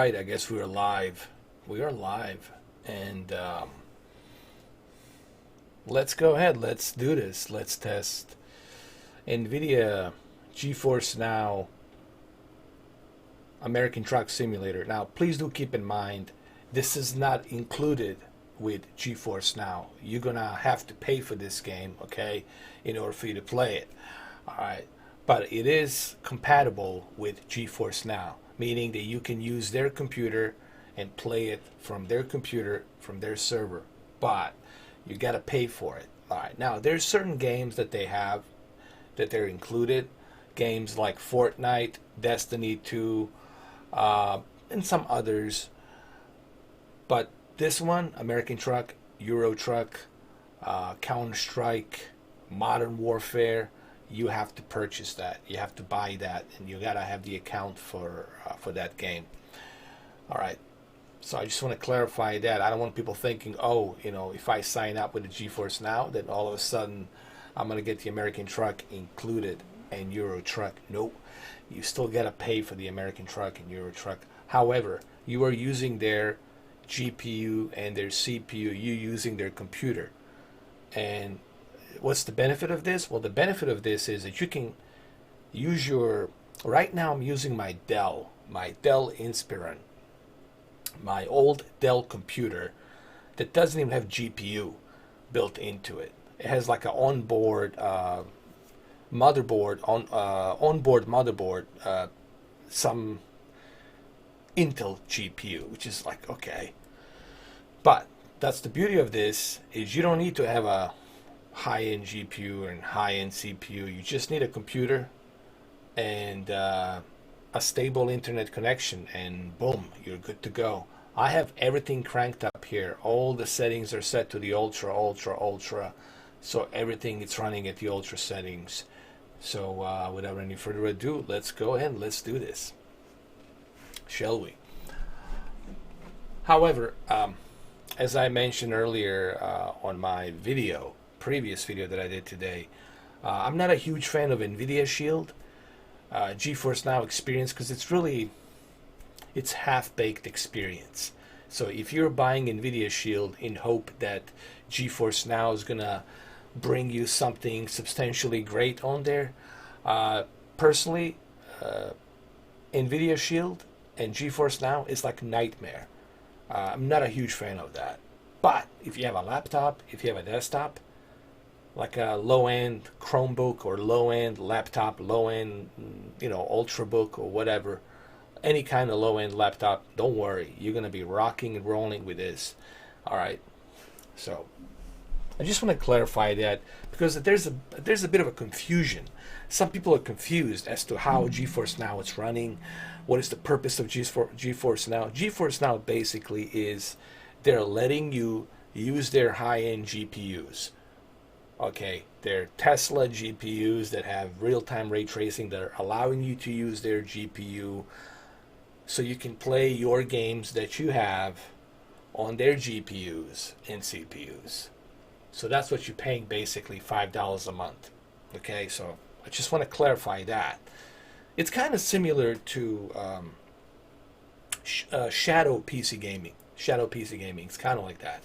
right, I guess we're live. We are live. And let's go ahead. Let's do this. Let's test NVIDIA GeForce Now American Truck Simulator. Now, please do keep in mind, this is not included with GeForce Now. You're going to have to pay for this game, okay, in order for you to play it. All right. But it is compatible with GeForce Now, meaning that you can use their computer and play it from their computer, from their server. But you got to pay for it. All right. Now, there's certain games that they have that they're included. Games like Fortnite, Destiny 2, and some others. But this one, American Truck, Euro Truck, Counter-Strike, Modern Warfare, you have to purchase that. You have to buy that, and you gotta have the account for that game. All right. So I just want to clarify that. I don't want people thinking, oh, if I sign up with the GeForce Now, then all of a sudden I'm gonna get the American Truck included and Euro Truck. Nope. You still gotta pay for the American Truck and Euro Truck. However, you are using their GPU and their CPU. You're using their computer. And what's the benefit of this? Well, the benefit of this is that you can use your, right now I'm using my Dell Inspiron, my old Dell computer that doesn't even have GPU built into it. It has like an onboard motherboard, onboard motherboard, some Intel GPU, which is like, okay. But that's the beauty of this, is you don't need to have a high-end GPU and high-end CPU. You just need a computer and a stable internet connection, and boom, you're good to go. I have everything cranked up here. All the settings are set to the ultra, so everything is running at the ultra settings. So without any further ado, let's go ahead and let's do this, shall we? However, as I mentioned earlier on my previous video that I did today, I'm not a huge fan of NVIDIA Shield, GeForce Now experience, because it's half-baked experience. So if you're buying NVIDIA Shield in hope that GeForce Now is gonna bring you something substantially great on there, personally, NVIDIA Shield and GeForce Now is like a nightmare. I'm not a huge fan of that. But if you have a laptop, if you have a desktop, like a low-end Chromebook or low-end laptop, low-end, Ultrabook or whatever, any kind of low-end laptop, don't worry. You're going to be rocking and rolling with this. All right. So I just want to clarify that, because there's a bit of a confusion. Some people are confused as to how GeForce Now is running. What is the purpose of GeForce Now? GeForce Now basically is they're letting you use their high-end GPUs. Okay, they're Tesla GPUs that have real-time ray tracing. They're allowing you to use their GPU so you can play your games that you have on their GPUs and CPUs. So that's what you're paying, basically $5 a month. Okay, so I just want to clarify that. It's kind of similar to Shadow PC Gaming. Shadow PC Gaming, it's kind of like that.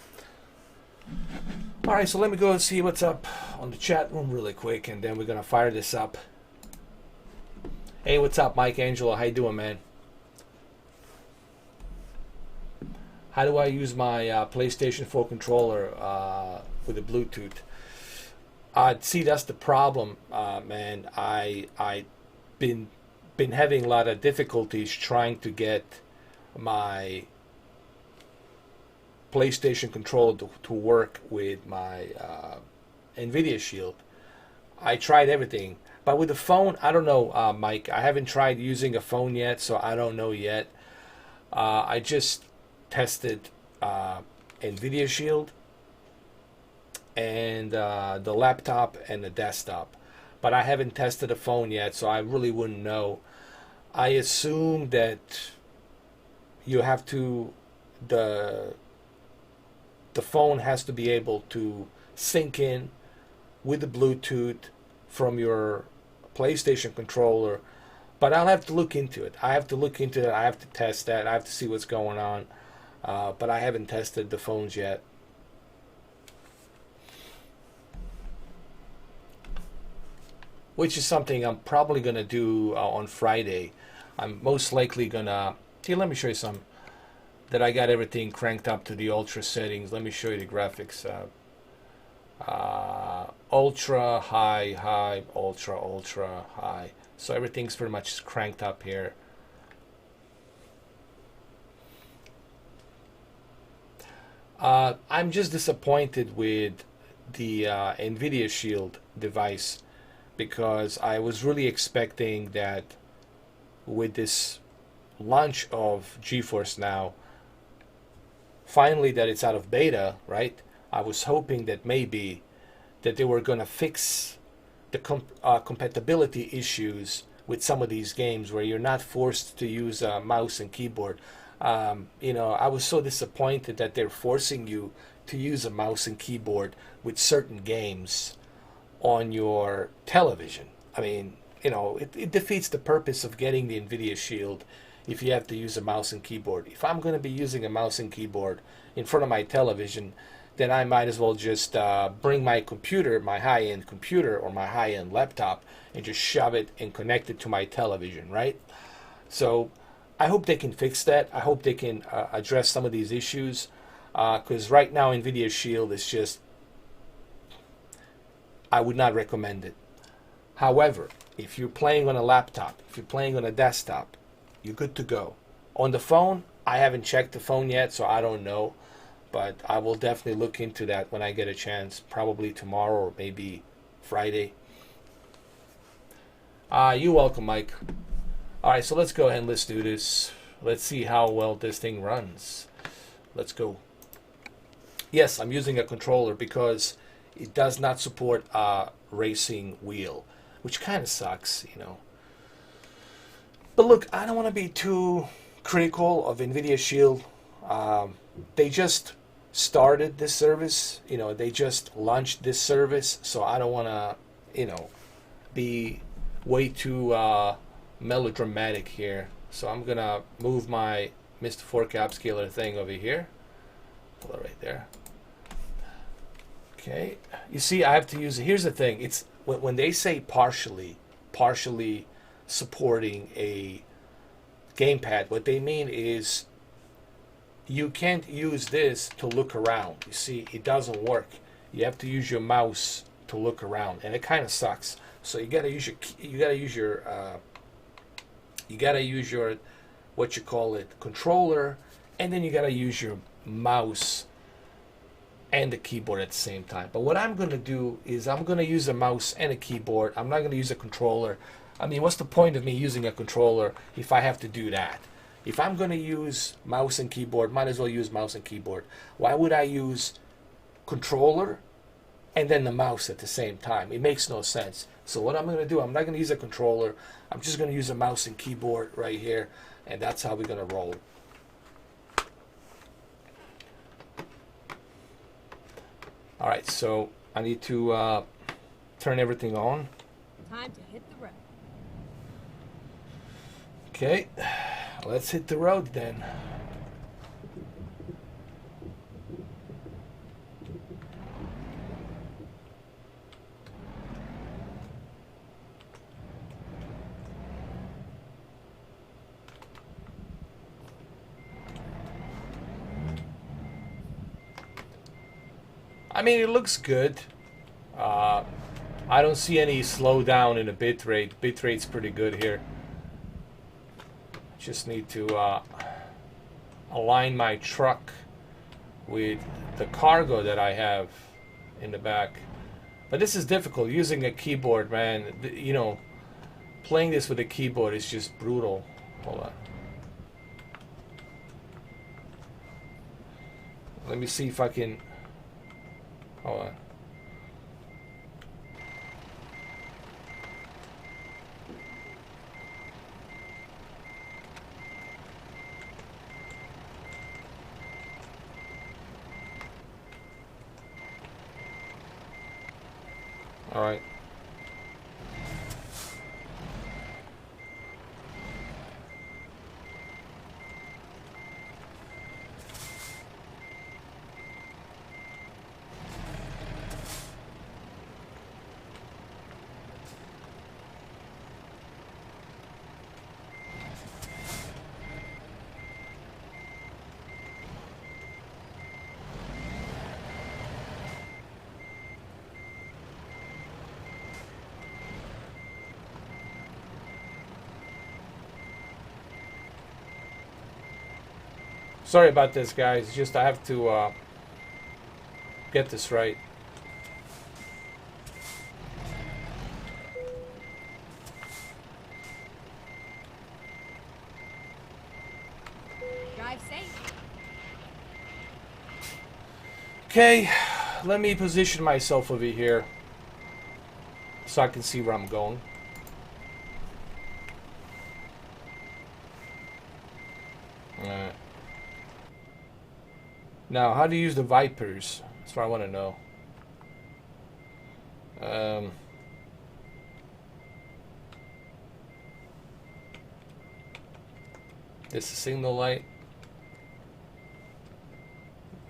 All right, so let me go and see what's up on the chat room really quick, and then we're going to fire this up. Hey, what's up, Mike Angelo? How you doing, man? How do I use my PlayStation 4 controller with the Bluetooth? See, that's the problem, man. I been having a lot of difficulties trying to get my PlayStation controller to work with my NVIDIA Shield. I tried everything, but with the phone, I don't know, Mike. I haven't tried using a phone yet, so I don't know yet. I just tested NVIDIA Shield and the laptop and the desktop, but I haven't tested a phone yet, so I really wouldn't know. I assume that you have to, the phone has to be able to sync in with the Bluetooth from your PlayStation controller But I'll have to look into it. I have to look into it. I have to test that. I have to see what's going on. But I haven't tested the phones yet. Which is something I'm probably going to do on Friday. I'm most likely going to... Here, let me show you some. That I got everything cranked up to the ultra settings. Let me show you the graphics. Ultra, high, high, ultra, ultra, high. So everything's pretty much cranked up here. I'm just disappointed with the NVIDIA Shield device, because I was really expecting that with this launch of GeForce Now, finally that it's out of beta, right? I was hoping that maybe that they were going to fix the compatibility issues with some of these games where you're not forced to use a mouse and keyboard. You know, I was so disappointed that they're forcing you to use a mouse and keyboard with certain games on your television. I mean, you know, it defeats the purpose of getting the NVIDIA Shield if you have to use a mouse and keyboard. If I'm going to be using a mouse and keyboard in front of my television, then I might as well just bring my computer, my high-end computer or my high-end laptop, and just shove it and connect it to my television, right? So I hope they can fix that. I hope they can address some of these issues, because right now NVIDIA Shield is just, I would not recommend it. However, if you're playing on a laptop, if you're playing on a desktop, you're good to go. On the phone, I haven't checked the phone yet, so I don't know. But I will definitely look into that when I get a chance, probably tomorrow or maybe Friday. You're welcome, Mike. All right, so let's go ahead and let's do this. Let's see how well this thing runs. Let's go. Yes, I'm using a controller because it does not support a racing wheel, which kind of sucks, you know. But look, I don't want to be too critical of NVIDIA Shield. They just started this service, you know, they just launched this service, so I don't want to, you know, be way too melodramatic here. So I'm going to move my Mr. 4K upscaler thing over here. Pull it right there. Okay, you see I have to use it. Here's the thing, it's when they say partially supporting a gamepad, what they mean is you can't use this to look around. You see, it doesn't work. You have to use your mouse to look around, and it kind of sucks. So you gotta use your what you call it, controller, and then you gotta use your mouse and the keyboard at the same time. But what I'm gonna do is I'm gonna use a mouse and a keyboard. I'm not gonna use a controller. I mean, what's the point of me using a controller if I have to do that? If I'm going to use mouse and keyboard, might as well use mouse and keyboard. Why would I use controller and then the mouse at the same time? It makes no sense. So what I'm going to do, I'm not going to use a controller. I'm just going to use a mouse and keyboard right here, and that's how we're going to roll. All right, so I need to turn everything on. Time to hit the road. Okay. Let's hit the road then. I mean, it looks good. I don't see any slowdown in the bitrate. Bitrate's pretty good here. Just need to align my truck with the cargo that I have in the back. But this is difficult using a keyboard, man. You know, playing this with a keyboard is just brutal. Hold on. Let me see if I can. Hold on. All right. Sorry about this, guys. It's just I have to get this right. Drive safe. Okay, let me position myself over here so I can see where I'm going. Alright. Now, how do you use the Vipers? That's what I want to know. This is signal light.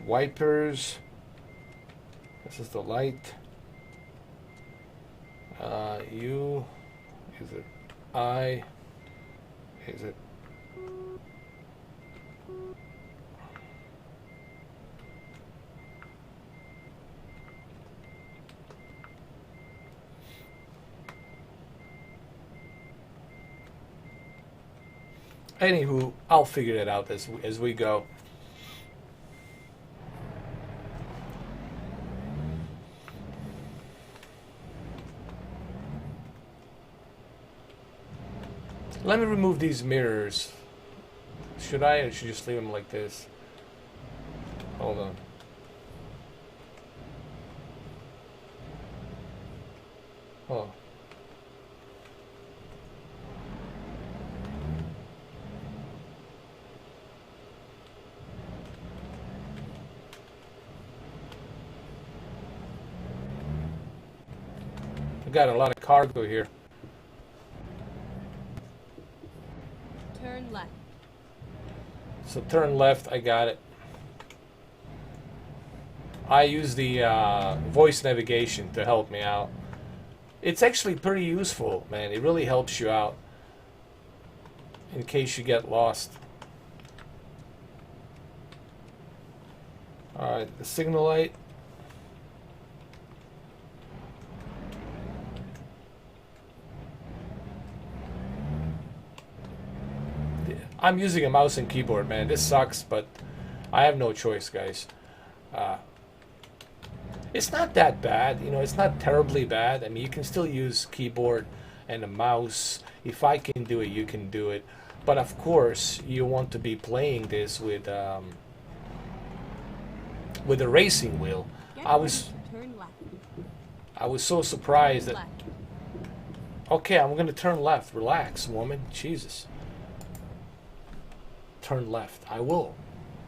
Wipers. This is the light. U. Is it I? Is it? Anywho, I'll figure it out as we go. Let me remove these mirrors. Should I, or should I just leave them like this? Hold on. Oh. I got a lot of cargo here. Turn left. So turn left, I got it. I use the voice navigation to help me out. It's actually pretty useful, man. It really helps you out in case you get lost. Alright, the signal light. I'm using a mouse and keyboard, man. This sucks, but I have no choice, guys. It's not that bad, you know. It's not terribly bad. I mean, you can still use keyboard and a mouse. If I can do it, you can do it. But of course, you want to be playing this with a racing wheel. I was so surprised that. Okay, I'm gonna turn left. Relax, woman. Jesus. Turn left. I will.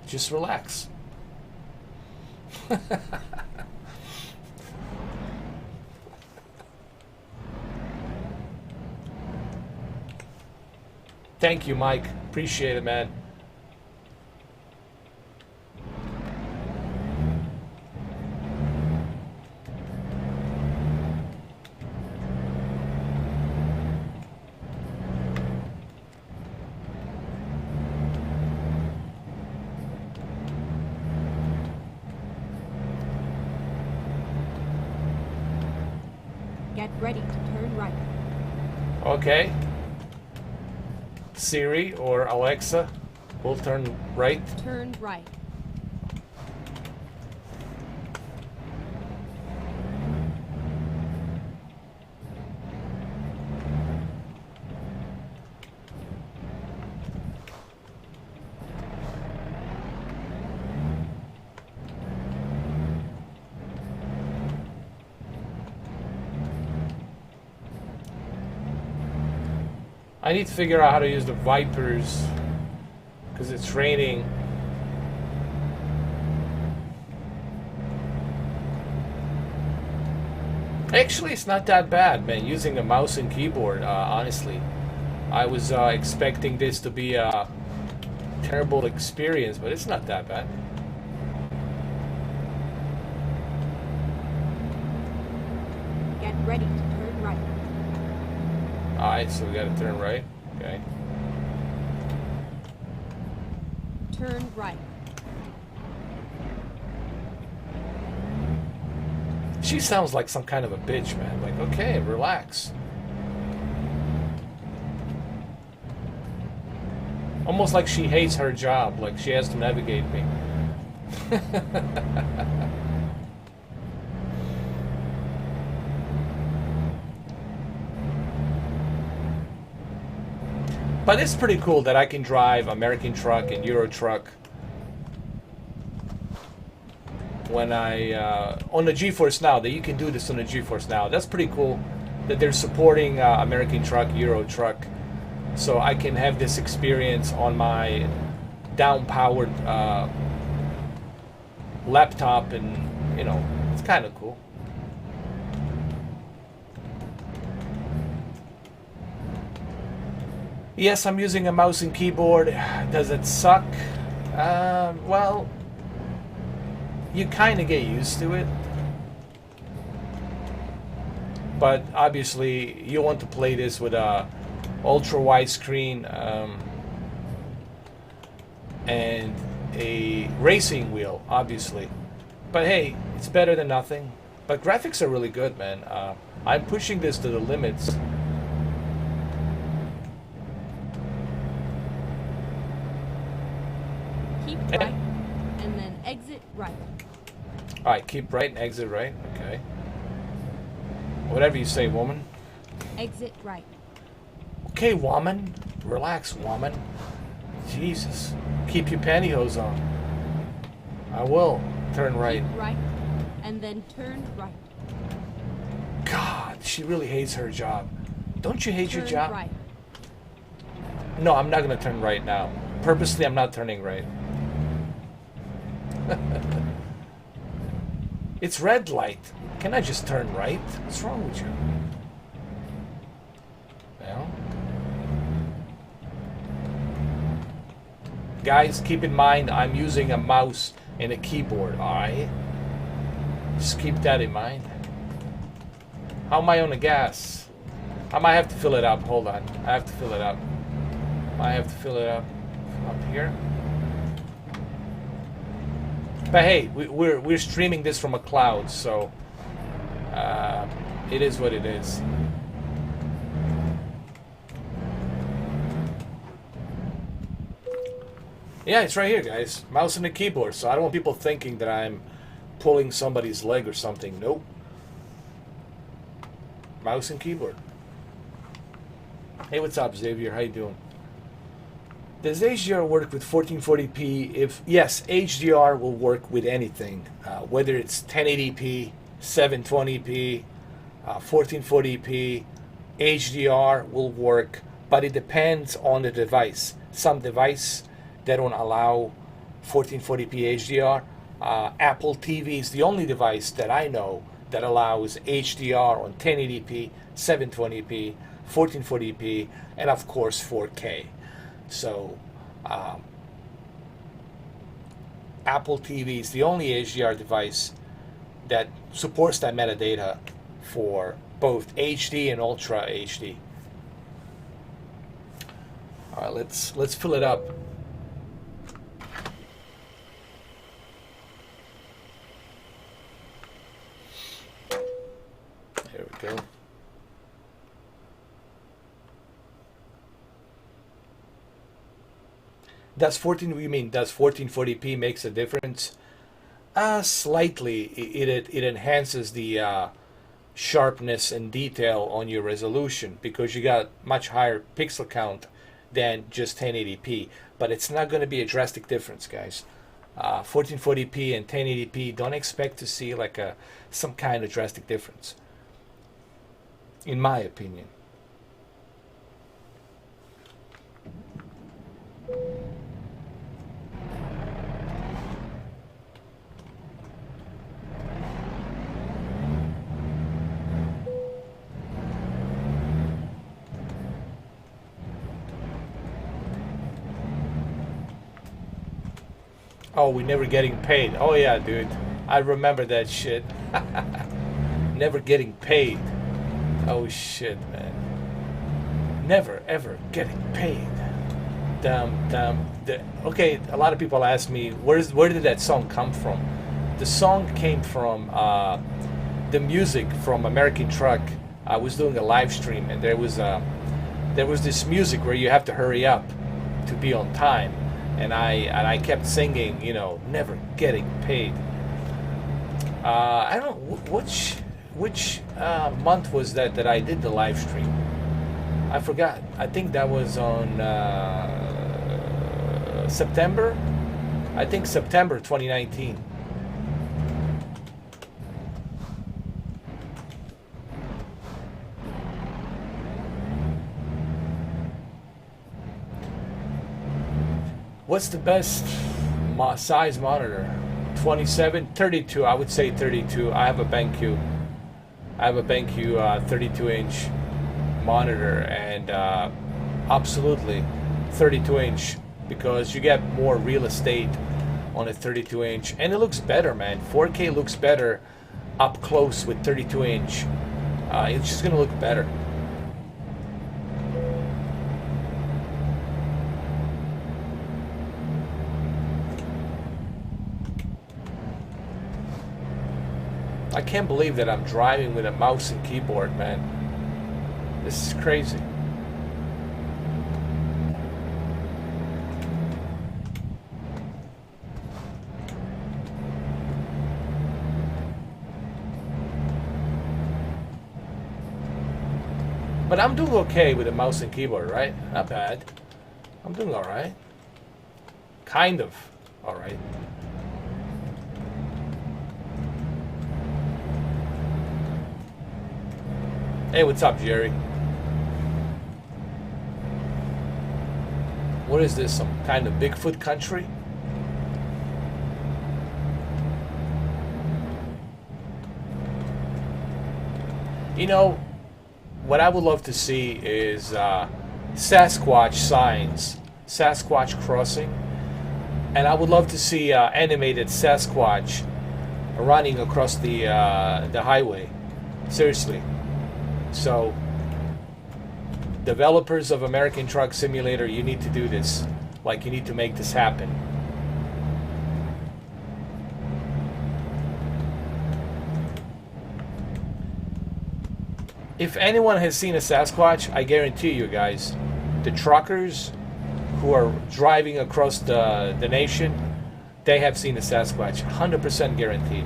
Just relax. Thank you, Mike. Appreciate it, man. Get ready to turn right. Okay. Siri or Alexa, we'll turn right. Turn right. I need to figure out how to use the Vipers because it's raining. Actually, it's not that bad, man, using a mouse and keyboard, honestly. I was expecting this to be a terrible experience, but it's not that bad. Get ready to turn right. Alright, so we gotta turn right. Okay. Turn right. She sounds like some kind of a bitch, man. Like, okay, relax. Almost like she hates her job, like she has to navigate me. But it's pretty cool that I can drive American truck and Euro truck when I on the GeForce Now. That you can do this on the GeForce Now. That's pretty cool that they're supporting American truck, Euro truck, so I can have this experience on my down-powered laptop, and you know, it's kind of cool. Yes, I'm using a mouse and keyboard. Does it suck? Well, you kind of get used to it. But obviously, you want to play this with a ultra wide screen and a racing wheel, obviously. But hey, it's better than nothing. But graphics are really good, man. I'm pushing this to the limits. Keep right, and then exit right. Alright, keep right and exit right. Okay. Whatever you say, woman. Exit right. Okay, woman. Relax, woman. Jesus. Keep your pantyhose on. I will. Turn right. Keep right, and then turn right. God, she really hates her job. Don't you hate your Turn job? right. No, I'm not going to turn right now. Purposely, I'm not turning right. It's red light. Can I just turn right? What's wrong with you? Well, guys, keep in mind I'm using a mouse and a keyboard, alright? Just keep that in mind. How am I on the gas? I might have to fill it up. Hold on. I have to fill it up. I have to fill it up here. But hey, we're streaming this from a cloud, so it is what it is. Yeah, it's right here, guys. Mouse and a keyboard. So I don't want people thinking that I'm pulling somebody's leg or something. Nope. Mouse and keyboard. Hey, what's up, Xavier? How you doing? Does HDR work with 1440p? If yes, HDR will work with anything, whether it's 1080p, 720p, 1440p. HDR will work, but it depends on the device. Some device they don't allow 1440p HDR. Apple TV is the only device that I know that allows HDR on 1080p, 720p, 1440p, and of course 4K. So, Apple TV is the only HDR device that supports that metadata for both HD and Ultra HD. All right, let's fill it up. There we go. Does 1440p makes a difference? Slightly. It enhances the sharpness and detail on your resolution because you got much higher pixel count than just 1080p. But it's not going to be a drastic difference, guys. 1440p and 1080p, don't expect to see like some kind of drastic difference, in my opinion. Oh, we're never getting paid. Oh yeah, dude. I remember that shit. Never getting paid. Oh shit, man. Never ever getting paid. Okay, a lot of people ask me, where did that song come from? The song came from the music from American Truck. I was doing a live stream, and there was this music where you have to hurry up, to be on time, and I kept singing, you know, never getting paid. I don't know which month was that I did the live stream. I forgot. I think that was on September. I think September 2019. What's the best size monitor? 27, 32. I would say 32. I have a BenQ. I have a BenQ 32-inch monitor, and absolutely 32-inch, because you get more real estate on a 32-inch, and it looks better, man. 4K looks better up close with 32-inch. It's just gonna look better. I can't believe that I'm driving with a mouse and keyboard, man. This is crazy. But I'm doing okay with a mouse and keyboard, right? Not bad. I'm doing all right. Kind of all right. Hey, what's up, Jerry? What is this, some kind of Bigfoot country? You know, what I would love to see is Sasquatch signs, Sasquatch crossing, and I would love to see animated Sasquatch running across the highway. Seriously. So, developers of American Truck Simulator, you need to do this. Like, you need to make this happen. If anyone has seen a Sasquatch, I guarantee you guys, the truckers who are driving across the nation, they have seen a Sasquatch. 100% guaranteed.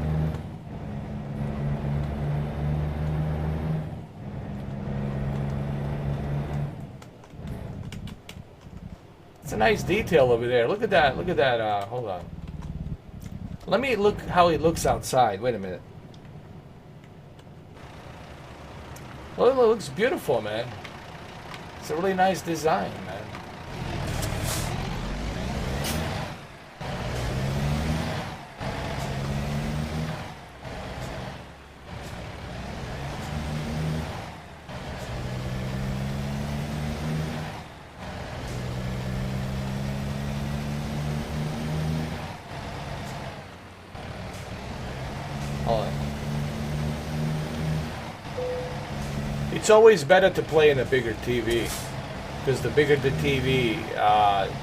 It's a nice detail over there. Look at that. Look at that. Hold on. Let me look how it looks outside. Wait a minute. Well, it looks beautiful, man. It's a really nice design, man. It's always better to play in a bigger TV, because the bigger the TV,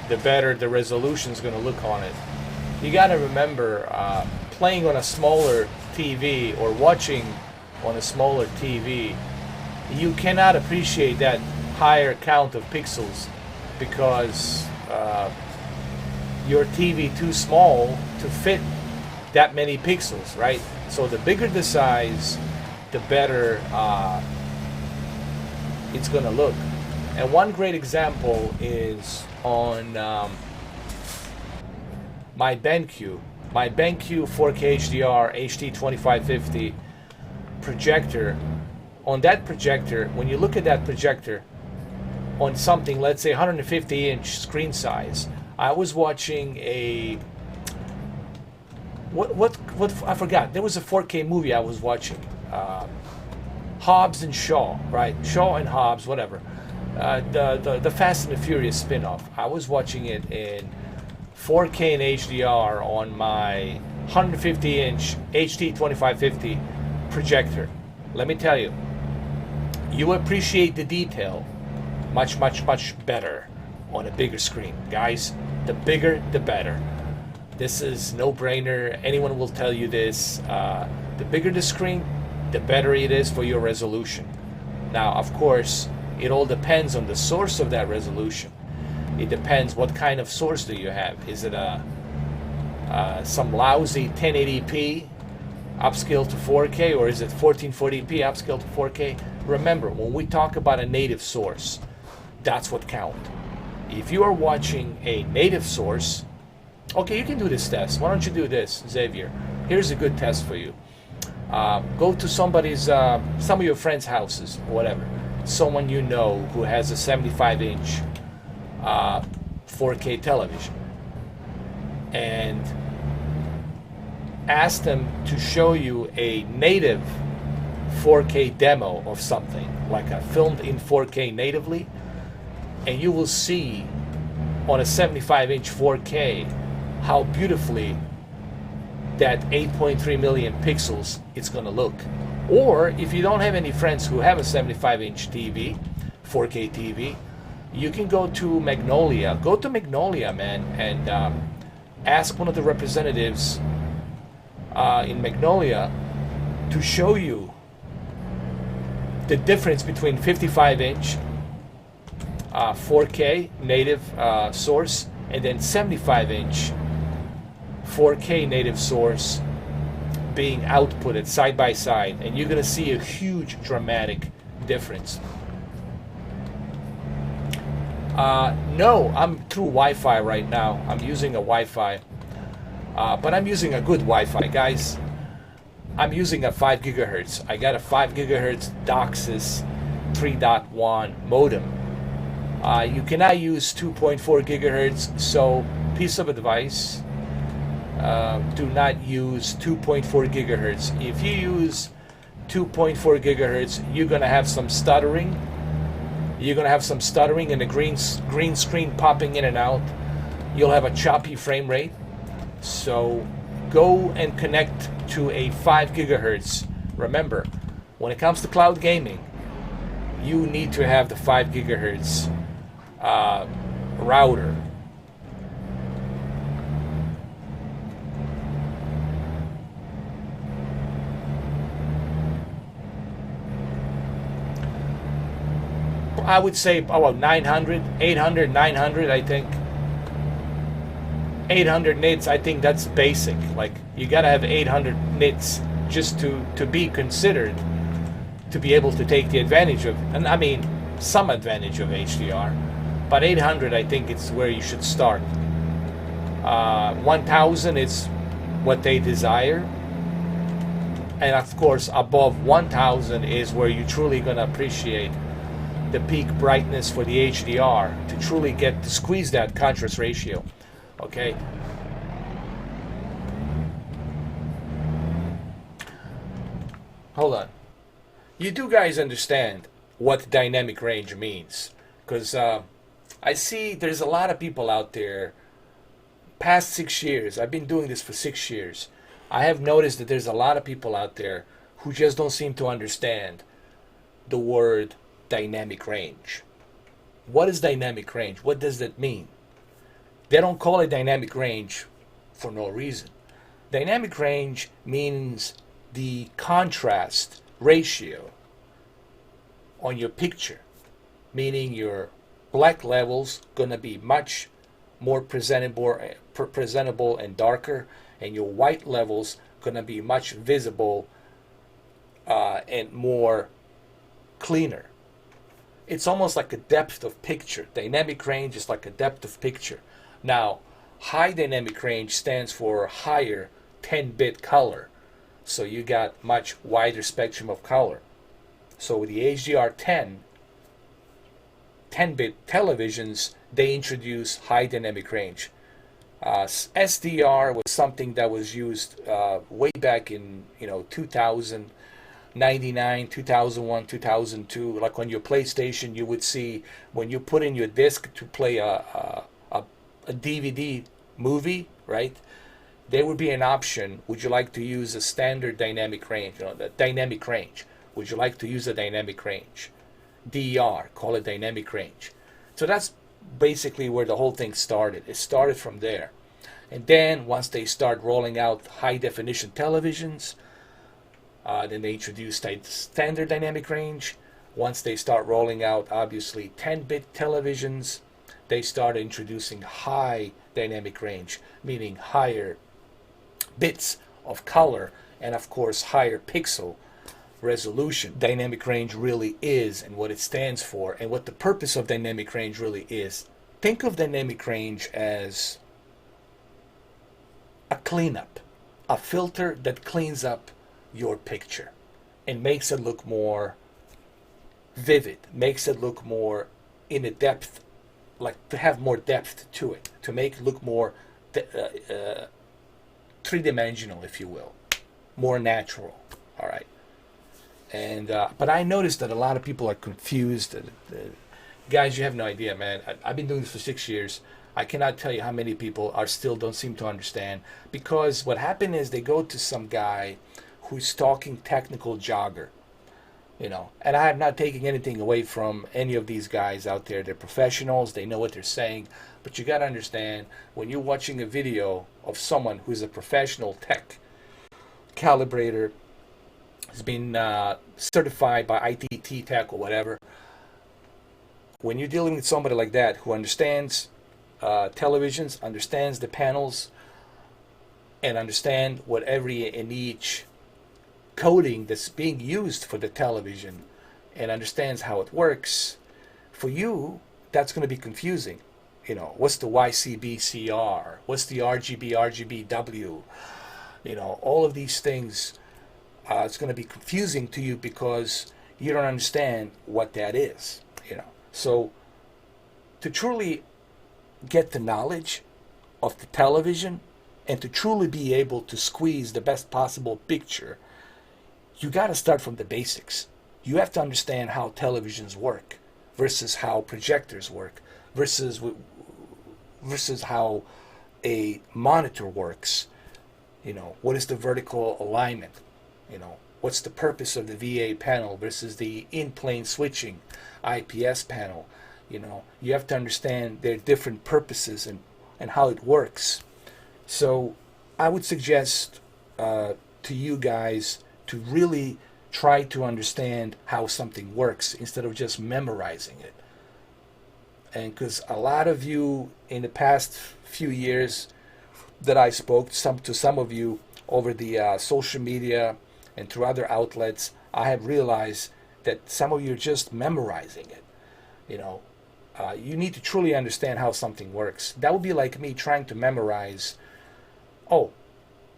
the better the resolution is going to look on it. You got to remember, playing on a smaller TV or watching on a smaller TV, you cannot appreciate that higher count of pixels, because your TV too small to fit that many pixels, right? So the bigger the size, the better it's gonna look. And one great example is on my BenQ 4K HDR HD2550 projector. On that projector, when you look at that projector on something, let's say 150-inch screen size, I was watching a what I forgot. There was a 4K movie I was watching. Hobbs and Shaw, right? Shaw and Hobbs, whatever. The Fast and the Furious spin-off. I was watching it in 4K and HDR on my 150-inch HD2550 projector. Let me tell you, you appreciate the detail much, much, much better on a bigger screen. Guys, the bigger, the better. This is no-brainer. Anyone will tell you this. The bigger the screen, the better it is for your resolution. Now, of course, it all depends on the source of that resolution. It depends what kind of source do you have. Is it some lousy 1080p upscale to 4K, or is it 1440p upscale to 4K? Remember, when we talk about a native source, that's what counts. If you are watching a native source, okay, you can do this test. Why don't you do this, Xavier? Here's a good test for you. Go to some of your friends' houses, whatever. Someone you know who has a 75-inch 4K television, and ask them to show you a native 4K demo of something, like a filmed in 4K natively, and you will see on a 75-inch 4K how beautifully that 8.3 million pixels it's going to look. Or if you don't have any friends who have a 75-inch TV, 4K TV, you can go to Magnolia. Go to Magnolia, man, and ask one of the representatives in Magnolia to show you the difference between 55-inch 4K native source and then 75-inch 4K native source being outputted side by side, and you're going to see a huge dramatic difference. No, I'm through Wi-Fi right now. I'm using a Wi-Fi, but I'm using a good Wi-Fi, guys. I'm using a 5 gigahertz. I got a 5 gigahertz DOCSIS 3.1 modem. You cannot use 2.4 gigahertz, so piece of advice, do not use 2.4 gigahertz. If you use 2.4 gigahertz, you're gonna have some stuttering. You're gonna have some stuttering and a green screen popping in and out. You'll have a choppy frame rate. So go and connect to a 5 gigahertz. Remember, when it comes to cloud gaming, you need to have the 5 gigahertz router. I would say about 900, 800, 900, I think. 800 nits, I think that's basic. Like, you gotta have 800 nits just to be considered, to be able to take the advantage of, and I mean, some advantage of HDR. But 800, I think it's where you should start. 1000 is what they desire. And of course, above 1000 is where you're truly gonna appreciate the peak brightness for the HDR to truly get to squeeze that contrast ratio. Okay. Hold on. You do guys understand what dynamic range means? Because I see there's a lot of people out there, past 6 years, I've been doing this for 6 years, I have noticed that there's a lot of people out there who just don't seem to understand the word dynamic range. What is dynamic range? What does that mean? They don't call it dynamic range for no reason. Dynamic range means the contrast ratio on your picture, meaning your black levels gonna be much more presentable and darker, and your white levels gonna be much visible and more cleaner. It's almost like a depth of picture. Dynamic range is like a depth of picture. Now, high dynamic range stands for higher 10-bit color. So you got much wider spectrum of color. So with the HDR10, 10-bit televisions, they introduce high dynamic range. SDR was something that was used way back in 2000. 99, 2001, 2002, like on your PlayStation, you would see when you put in your disc to play a DVD movie, right? There would be an option. Would you like to use a standard dynamic range? The dynamic range. Would you like to use a dynamic range? DER, call it dynamic range. So that's basically where the whole thing started. It started from there. And then once they start rolling out high definition televisions, then they introduced standard dynamic range. Once they start rolling out, obviously, 10-bit televisions, they started introducing high dynamic range, meaning higher bits of color and of course higher pixel resolution. Dynamic range really is, and what it stands for, and what the purpose of dynamic range really is. Think of dynamic range as a cleanup, a filter that cleans up your picture and makes it look more vivid, makes it look more in a depth, like to have more depth to it, to make it look more three-dimensional, if you will, more natural. All right. And but I noticed that a lot of people are confused. Guys, you have no idea, man. I've been doing this for 6 years. I cannot tell you how many people are still don't seem to understand, because what happened is they go to some guy who's talking technical jogger, you know. And I am not taking anything away from any of these guys out there. They're professionals. They know what they're saying. But you got to understand, when you're watching a video of someone who's a professional tech calibrator, has been certified by ITT Tech or whatever, when you're dealing with somebody like that who understands televisions, understands the panels, and understand what every and each coding that's being used for the television, and understands how it works, for you, that's going to be confusing. You know, what's the YCBCR? What's the RGBW? You know, all of these things, it's going to be confusing to you because you don't understand what that is. You know, so to truly get the knowledge of the television and to truly be able to squeeze the best possible picture, you got to start from the basics. You have to understand how televisions work versus how projectors work versus how a monitor works. You know, what is the vertical alignment? You know, what's the purpose of the VA panel versus the in-plane switching IPS panel? You know, you have to understand their different purposes and how it works. So I would suggest to you guys to really try to understand how something works instead of just memorizing it. And because a lot of you in the past few years that I spoke to some of you over the social media and through other outlets, I have realized that some of you are just memorizing it. You know, you need to truly understand how something works. That would be like me trying to memorize, oh,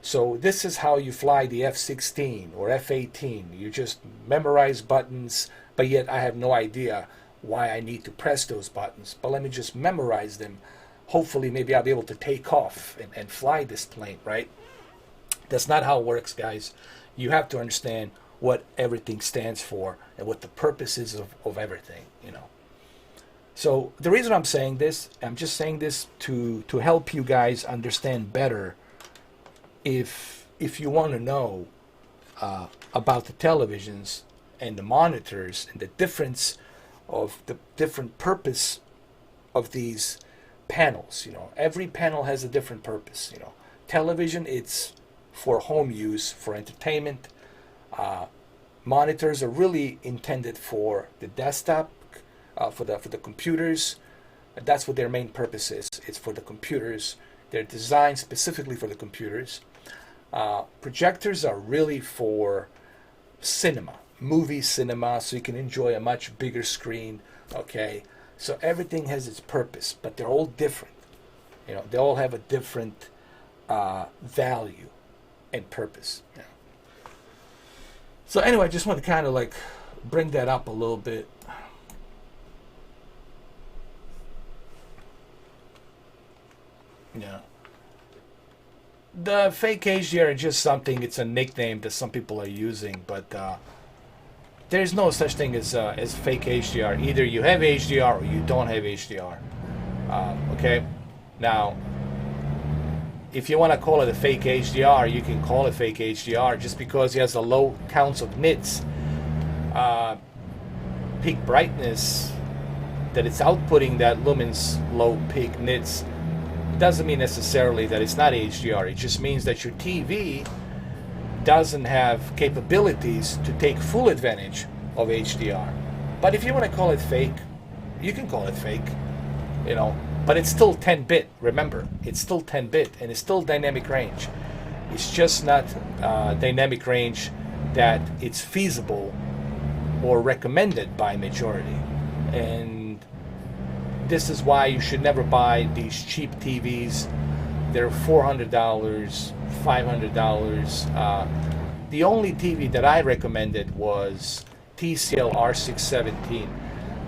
so this is how you fly the F-16 or F-18. You just memorize buttons, but yet I have no idea why I need to press those buttons. But let me just memorize them. Hopefully, maybe I'll be able to take off and fly this plane, right? That's not how it works, guys. You have to understand what everything stands for and what the purpose is of everything, you know. So the reason I'm saying this, I'm just saying this to help you guys understand better. If you want to know about the televisions and the monitors and the difference of the different purpose of these panels, you know, every panel has a different purpose. You know, television, it's for home use, for entertainment. Monitors are really intended for the desktop, for the computers. That's what their main purpose is. It's for the computers. They're designed specifically for the computers. Projectors are really for cinema, movie cinema, so you can enjoy a much bigger screen. Okay, so everything has its purpose, but they're all different. You know, they all have a different value and purpose. You know. So anyway, I just want to kind of like bring that up a little bit. Yeah. The fake HDR is just something, it's a nickname that some people are using, but there's no such thing as fake HDR. Either you have HDR or you don't have HDR. Okay? Now, if you want to call it a fake HDR, you can call it fake HDR just because it has a low counts of nits, peak brightness, that it's outputting that lumens low peak nits. Doesn't mean necessarily that it's not HDR. It just means that your TV doesn't have capabilities to take full advantage of HDR. But if you want to call it fake, you can call it fake. You know, But it's still 10-bit, remember. It's still 10-bit, and it's still dynamic range. It's just not dynamic range that it's feasible or recommended by majority. And this is why you should never buy these cheap TVs. They're $400, $500. The only TV that I recommended was TCL R617,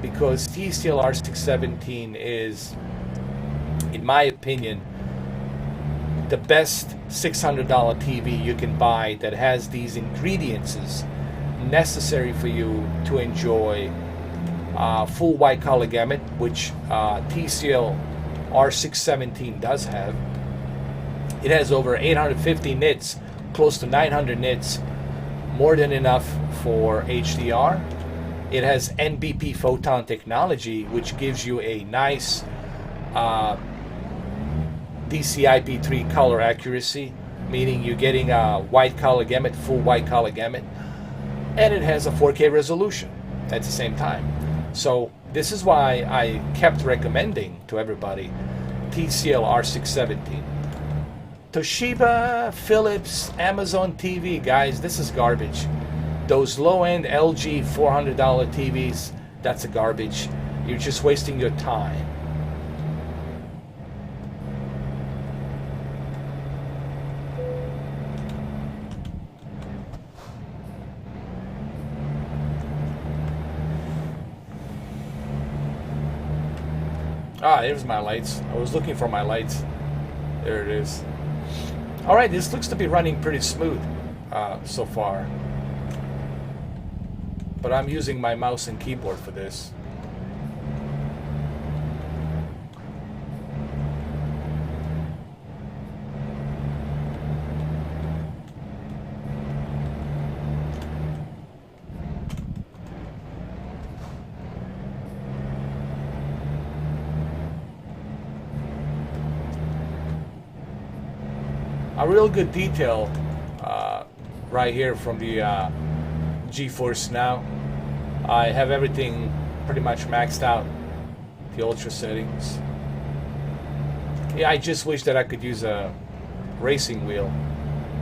because TCL R617 is, in my opinion, the best $600 TV you can buy that has these ingredients necessary for you to enjoy full white color gamut, which TCL R617 does have. It has over 850 nits, close to 900 nits, more than enough for HDR. It has NBP photon technology, which gives you a nice DCI-P3 color accuracy, meaning you're getting a white color gamut, full white color gamut, and it has a 4K resolution at the same time. So this is why I kept recommending to everybody TCL R617. Toshiba, Philips, Amazon TV, guys, this is garbage. Those low-end LG $400 TVs, that's a garbage. You're just wasting your time. Ah, there's my lights. I was looking for my lights. There it is. Alright, this looks to be running pretty smooth so far. But I'm using my mouse and keyboard for this. A real good detail right here from the GeForce Now. I have everything pretty much maxed out, the ultra settings. Yeah, I just wish that I could use a racing wheel.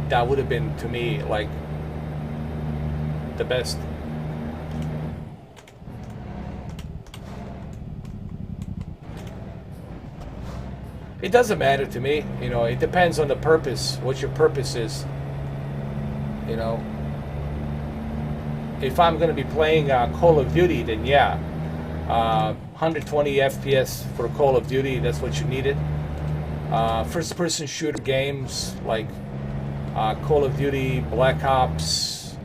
That would have been, to me, like the best. It doesn't matter to me, you know, it depends on the purpose, what your purpose is, you know. If I'm going to be playing Call of Duty, then yeah, 120 FPS for Call of Duty, that's what you needed. First-person shooter games like Call of Duty, Black Ops,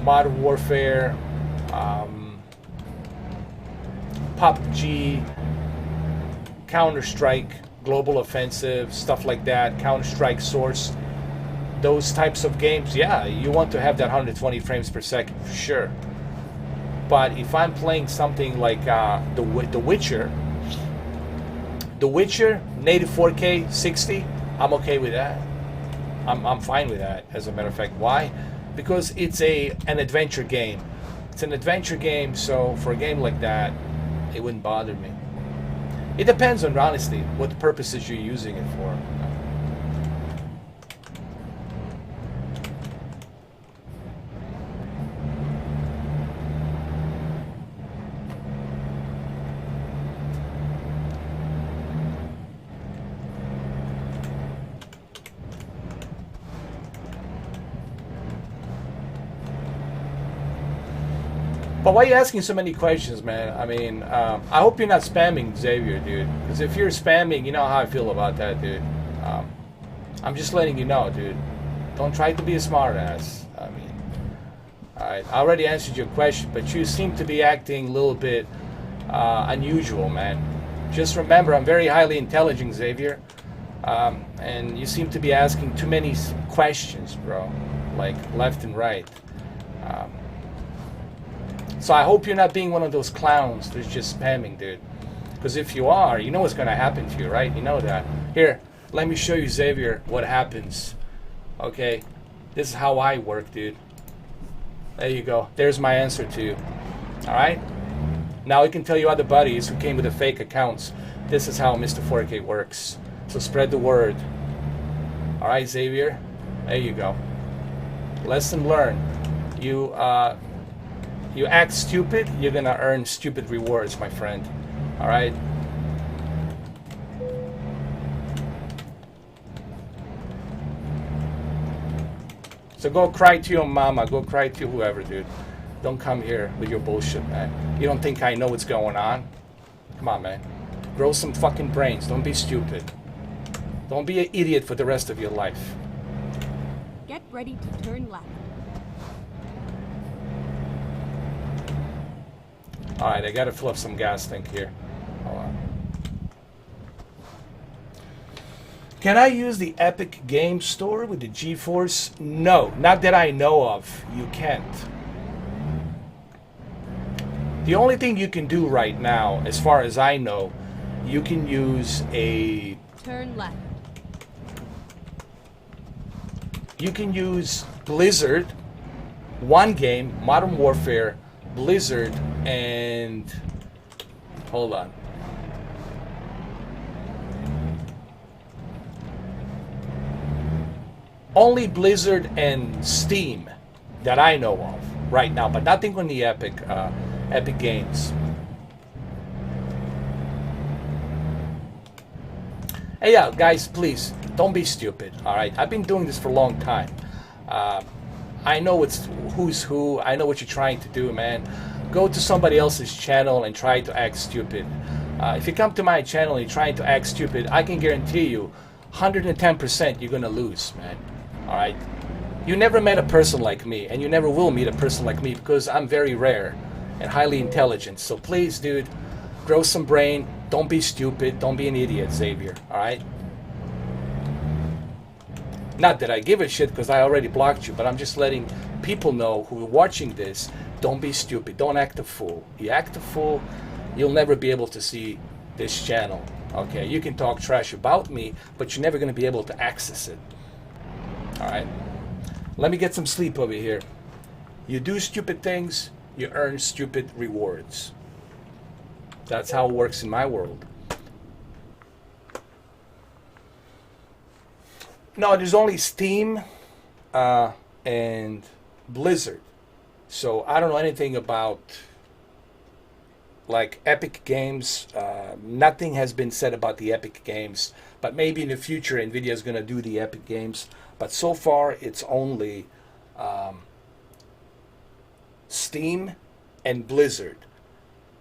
Modern Warfare, PUBG, Counter-Strike, Global Offensive, stuff like that, Counter-Strike Source, those types of games, yeah, you want to have that 120 frames per second for sure. But if I'm playing something like The Witcher, native 4K 60, I'm okay with that. I'm fine with that, as a matter of fact. Why? Because it's an adventure game. It's an adventure game, so for a game like that, it wouldn't bother me. It depends on, honestly, what purposes you're using it for. But why are you asking so many questions, man? I mean, I hope you're not spamming Xavier, dude. Because if you're spamming, you know how I feel about that, dude. I'm just letting you know, dude. Don't try to be a smartass. I mean, alright, I already answered your question, but you seem to be acting a little bit unusual, man. Just remember, I'm very highly intelligent, Xavier. And you seem to be asking too many questions, bro. Like, left and right. So I hope you're not being one of those clowns that's just spamming, dude. Because if you are, you know what's going to happen to you, right? You know that. Here, let me show you, Xavier, what happens. Okay? This is how I work, dude. There you go. There's my answer to you. Alright? Now I can tell you other buddies who came with the fake accounts This is how Mr. 4K works. So spread the word. All right, Xavier. There you go. Lesson learned. You act stupid, you're gonna earn stupid rewards, my friend. All right. So go cry to your mama. Go cry to whoever, dude. Don't come here with your bullshit, man. You don't think I know what's going on? Come on, man. Grow some fucking brains. Don't be stupid. Don't be an idiot for the rest of your life. Get ready to turn left. Alright, I gotta fill up some gas tank here. Hold on. Can I use the Epic Game Store with the GeForce? No, not that I know of. You can't. The only thing you can do right now, as far as I know, you can use a... Turn left. You can use Blizzard, one game, Modern Warfare, Blizzard, and... Hold on. Only Blizzard and Steam that I know of right now, but nothing on the Epic Games. Hey, yeah, guys, please don't be stupid. All right, I've been doing this for a long time. I know who's who. I know what you're trying to do, man. Go to somebody else's channel and try to act stupid. If you come to my channel and you're trying to act stupid, I can guarantee you, 110% you're gonna lose, man. All right. You never met a person like me, and you never will meet a person like me because I'm very rare and highly intelligent. So please, dude, grow some brain. Don't be stupid. Don't be an idiot, Xavier. All right. Not that I give a shit because I already blocked you, but I'm just letting people know who are watching this. Don't be stupid. Don't act a fool. You act a fool, you'll never be able to see this channel. Okay, you can talk trash about me, but you're never going to be able to access it. All right. Let me get some sleep over here. You do stupid things, you earn stupid rewards. That's how it works in my world. No, there's only Steam and Blizzard. So I don't know anything about like Epic Games. Nothing has been said about the Epic Games, but maybe in the future Nvidia is going to do the Epic Games. But so far it's only Steam and Blizzard.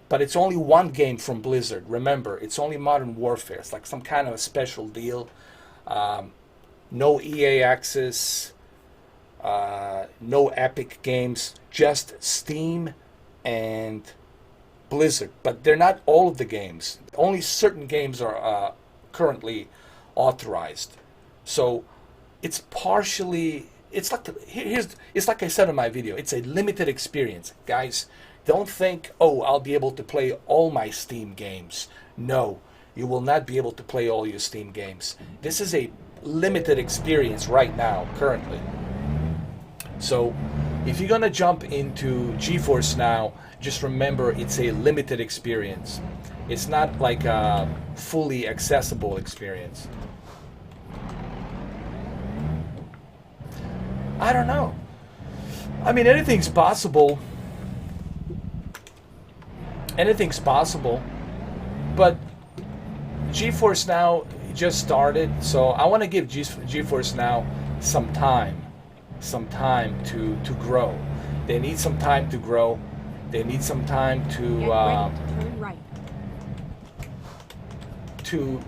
But it's only one game from Blizzard. Remember, it's only Modern Warfare. It's like some kind of a special deal. No EA access, no Epic Games, just Steam and Blizzard. But they're not all of the games. Only certain games are currently authorized. So it's partially, it's like it's like I said in my video, it's a limited experience. Guys, don't think, oh, I'll be able to play all my Steam games. No, you will not be able to play all your Steam games. This is a limited experience right now, currently. So if you're gonna jump into GeForce Now, just remember it's a limited experience. It's not like a fully accessible experience. I don't know. I mean, anything's possible. Anything's possible. But GeForce Now just started, so I want to give GeForce Now some time to grow. They need some time to grow. They need some time to turn right. to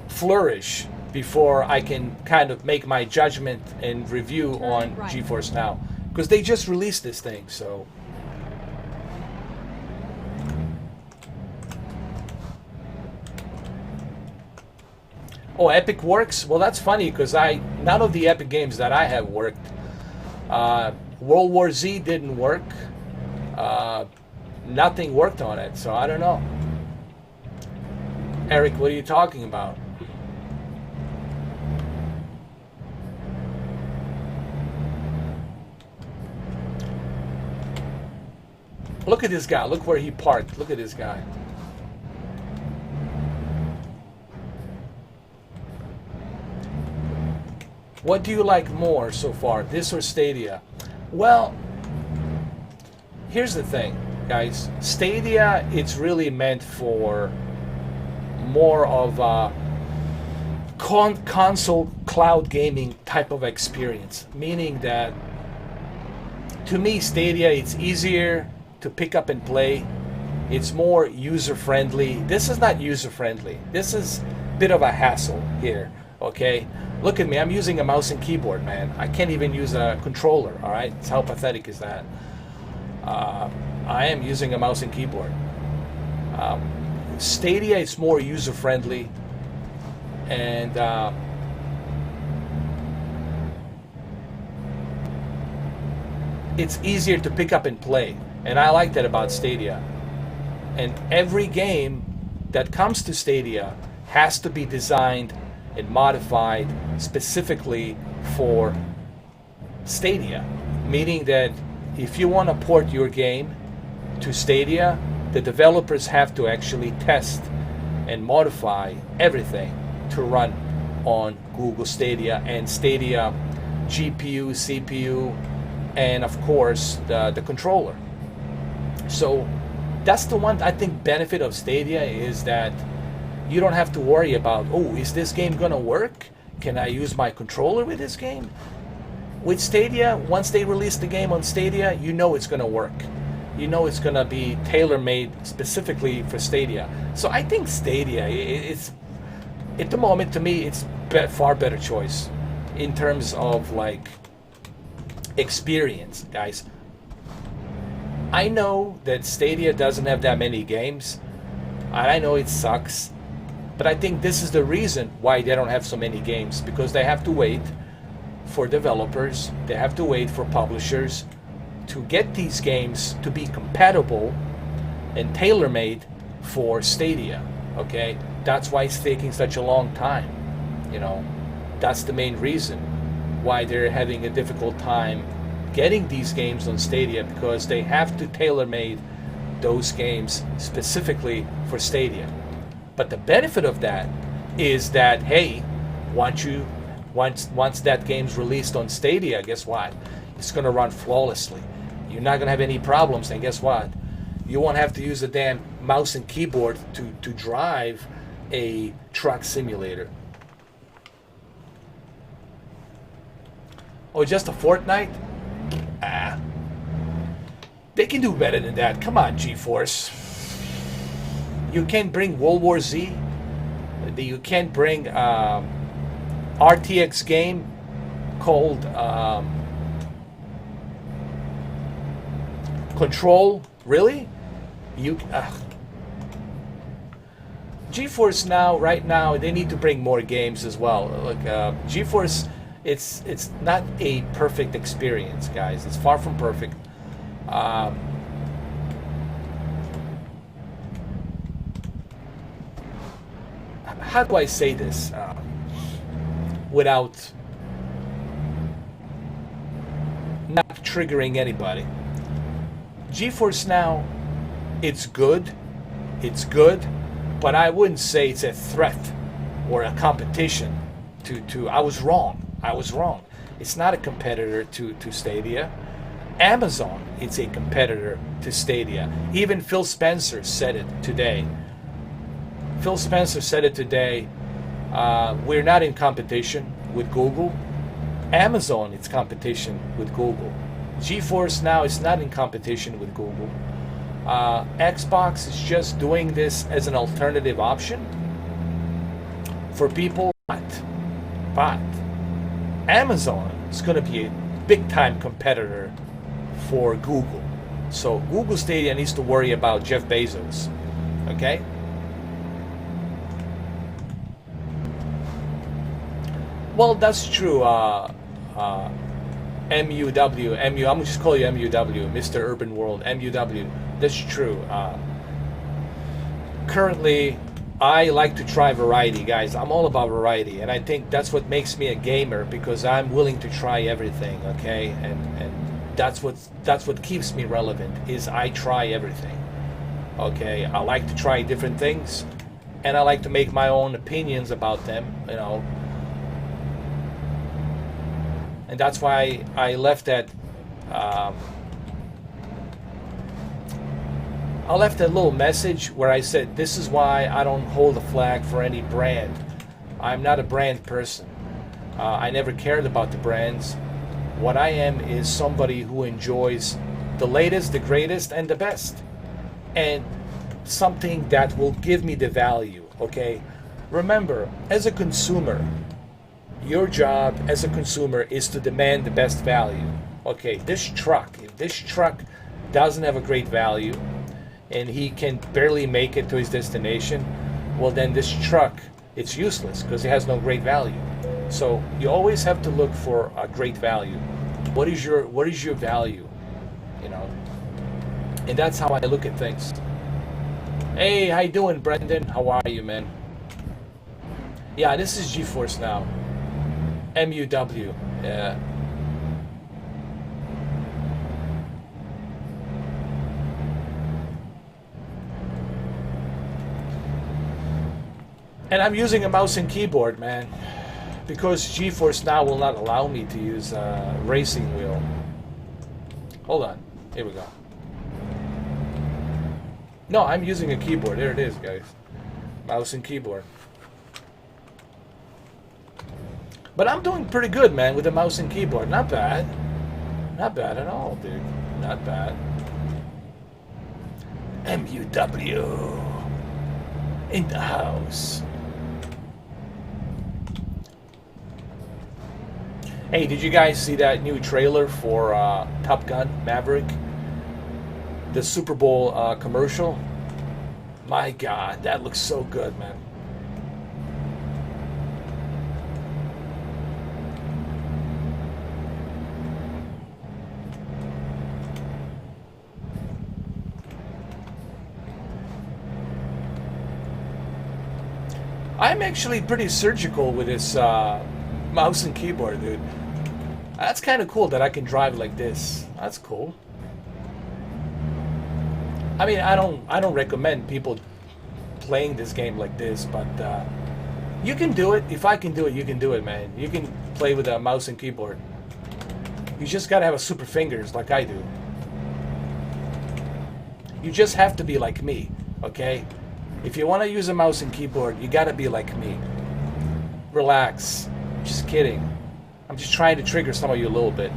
flourish before I can kind of make my judgment and review on right. GeForce Now, because they just released this thing. So oh, Epic works? Well, that's funny because none of the Epic games that I have worked. World War Z didn't work. Nothing worked on it, so I don't know. Eric, what are you talking about? Look at this guy. Look where he parked. Look at this guy. What do you like more so far, this or Stadia? Well, here's the thing, guys. Stadia, it's really meant for more of a console cloud gaming type of experience, meaning that to me Stadia, it's easier to pick up and play. It's more user friendly. This is not user friendly. This is a bit of a hassle here, okay? Look at me, I'm using a mouse and keyboard, man. I can't even use a controller, all right? How pathetic is that? I am using a mouse and keyboard. Stadia is more user friendly, and it's easier to pick up and play, and I like that about Stadia. And every game that comes to Stadia has to be designed and modified specifically for Stadia, meaning that if you want to port your game to Stadia, the developers have to actually test and modify everything to run on Google Stadia and Stadia GPU, CPU, and of course the controller. So that's the one, I think, benefit of Stadia is that you don't have to worry about, oh, is this game gonna work? Can I use my controller with this game? With Stadia, once they release the game on Stadia, you know it's gonna work. You know it's gonna be tailor-made specifically for Stadia. So I think Stadia, it's at the moment, to me, it's far better choice in terms of like experience, guys. I know that Stadia doesn't have that many games, and I know it sucks, but I think this is the reason why they don't have so many games, because they have to wait for developers, they have to wait for publishers to get these games to be compatible and tailor-made for Stadia, okay? That's why it's taking such a long time, you know? That's the main reason why they're having a difficult time getting these games on Stadia, because they have to tailor-made those games specifically for Stadia. But the benefit of that is that, hey, once that game's released on Stadia, guess what? It's gonna run flawlessly. You're not gonna have any problems, and guess what? You won't have to use a damn mouse and keyboard to drive a truck simulator. Oh, just a Fortnite? Ah. They can do better than that. Come on, GeForce. You can't bring World War Z. You can't bring RTX game called Control. Really? GeForce Now, right now, they need to bring more games as well. Look, GeForce, it's not a perfect experience, guys. It's far from perfect. How do I say this without not triggering anybody? GeForce Now, it's good, but I wouldn't say it's a threat or a competition to I was wrong. It's not a competitor to Stadia. Amazon, it's a competitor to Stadia. Even Phil Spencer said it today. We're not in competition with Google. Amazon, it's competition with Google. GeForce Now is not in competition with Google. Xbox is just doing this as an alternative option for people. But Amazon is going to be a big-time competitor for Google. So Google Stadia needs to worry about Jeff Bezos. Okay? Well, that's true. MUW, I'm gonna just call you MUW, Mr. Urban World, MUW. That's true. Currently, I like to try variety, guys. I'm all about variety, and I think that's what makes me a gamer, because I'm willing to try everything. Okay, and that's what keeps me relevant. Is I try everything. Okay, I like to try different things, and I like to make my own opinions about them. You know. And that's why I left that. Um, I left a little message where I said, this is why I don't hold a flag for any brand. I'm not a brand person. I never cared about the brands. What I am is somebody who enjoys the latest, the greatest, and the best. And something that will give me the value, okay? Remember, as a consumer, your job as a consumer is to demand the best value. Okay, this truck, if this truck doesn't have a great value and he can barely make it to his destination, well then this truck, it's useless because it has no great value. So you always have to look for a great value. What is your value? You know? And that's how I look at things. Hey, how you doing, Brendan? How are you, man? Yeah, this is GeForce Now. MUW. Yeah. And I'm using a mouse and keyboard, man, because GeForce Now will not allow me to use a racing wheel. Hold on. Here we go. No, I'm using a keyboard. There it is, guys. Mouse and keyboard. But I'm doing pretty good, man, with the mouse and keyboard. Not bad. Not bad at all, dude. Not bad. MUW. In the house. Hey, did you guys see that new trailer for Top Gun Maverick? The Super Bowl commercial? My God, that looks so good, man. I'm actually pretty surgical with this mouse and keyboard, dude. That's kind of cool that I can drive like this. That's cool. I mean, I don't recommend people playing this game like this, but you can do it. If I can do it, you can do it, man. You can play with a mouse and keyboard. You just gotta have a super fingers like I do. You just have to be like me, okay? If you want to use a mouse and keyboard, you gotta be like me. Relax. Just kidding. I'm just trying to trigger some of you a little bit.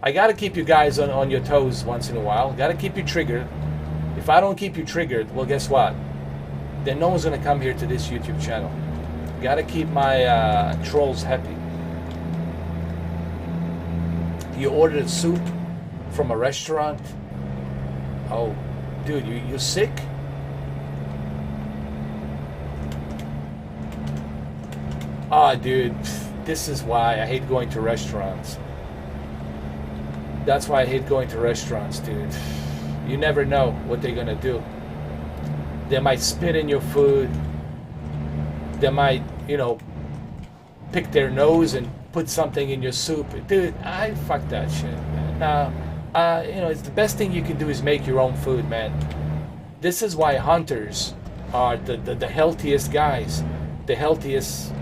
I gotta keep you guys on your toes once in a while. Gotta keep you triggered. If I don't keep you triggered, well, guess what? Then no one's gonna come here to this YouTube channel. Gotta keep my trolls happy. You ordered soup from a restaurant? Oh, dude, you sick? Ah, dude, this is why I hate going to restaurants. That's why I hate going to restaurants, dude. You never know what they're gonna do. They might spit in your food. They might, you know, pick their nose and put something in your soup. Dude, I fuck that shit, man. Now, you know, it's the best thing you can do is make your own food, man. This is why hunters are the healthiest guys, the healthiest,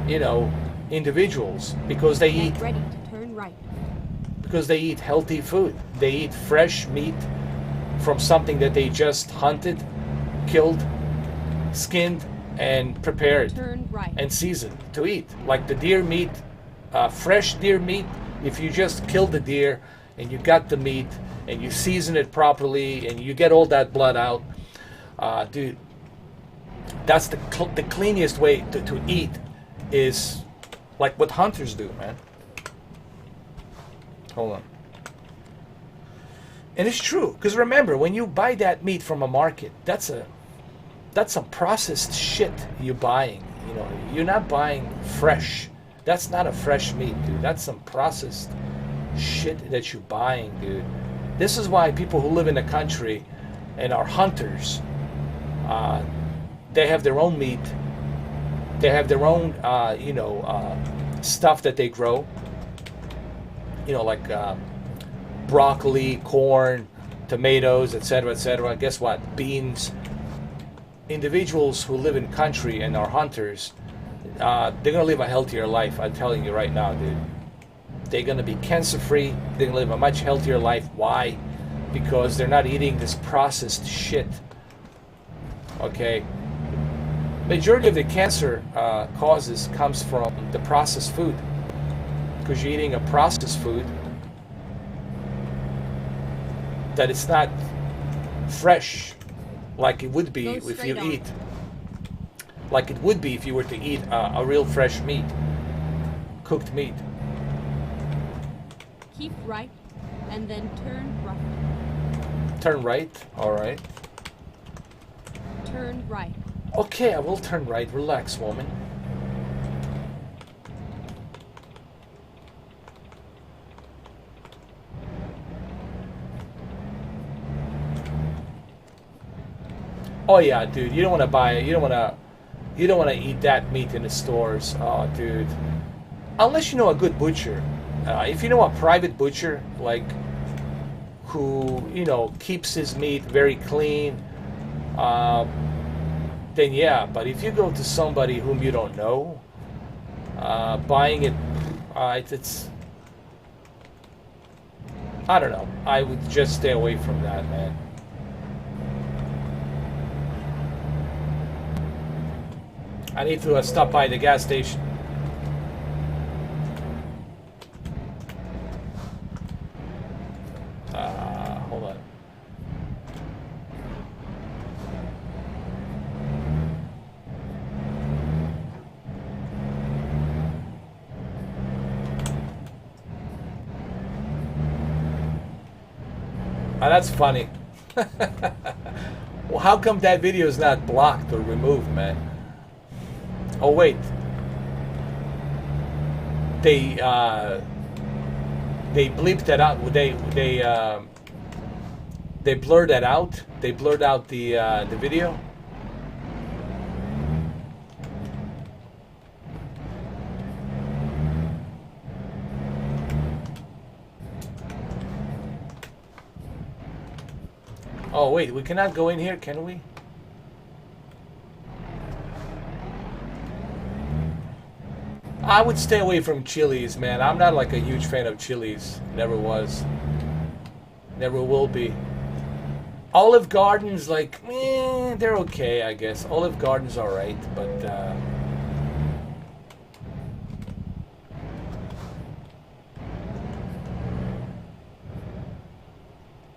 you know, individuals, because they eat. Get ready to turn right. Because they eat healthy food. They eat fresh meat from something that they just hunted, killed, skinned, and prepared Turn right. and seasoned to eat. Like the deer meat, fresh deer meat. If you just kill the deer and you got the meat and you season it properly and you get all that blood out, dude, that's the cleanest way to eat. Is like what hunters do, man. Hold on. And it's true, because remember, when you buy that meat from a market, that's some processed shit you're buying. You know, you're not buying fresh. That's not a fresh meat, dude. That's some processed shit that you're buying, dude. This is why people who live in the country and are hunters, they have their own meat. They have their own, you know, stuff that they grow. You know, like broccoli, corn, tomatoes, etc., etc. Guess what? Beans. Individuals who live in country and are hunters, they're gonna live a healthier life. I'm telling you right now, dude. They're going to be cancer-free. They're going to live a much healthier life. Why? Because they're not eating this processed shit. Okay? Majority of the cancer causes comes from the processed food. Because you're eating a processed food that it's not fresh like it would be if you eat. Like it would be if you were to eat a real fresh meat. Cooked meat. Keep right, and then turn right. Turn right? Alright. Turn right. Okay, I will turn right. Relax, woman. Oh yeah, dude, you don't want to buy it. You don't want to eat that meat in the stores. Oh, dude. Unless you know a good butcher. If you know a private butcher, like, who, you know, keeps his meat very clean, then yeah. But if you go to somebody whom you don't know, buying it, it's, I don't know. I would just stay away from that, man. I need to stop by the gas station. Hold on. Oh, that's funny. Well, how come that video is not blocked or removed, man? Oh wait, they bleeped that out. They blurred that out. They blurred out the video. Oh wait, we cannot go in here, can we? I would stay away from Chili's, man. I'm not like a huge fan of Chili's. Never was. Never will be. Olive Garden's like, they're okay, I guess. Olive Garden's alright, but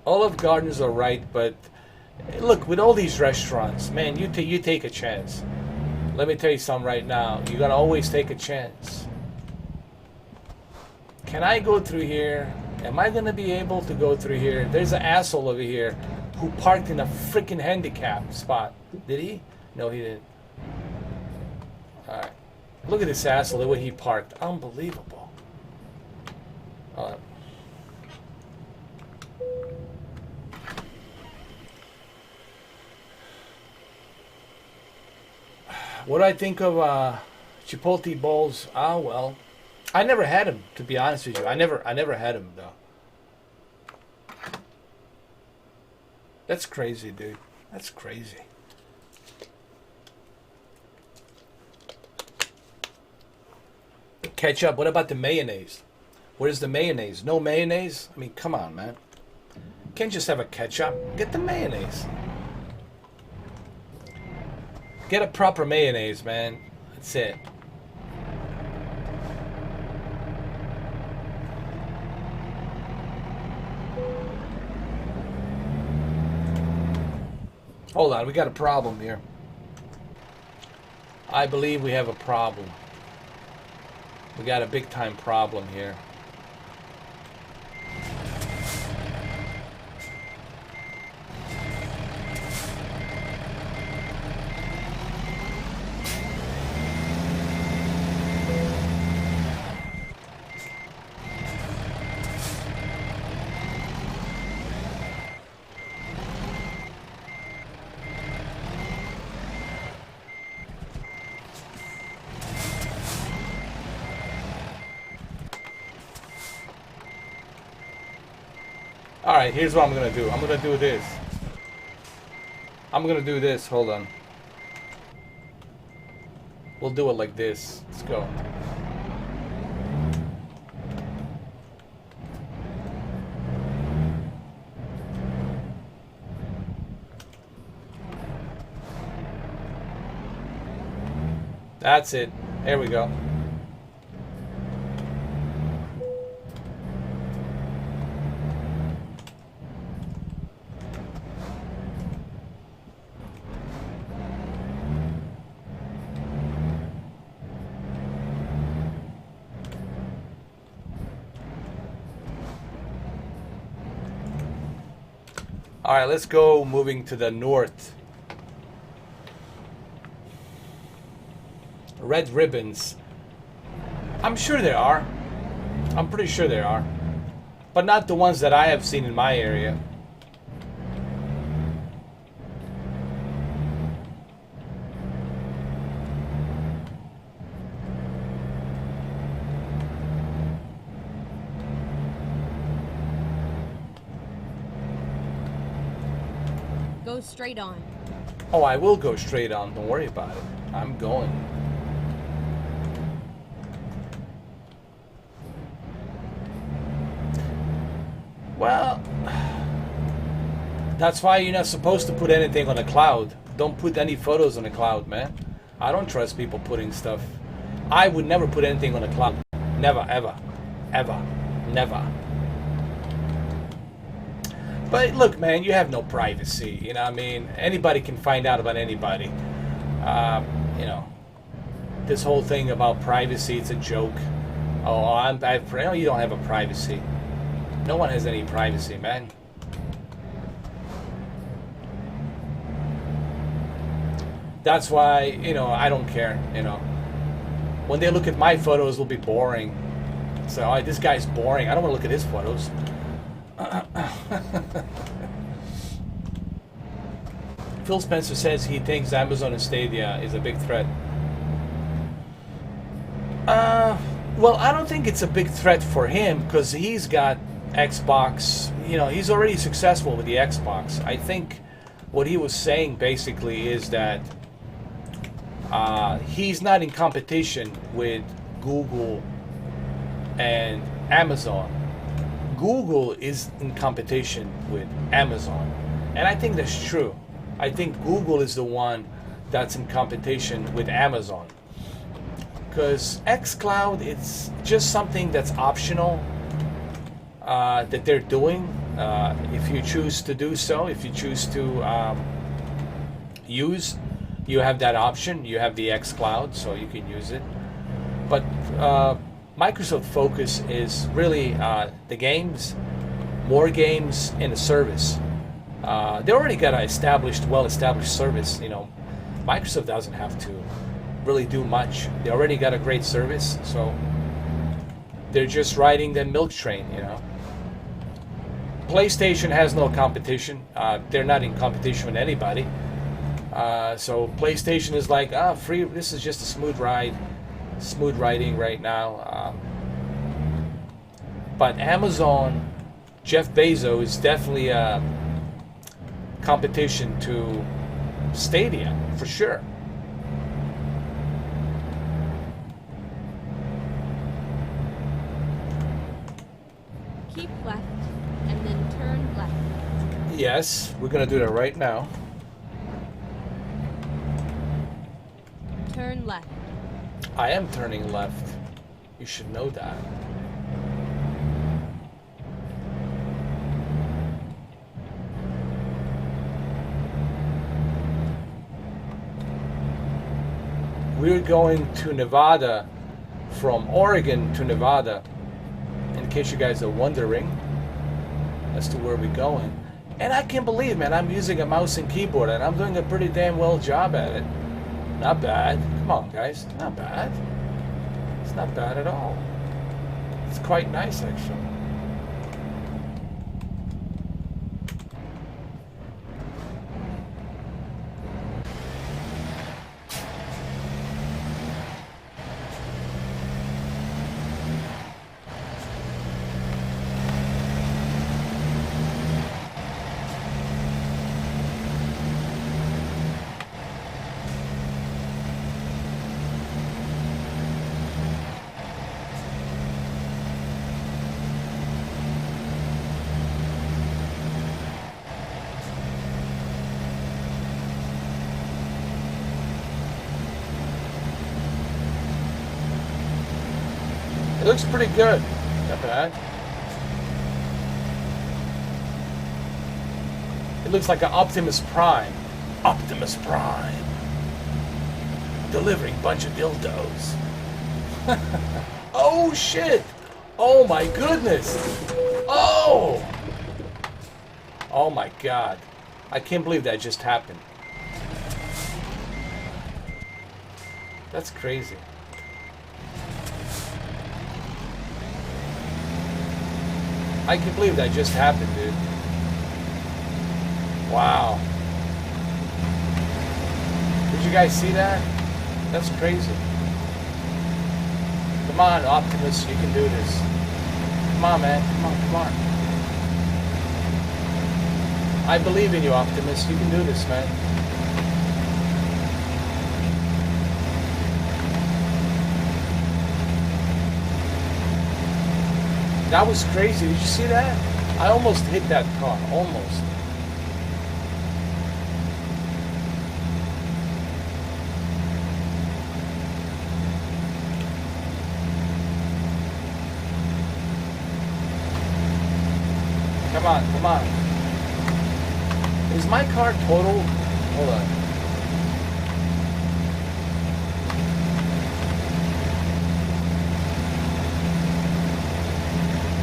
Olive Garden's alright, but look, with all these restaurants, man, you take a chance. Let me tell you something right now. You gotta always take a chance. Can I go through here? Am I gonna be able to go through here? There's an asshole over here who parked in a freaking handicap spot. Did he? No, he didn't. Alright. Look at this asshole, the way he parked. Unbelievable. What do I think of Chipotle bowls? Ah, well, I never had them, to be honest with you. I never had them though. That's crazy, dude. That's crazy. Ketchup. What about the mayonnaise? Where's the mayonnaise? No mayonnaise? I mean, come on, man. You can't just have a ketchup. Get the mayonnaise. Get a proper mayonnaise, man. That's it. Hold on, we got a problem here. I believe we have a problem. We got a big time problem here. Alright, here's what I'm gonna do. I'm gonna do this. I'm gonna do this. Hold on. We'll do it like this. Let's go. That's it. There we go. All right, let's go moving to the north. Red ribbons. I'm sure there are. I'm pretty sure there are. But not the ones that I have seen in my area. Go straight on. Oh, I will go straight on. Don't worry about it. I'm going. Well, that's why you're not supposed to put anything on the cloud. Don't put any photos on the cloud, man. I don't trust people putting stuff. I would never put anything on the cloud. Never, ever. Ever. Never. But look, man, you have no privacy. You know what I mean? Anybody can find out about anybody. You know, this whole thing about privacy, it's a joke. Oh, you don't have a privacy. No one has any privacy, man. That's why, you know, I don't care, you know. When they look at my photos, it'll be boring. So, oh, this guy's boring. I don't want to look at his photos. Phil Spencer says he thinks Amazon and Stadia is a big threat. Well, I don't think it's a big threat for him because he's got Xbox. You know, he's already successful with the Xbox. I think what he was saying basically is that he's not in competition with Google and Amazon. Google is in competition with Amazon. And I think that's true. I think Google is the one that's in competition with Amazon. Because xCloud, it's just something that's optional that they're doing. If you choose to do so, if you choose to use, you have that option. You have the xCloud, so you can use it. But Microsoft focus is really the games, more games, and the service. They already got an well-established service. You know, Microsoft doesn't have to really do much. They already got a great service, so they're just riding the milk train. You know, PlayStation has no competition. They're not in competition with anybody. So PlayStation is like, free. This is just a smooth riding right now. But Amazon, Jeff Bezos is definitely a competition to Stadia for sure. Keep left and then turn left. Yes, we're gonna do that right now. Turn left. I am turning left. You should know that. We're going to Nevada, from Oregon to Nevada, in case you guys are wondering as to where we're going. And I can't believe, man, I'm using a mouse and keyboard and I'm doing a pretty damn well job at it. Not bad. Come on, guys. Not bad. It's not bad at all. It's quite nice, actually. It looks pretty good. Not bad. It looks like an Optimus Prime. Optimus Prime. Delivering bunch of dildos. Oh shit! Oh my goodness! Oh! Oh my god. I can't believe that just happened. That's crazy. I can't believe that just happened, dude. Wow. Did you guys see that? That's crazy. Come on, Optimus, you can do this. Come on, man. Come on, come on. I believe in you, Optimus. You can do this, man. That was crazy. Did you see that? I almost hit that car. Almost. Come on, come on. Is my car total? Hold on.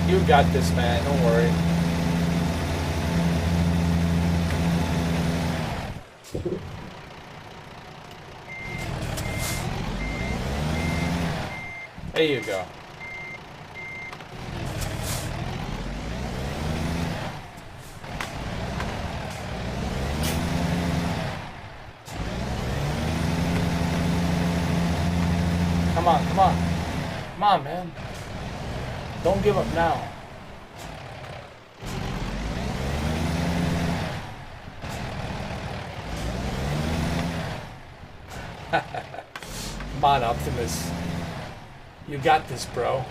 You got this, man. Don't worry. There you go. Come on, come on. Come on, man. Don't give up now. Come on, Optimus. You got this, bro.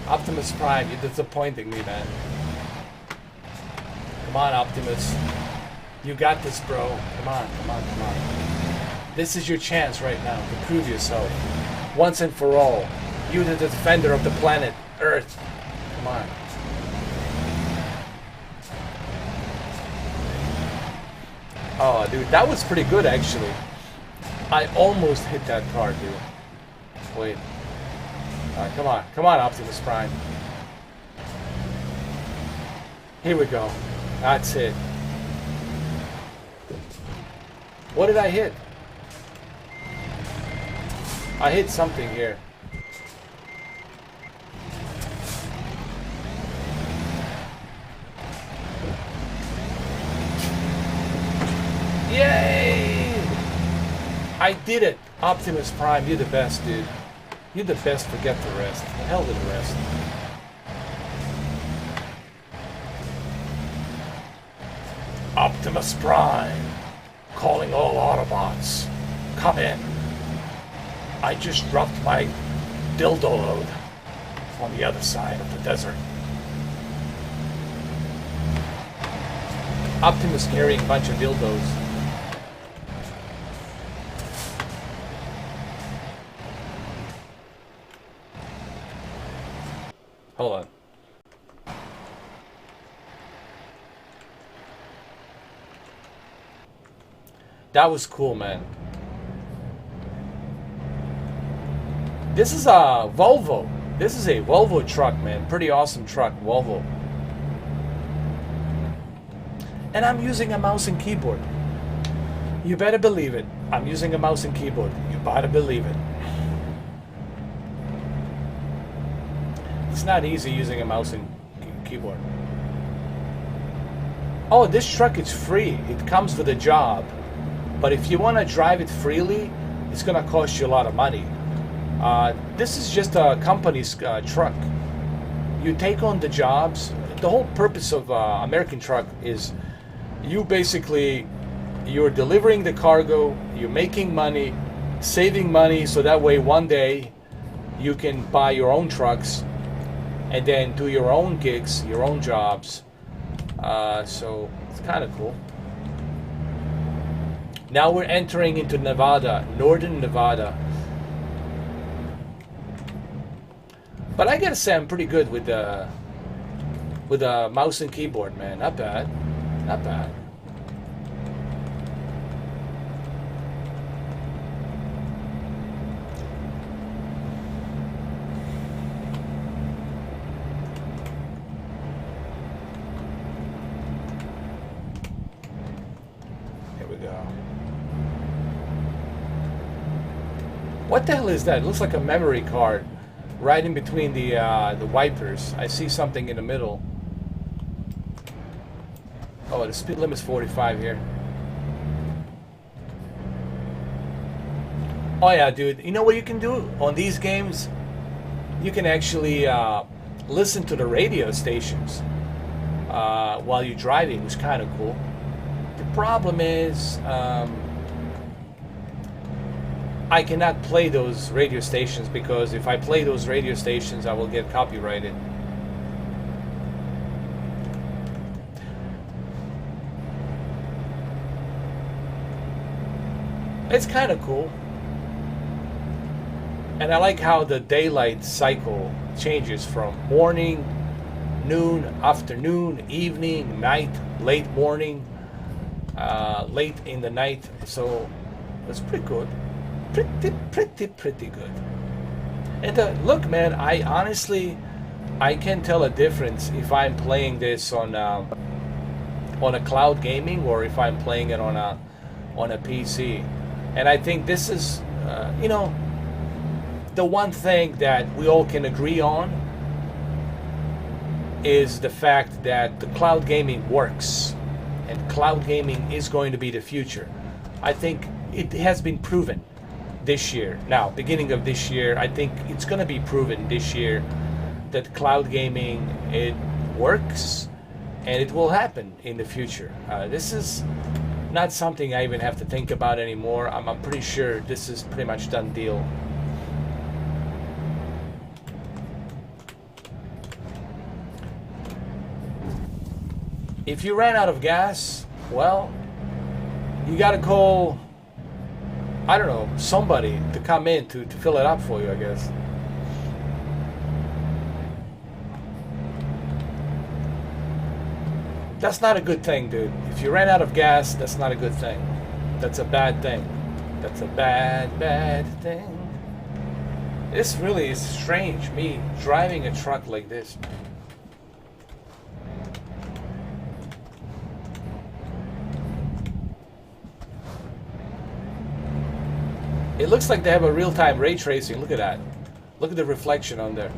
Optimus Prime, you're disappointing me, man. Come on, Optimus. You got this, bro. Come on, come on, come on. This is your chance right now to prove yourself. Once and for all. You the defender of the planet, Earth. Come on. Oh, dude, that was pretty good, actually. I almost hit that car, dude. Wait. Alright, come on. Come on, Optimus Prime. Here we go. That's it. What did I hit? I hit something here. Yay! I did it! Optimus Prime, you're the best, dude. You're the best, forget the rest. The hell with the rest. Optimus Prime, calling all Autobots. Come in. I just dropped my dildo load on the other side of the desert. Optimus carrying a bunch of dildos. Hold on. That was cool, man. This is a Volvo. This is a Volvo truck, man. Pretty awesome truck, Volvo. And I'm using a mouse and keyboard. You better believe it. I'm using a mouse and keyboard. You better believe it. It's not easy using a mouse and keyboard. Oh, this truck is free. It comes with a job. But if you want to drive it freely, it's going to cost you a lot of money. This is just a company's truck. You take on the jobs. The whole purpose of American truck is you're delivering the cargo, you're making money, saving money, so that way one day you can buy your own trucks and then do your own gigs, your own jobs. So it's kind of cool. Now we're entering into Nevada, northern Nevada. But I gotta say I'm pretty good with the mouse and keyboard, man. Not bad. Not bad. Here we go. What the hell is that? It looks like a memory card right in between the wipers. I see something in the middle. Oh, the speed limit's 45 here. Oh yeah, dude. You know what you can do on these games? You can actually listen to the radio stations while you're driving. It's kind of cool. The problem is I cannot play those radio stations because if I play those radio stations, I will get copyrighted. It's kind of cool. And I like how the daylight cycle changes from morning, noon, afternoon, evening, night, late morning, late in the night. So it's pretty good. Pretty good. And look, man, I honestly, I can tell a difference if I'm playing this on a cloud gaming or if I'm playing it on a PC. And I think this is, you know, the one thing that we all can agree on is the fact that the cloud gaming works, and cloud gaming is going to be the future. I think it has been proven this year. Now, beginning of this year, I think it's going to be proven this year that cloud gaming, it works, and it will happen in the future. This is not something I even have to think about anymore. I'm pretty sure this is pretty much done deal. If you ran out of gas, well, you gotta call, I don't know, somebody to come in to fill it up for you, I guess. That's not a good thing, dude. If you ran out of gas, that's not a good thing. That's a bad thing. That's a bad thing. This really is strange, me driving a truck like this, man. It looks like they have a real-time ray tracing. Look at that. Look at the reflection on there.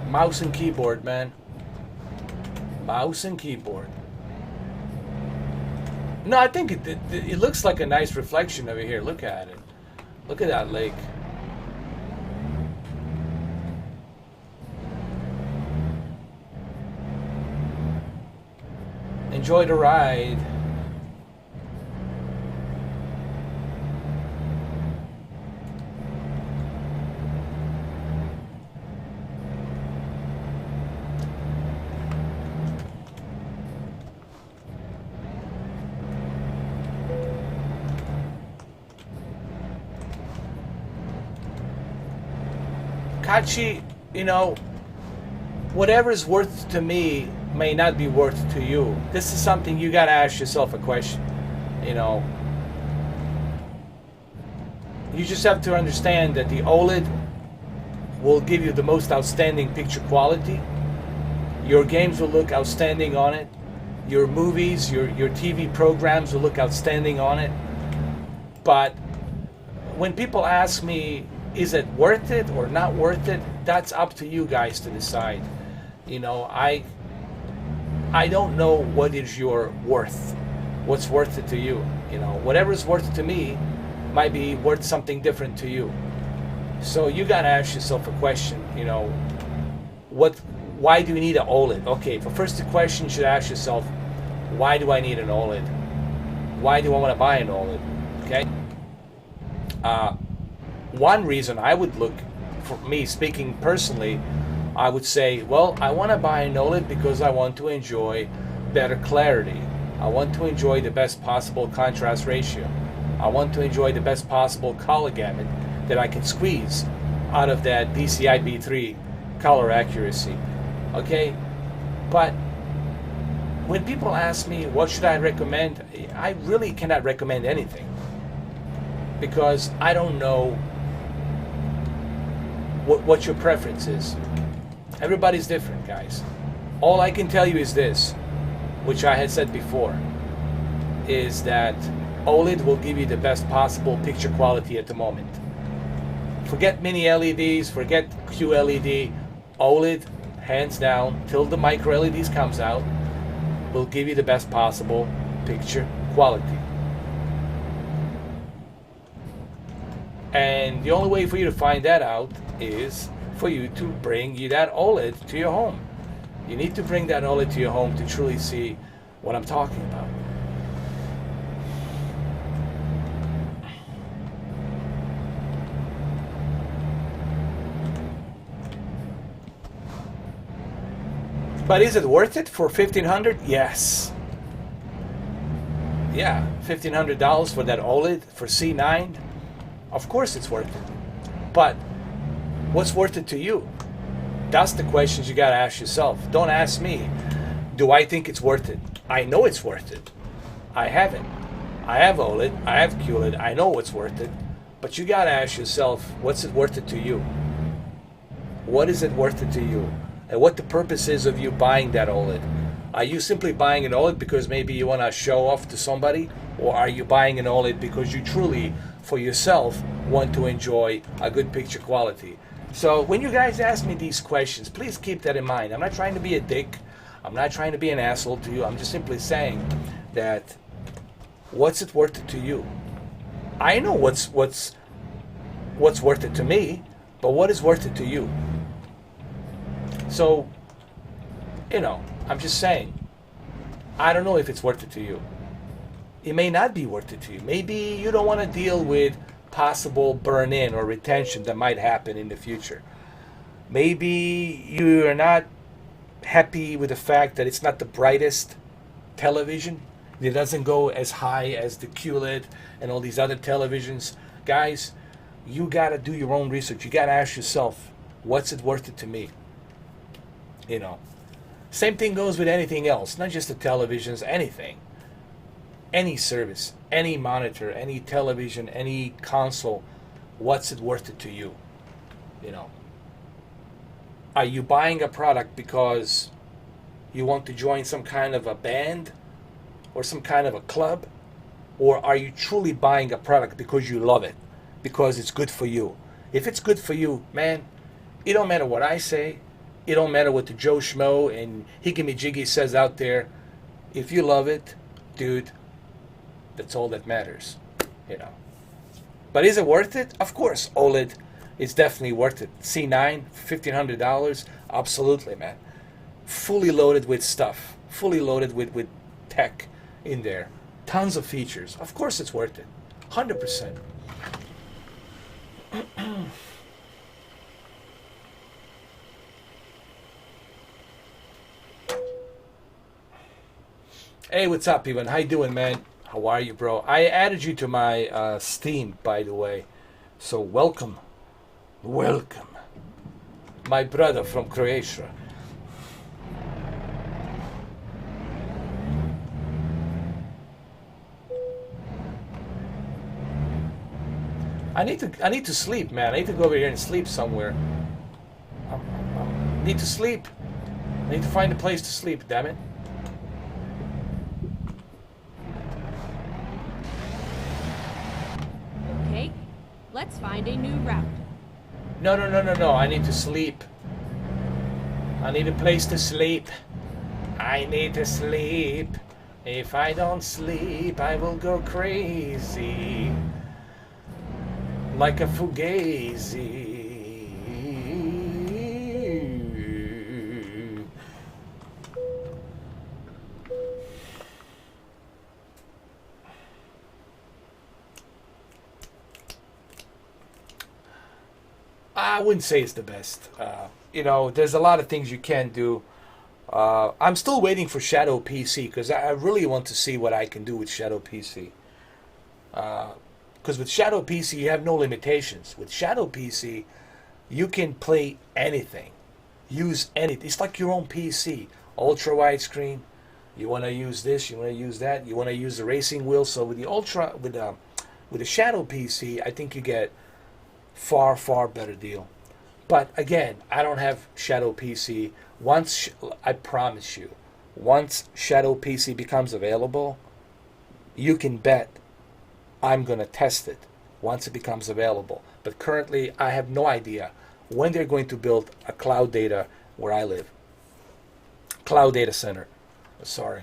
Mouse and keyboard, man. Mouse and keyboard. No, I think it looks like a nice reflection over here. Look at it. Look at that lake. Enjoy the ride. Kachi, you know, whatever is worth to me may not be worth to you. This is something you gotta ask yourself a question. You know, you just have to understand that the OLED will give you the most outstanding picture quality. Your games will look outstanding on it. Your movies, your TV programs will look outstanding on it. But when people ask me, is it worth it or not worth it? That's up to you guys to decide. You know, I don't know what is your worth. What's worth it to you? You know, whatever is worth it to me might be worth something different to you. So you gotta ask yourself a question. You know, why do you need an OLED? Okay, for first the question you should ask yourself, why do I need an OLED? Why do I want to buy an OLED? Okay. One reason I would look for me speaking personally, I would say, well, I want to buy an OLED because I want to enjoy better clarity. I want to enjoy the best possible contrast ratio. I want to enjoy the best possible color gamut that I can squeeze out of that DCI B3 color accuracy. Okay? But when people ask me what should I recommend, I really cannot recommend anything because I don't know what your preference is. Everybody's different, guys. All I can tell you is this, which I had said before, is that OLED will give you the best possible picture quality at the moment. Forget mini LEDs, forget QLED. OLED, hands down, till the micro LEDs comes out, will give you the best possible picture quality. And the only way for you to find that out is for you to bring you that OLED to your home. You need to bring that OLED to your home to truly see what I'm talking about. But is it worth it for $1,500? Yes. Yeah, $1,500 for that OLED for C9? Of course it's worth it. But what's worth it to you? That's the questions you gotta ask yourself. Don't ask me, do I think it's worth it? I know it's worth it. I have it. I have OLED, I have QLED, I know it's worth it. But you gotta ask yourself, what's it worth it to you? What is it worth it to you? And what the purpose is of you buying that OLED. Are you simply buying an OLED because maybe you want to show off to somebody? Or are you buying an OLED because you truly, for yourself, want to enjoy a good picture quality? So when you guys ask me these questions, please keep that in mind. I'm not trying to be a dick. I'm not trying to be an asshole to you. I'm just simply saying that what's it worth it to you? I know what's worth it to me, but what is worth it to you? So, you know, I'm just saying, I don't know if it's worth it to you. It may not be worth it to you. Maybe you don't want to deal with possible burn-in or retention that might happen in the future. Maybe you're not happy with the fact that it's not the brightest television. It doesn't go as high as the QLED and all these other televisions. Guys, you got to do your own research. You got to ask yourself, what's it worth it to me? You know, same thing goes with anything else, not just the televisions, anything. Any service, any monitor, any television, any console, what's it worth it to you? You know, are you buying a product because you want to join some kind of a band or some kind of a club? Or are you truly buying a product because you love it, because it's good for you? If it's good for you, man, it don't matter what I say. It don't matter what the Joe Schmo and Hickey Jiggy says out there. If you love it, dude, that's all that matters, you know. But is it worth it? Of course, OLED is definitely worth it. C9, $1,500, absolutely, man. Fully loaded with stuff, fully loaded with tech in there. Tons of features. Of course it's worth it, 100%. Hey, what's up, Ivan? How you doing, man? How are you, bro? I added you to my Steam, by the way. So welcome. Welcome. My brother from Croatia. I need to sleep, man. I need to go over here and sleep somewhere. I need to sleep. I need to find a place to sleep, damn it. Okay, let's find a new route. No. I need to sleep. I need a place to sleep. I need to sleep. If I don't sleep, I will go crazy. Like a fugazi. I wouldn't say it's the best. You know, there's a lot of things you can do. I'm still waiting for Shadow PC because I really want to see what I can do with Shadow PC. Because with Shadow PC, you have no limitations. With Shadow PC, you can play anything, use anything. It's like your own PC. Ultra widescreen. You want to use this, you want to use that, you want to use the racing wheel. So with the Shadow PC, I think you get far better deal. But again, I don't have Shadow PC. I promise you, once Shadow PC becomes available, you can bet I'm going to test it once it becomes available. But currently, I have no idea when they're going to build a cloud data where I live. Cloud data center. Sorry.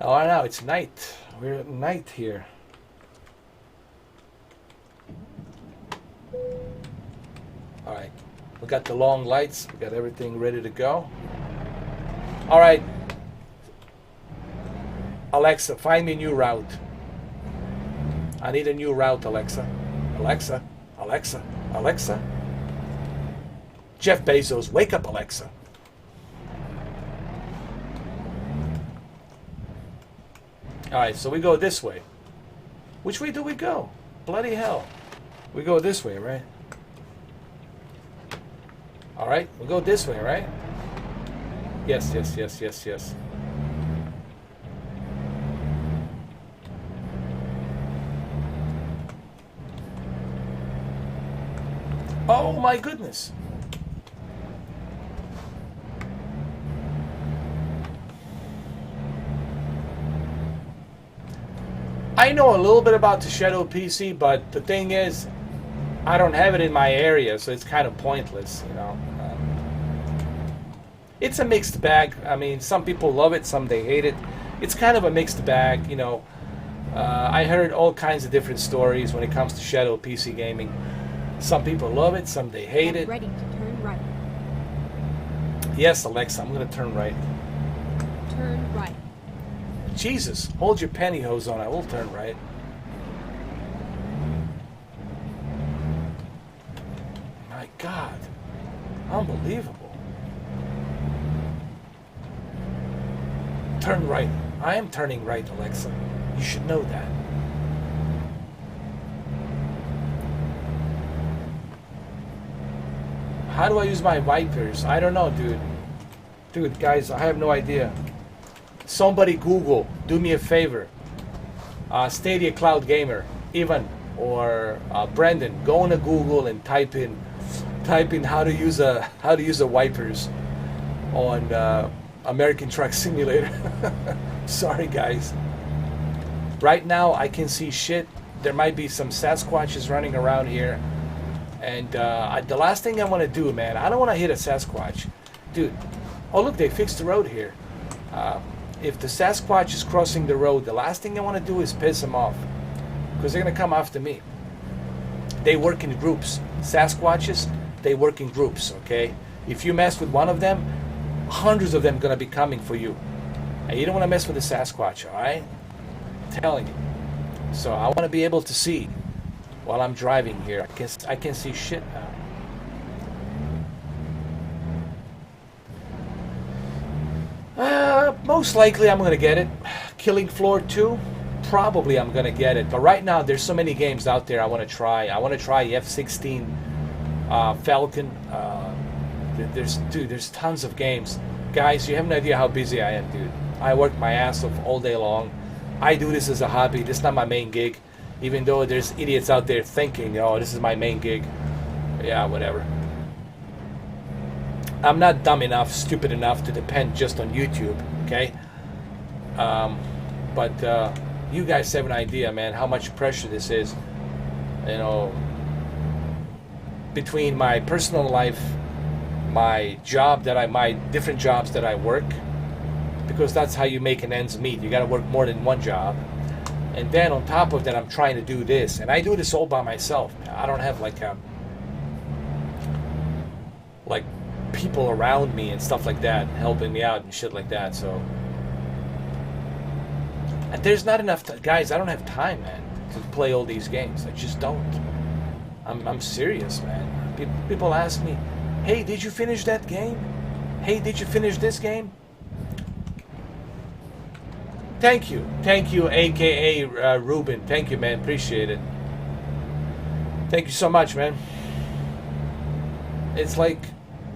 Oh, I know, it's night. We're at night here. All right. We got the long lights. We got everything ready to go. All right. Alexa, find me a new route. I need a new route, Alexa. Alexa, Alexa, Alexa. Jeff Bezos, wake up, Alexa. All right, so we go this way. Which way do we go? Bloody hell. We go this way, right? All right, we go this way, right? Yes, yes, yes, yes, yes. Oh my goodness. I know a little bit about the Shadow PC, but the thing is, I don't have it in my area, so it's kind of pointless, you know. It's a mixed bag. I mean, some people love it, some they hate it. It's kind of a mixed bag, you know. I heard all kinds of different stories when it comes to Shadow PC gaming. Some people love it, some they hate it. Ready to turn right. Yes, Alexa, I'm going to turn right. Turn right. Jesus, hold your pantyhose on. I will turn right. My God. Unbelievable. Turn right. I am turning right, Alexa. You should know that. How do I use my wipers? I don't know, dude. Dude, guys, I have no idea. Somebody Google, do me a favor. Stadia Cloud Gamer, Ivan or Brandon, go into Google and type in how to use a wipers on American Truck Simulator. Sorry, guys. Right now I can see shit. There might be some Sasquatches running around here, and the last thing I want to do, man, I don't want to hit a Sasquatch, dude. Oh look, they fixed the road here. If the Sasquatch is crossing the road, the last thing I want to do is piss them off, because they're going to come after me. They work in groups. Sasquatches, they work in groups, okay? If you mess with one of them, hundreds of them are going to be coming for you. And you don't want to mess with the Sasquatch, all right? I'm telling you. So I want to be able to see while I'm driving here. I can see shit now. Most likely I'm going to get it. Killing Floor 2, probably I'm going to get it. But right now there's so many games out there I want to try. I want to try F-16 Falcon. There's tons of games. Guys, you have no idea how busy I am, dude. I work my ass off all day long. I do this as a hobby. This is not my main gig. Even though there's idiots out there thinking, oh, this is my main gig. Yeah, whatever. I'm not dumb enough, stupid enough to depend just on YouTube, okay? But you guys have an idea, man, how much pressure this is. You know, between my personal life, my job my different jobs that I work, because that's how you make an ends meet. You got to work more than one job. And then on top of that, I'm trying to do this, and I do this all by myself. I don't have like people around me and stuff like that helping me out and shit like that. So and there's not enough guys. I don't have time, man, to play all these games. I just don't. I'm serious, man. People ask me, hey, did you finish that game? Hey, did you finish this game? Thank you, aka Ruben. Thank you, man. Appreciate it. Thank you so much, man. It's like,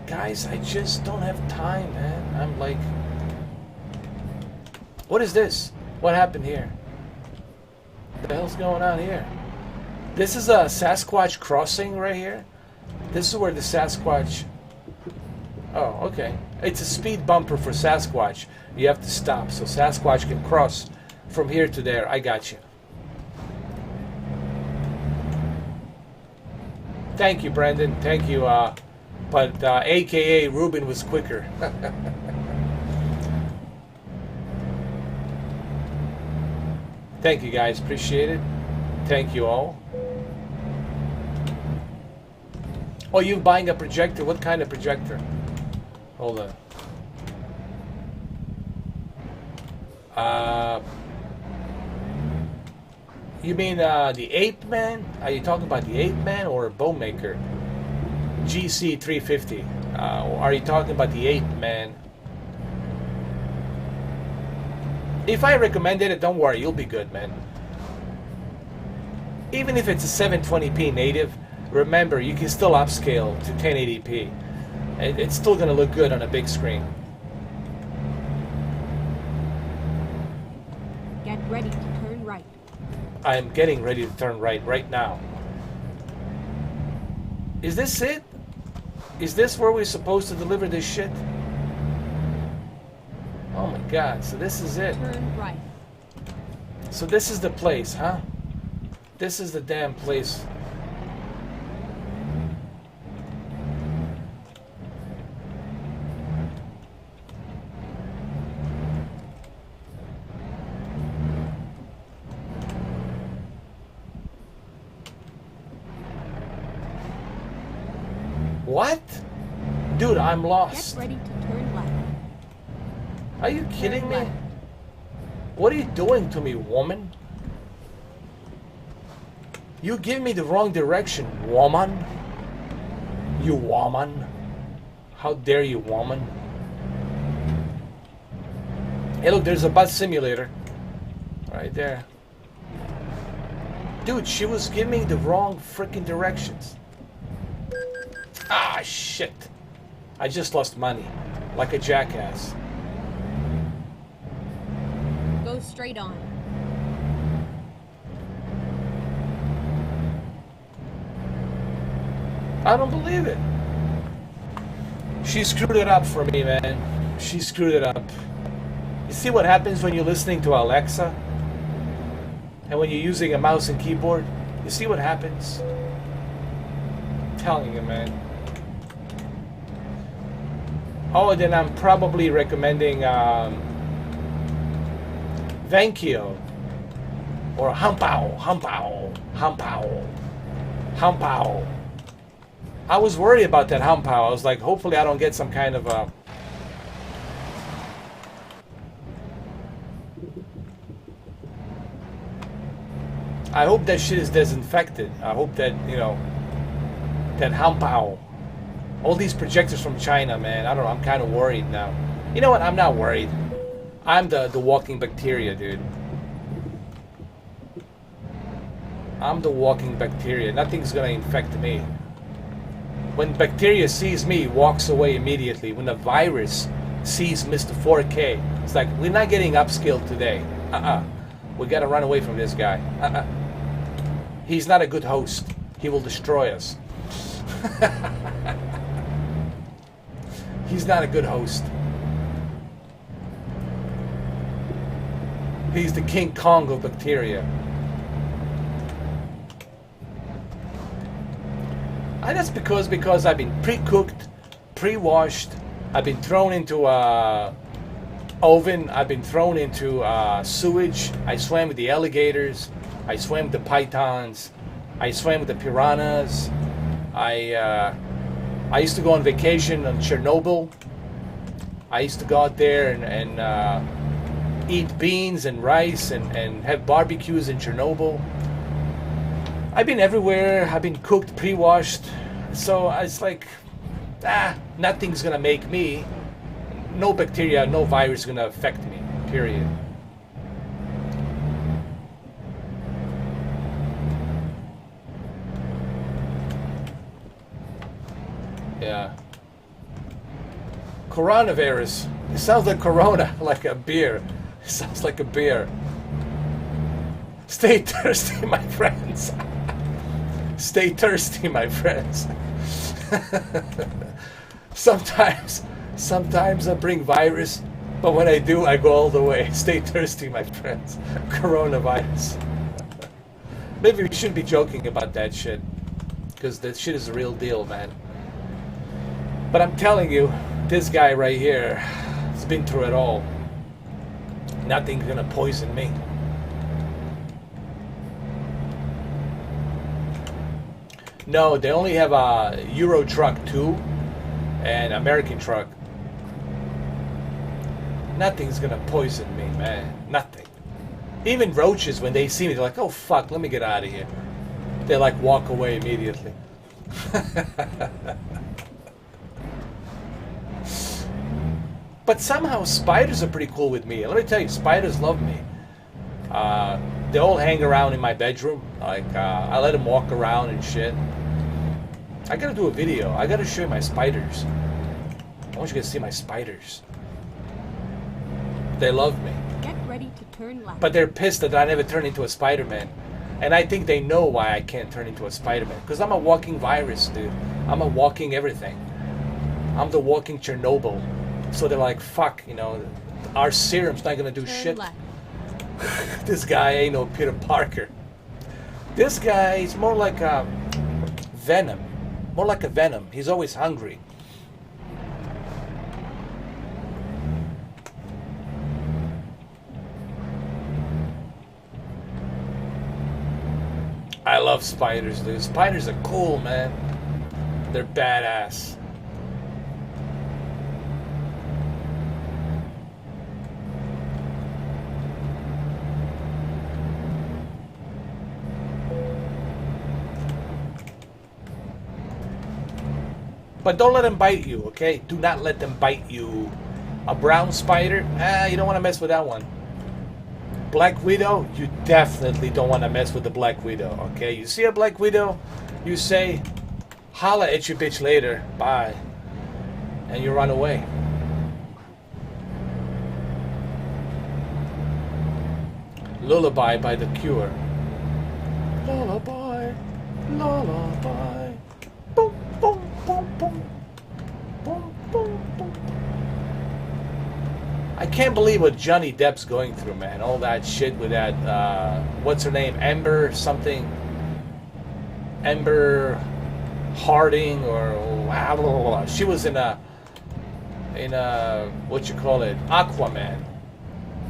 guys, I just don't have time, man. I'm like, what is this? What happened here? What the hell's going on here? This is a Sasquatch crossing right here. This is where the Sasquatch... Oh, okay. It's a speed bumper for Sasquatch. You have to stop so Sasquatch can cross from here to there. I got you. Thank you, Brandon. Thank you. But AKA Ruben was quicker. Thank you, guys. Appreciate it. Thank you all. Oh, you buying a projector? What kind of projector? Hold on. You mean the Ape Man? Are you talking about the Ape Man or Bowmaker? GC350. Are you talking about the Ape Man? If I recommended it, don't worry, you'll be good, man. Even if it's a 720p native, remember, you can still upscale to 1080p. It's still going to look good on a big screen. Get ready to turn right. I'm getting ready to turn right now. Is this it? Is this where we're supposed to deliver this shit? Oh my god, so this is it. Turn right. So this is the place, huh? This is the damn place. What? Dude, I'm lost. Get ready to turn left. Are you kidding Turn me? left. What are you doing to me, woman? You give me the wrong direction, woman. You woman. How dare you, woman? Hey, look, there's a bus simulator. Right there. Dude, she was giving me the wrong freaking directions. Ah, shit. I just lost money. Like a jackass. Go straight on. I don't believe it. She screwed it up for me, man. She screwed it up. You see what happens when you're listening to Alexa? And when you're using a mouse and keyboard? You see what happens? I'm telling you, man. Oh, then I'm probably recommending Vankyo or Hampao. I was worried about that Hampao. I was like, hopefully I don't get some kind of I hope that shit is disinfected. I hope that, you know, that Hampao. All these projectors from China, man. I don't know. I'm kind of worried now. You know what? I'm not worried. I'm the walking bacteria, dude. I'm the walking bacteria. Nothing's gonna infect me. When bacteria sees me, walks away immediately. When a virus sees Mr. 4K, it's like, we're not getting upskilled today. We gotta run away from this guy. He's not a good host. He will destroy us. He's not a good host. He's the King Kong of bacteria. And that's because I've been pre-cooked, pre-washed. I've been thrown into a oven. I've been thrown into sewage. I swam with the alligators. I swam with the pythons. I swam with the piranhas. I used to go on vacation on Chernobyl. I used to go out there and eat beans and rice and have barbecues in Chernobyl. I've been everywhere. I've been cooked, pre-washed. So it's like, nothing's gonna make me. No bacteria, no virus is gonna affect me. Period. Yeah. Coronavirus. It sounds like Corona, like a beer. It sounds like a beer. Stay thirsty, my friends. Stay thirsty, my friends. Sometimes I bring virus, but when I do, I go all the way. Stay thirsty, my friends. Coronavirus. Maybe we shouldn't be joking about that shit, because that shit is the real deal, man. But I'm telling you, this guy right here has been through it all. Nothing's gonna poison me. No, they only have a Euro Truck 2 and American Truck. Nothing's gonna poison me, man. Nothing. Even roaches, when they see me, they're like, oh fuck, let me get out of here. They like walk away immediately. But somehow spiders are pretty cool with me. Let me tell you, spiders love me. They all hang around in my bedroom. Like, I let them walk around and shit. I gotta do a video. I gotta show you my spiders. I want you guys to see my spiders. They love me. Get ready to turn left. But they're pissed that I never turn into a Spider-Man. And I think they know why I can't turn into a Spider-Man. Because I'm a walking virus, dude. I'm a walking everything. I'm the walking Chernobyl. So they're like, fuck, you know, our serum's not gonna do shit. This guy ain't no Peter Parker. This guy is more like a Venom. More like a Venom. He's always hungry. I love spiders, dude. Spiders are cool, man. They're badass. But don't let them bite you, okay? Do not let them bite you. A brown spider? You don't want to mess with that one. Black Widow? You definitely don't want to mess with the Black Widow, okay? You see a Black Widow, you say, holla at your bitch later, bye. And you run away. Lullaby by The Cure. Lullaby, lullaby. Boom, boom, boom, boom. Boom, boom, boom. I can't believe what Johnny Depp's going through, man. All that shit with that, what's her name? Amber something? Amber Harding or blah, blah, blah, blah. She was in a, what you call it? Aquaman.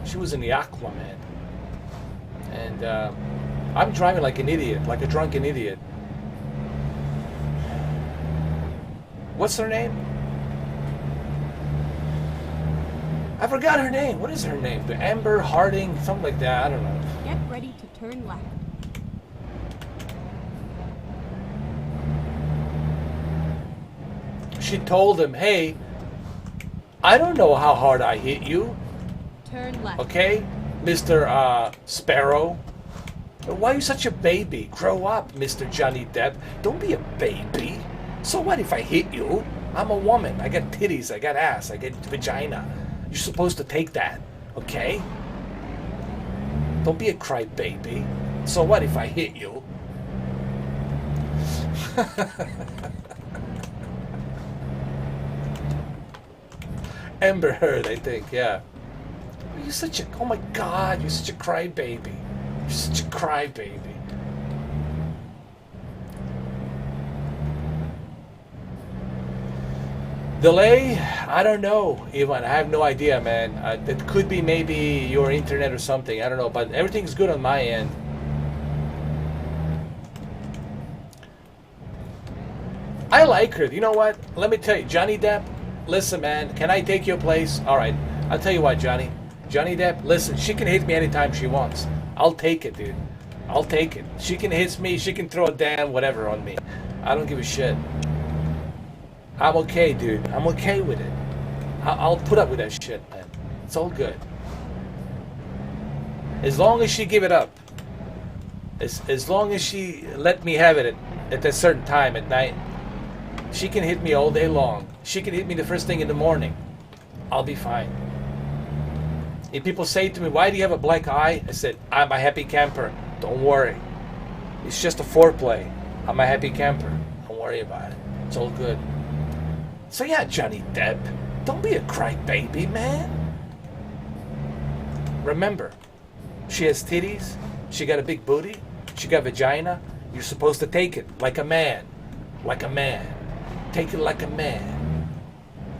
She was in the Aquaman. And I'm driving like an idiot, like a drunken idiot. What's her name? I forgot her name. What is her name? The Amber Harding, something like that. I don't know. Get ready to turn left. She told him, hey, I don't know how hard I hit you. Turn left. Okay, Mr. Sparrow. Why are you such a baby? Grow up, Mr. Johnny Depp. Don't be a baby. So what if I hit you? I'm a woman. I got titties. I got ass. I got vagina. You're supposed to take that, okay? Don't be a crybaby. So what if I hit you? Amber Heard, I think, yeah. You're such a, oh my God, you're such a crybaby. You're such a crybaby. Delay? I don't know, Ivan. I have no idea, man. It could be maybe your internet or something. I don't know, but everything's good on my end. I like her. You know what? Let me tell you, Johnny Depp, listen, man, can I take your place? All right. I'll tell you what, Johnny. Johnny Depp, listen, she can hit me anytime she wants. I'll take it, dude. I'll take it. She can hit me. She can throw a damn whatever on me. I don't give a shit. I'm okay, dude. I'm okay with it. I'll put up with that shit, man. It's all good. As long as she give it up. As long as she let me have it at a certain time at night. She can hit me all day long. She can hit me the first thing in the morning. I'll be fine. If people say to me, why do you have a black eye? I said, I'm a happy camper. Don't worry. It's just a foreplay. I'm a happy camper. Don't worry about it. It's all good. So yeah, Johnny Depp, don't be a crybaby, man. Remember, she has titties, she got a big booty, she got vagina. You're supposed to take it like a man. Like a man. Take it like a man.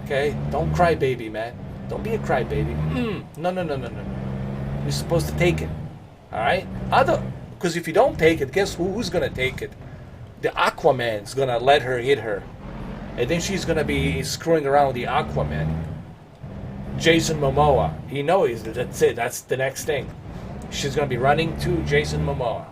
Okay? Don't cry baby, man. Don't be a crybaby. No. You're supposed to take it. Alright? Because if you don't take it, guess who's gonna take it? The Aquaman's gonna let her hit her. And then she's gonna be screwing around with the Aquaman. Jason Momoa. You know, that's it. That's the next thing. She's gonna be running to Jason Momoa.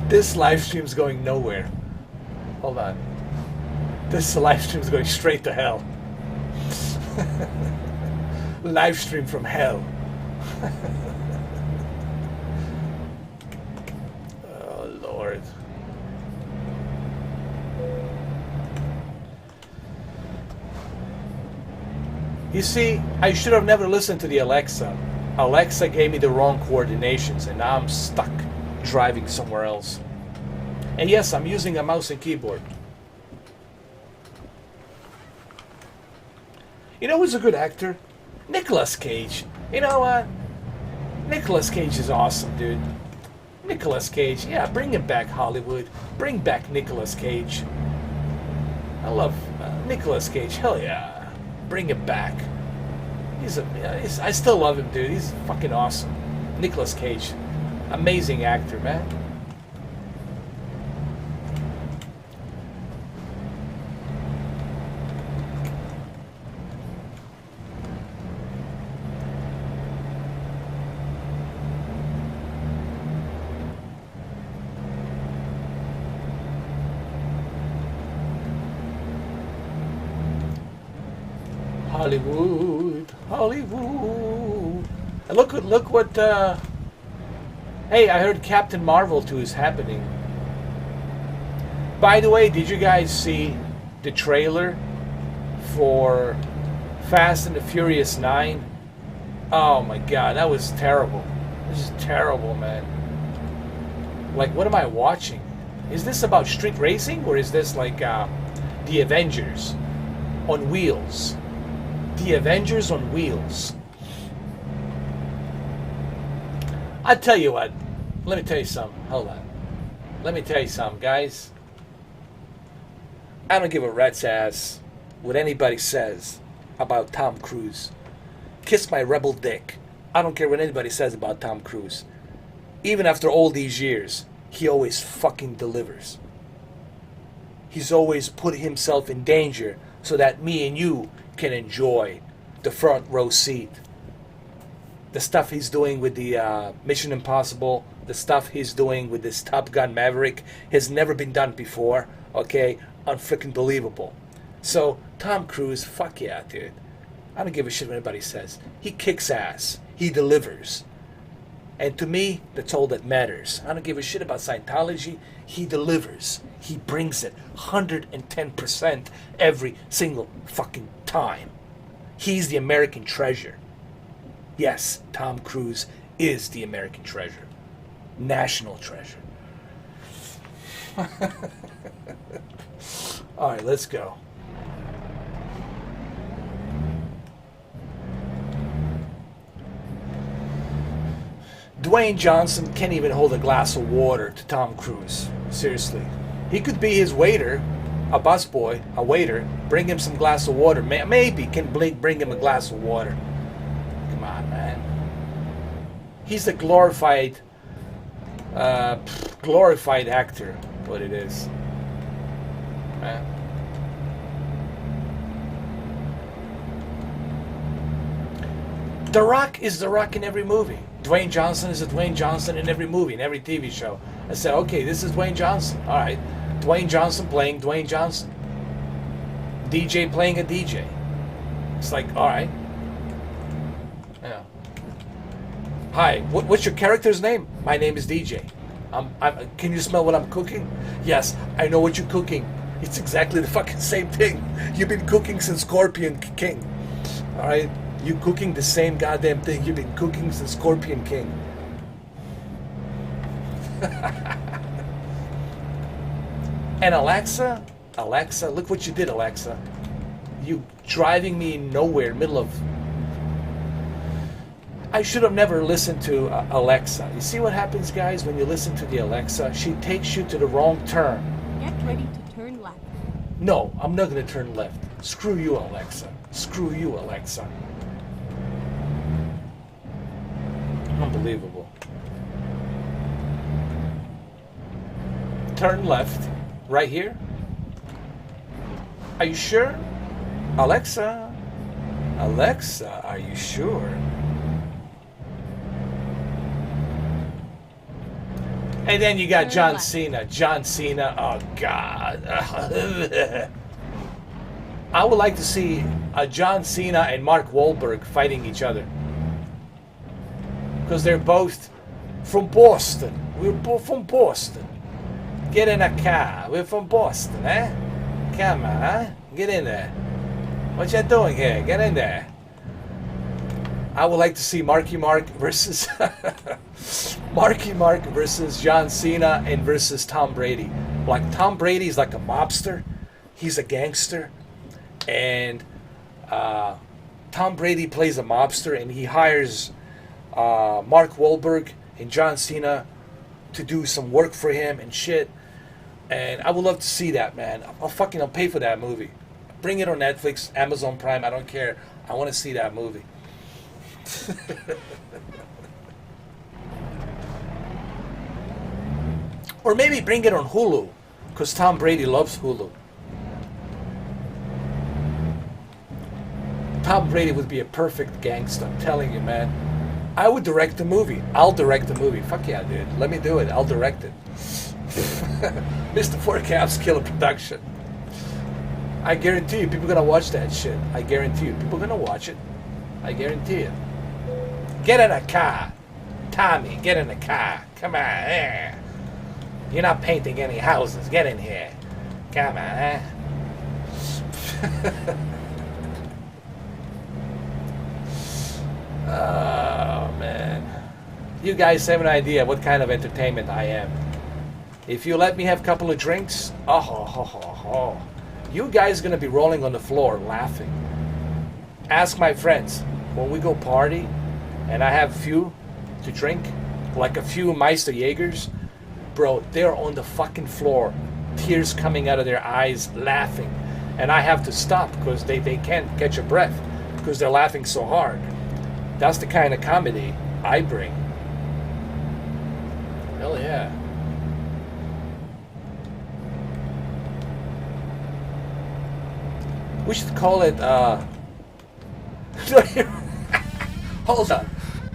This live stream's going nowhere. Hold on. This live stream's going straight to hell. Live stream from hell. Oh, Lord. You see, I should have never listened to the Alexa. Alexa gave me the wrong coordinations, and now I'm stuck driving somewhere else. And yes, I'm using a mouse and keyboard. You know who's a good actor? Nicolas Cage. You know what? Nicolas Cage is awesome, dude. Nicolas Cage. Yeah, bring him back, Hollywood. Bring back Nicolas Cage. I love Nicolas Cage. Hell yeah. Bring him back. I still love him, dude. He's fucking awesome. Nicolas Cage. Amazing actor, man. Hollywood. And look what. Hey, I heard Captain Marvel 2 is happening. By the way, did you guys see the trailer for Fast and the Furious 9? Oh my God, that was terrible. This is terrible, man. Like, what am I watching? Is this about street racing, or is this like the Avengers on wheels? The Avengers on wheels. I tell you what. Let me tell you something. Hold on. Let me tell you something, guys. I don't give a rat's ass what anybody says about Tom Cruise. Kiss my rebel dick. I don't care what anybody says about Tom Cruise. Even after all these years, he always fucking delivers. He's always put himself in danger so that me and you can enjoy the front row seat. The stuff he's doing with the Mission Impossible, the stuff he's doing with this Top Gun Maverick has never been done before, okay? Unfreaking believable. So, Tom Cruise, fuck yeah, dude. I don't give a shit what anybody says. He kicks ass. He delivers. And to me, that's all that matters. I don't give a shit about Scientology. He delivers. He brings it 110% every single fucking time. He's the American treasure. Yes, Tom Cruise is the American treasure. National treasure. Alright, let's go. Dwayne Johnson can't even hold a glass of water to Tom Cruise. Seriously. He could be his waiter, a busboy, a waiter, bring him some glass of water. Maybe can bring him a glass of water. Come on, man. He's a glorified actor, what it is. Man. The Rock is The Rock in every movie. Dwayne Johnson is a Dwayne Johnson in every movie, in every TV show. I said, okay, this is Dwayne Johnson. All right. Dwayne Johnson playing Dwayne Johnson. DJ playing a DJ. It's like, all right. Yeah. Hi, what's your character's name? My name is DJ. Can you smell what I'm cooking? Yes, I know what you're cooking. It's exactly the fucking same thing. You've been cooking since Scorpion King. All right? You cooking the same goddamn thing you've been cooking since Scorpion King. And Alexa, look what you did, Alexa. You driving me nowhere, middle of... I should have never listened to Alexa. You see what happens, guys, when you listen to the Alexa? She takes you to the wrong turn. Get ready to turn left. No, I'm not going to turn left. Screw you, Alexa. Screw you, Alexa. Unbelievable. Turn left. Right here? Are you sure? Alexa? Alexa, are you sure? And then you got John Cena. John Cena, oh God. I would like to see John Cena and Mark Wahlberg fighting each other. Because they're both from Boston. We're both from Boston. Get in a car. We're from Boston, eh? Come on, huh? Get in there. What you doing here? Get in there. I would like to see Marky Mark versus Marky Mark versus John Cena and versus Tom Brady. Like Tom Brady's like a mobster. He's a gangster. And Tom Brady plays a mobster and he hires Mark Wahlberg and John Cena to do some work for him and shit. And I would love to see that, man. I'll pay for that movie. Bring it on Netflix, Amazon Prime, I don't care. I want to see that movie. Or maybe bring it on Hulu, because Tom Brady loves Hulu. Tom Brady would be a perfect gangster, I'm telling you, man. I would direct the movie. I'll direct the movie. Fuck yeah, dude. Let me do it. I'll direct it. Mr. Four Caps Killer Production. I guarantee you, people are gonna watch that shit. I guarantee you, people are gonna watch it. I guarantee it. Get in a car. Tommy, get in the car. Come on. Eh. You're not painting any houses. Get in here. Come on. Eh. Oh, man. You guys have an idea what kind of entertainment I am. If you let me have a couple of drinks, you guys are going to be rolling on the floor laughing. Ask my friends, when we go party and I have a few to drink, like a few Meister Jaegers, bro, they're on the fucking floor, tears coming out of their eyes, laughing. And I have to stop because they can't catch a breath because they're laughing so hard. That's the kind of comedy I bring. Hell yeah. We should call it, hold on.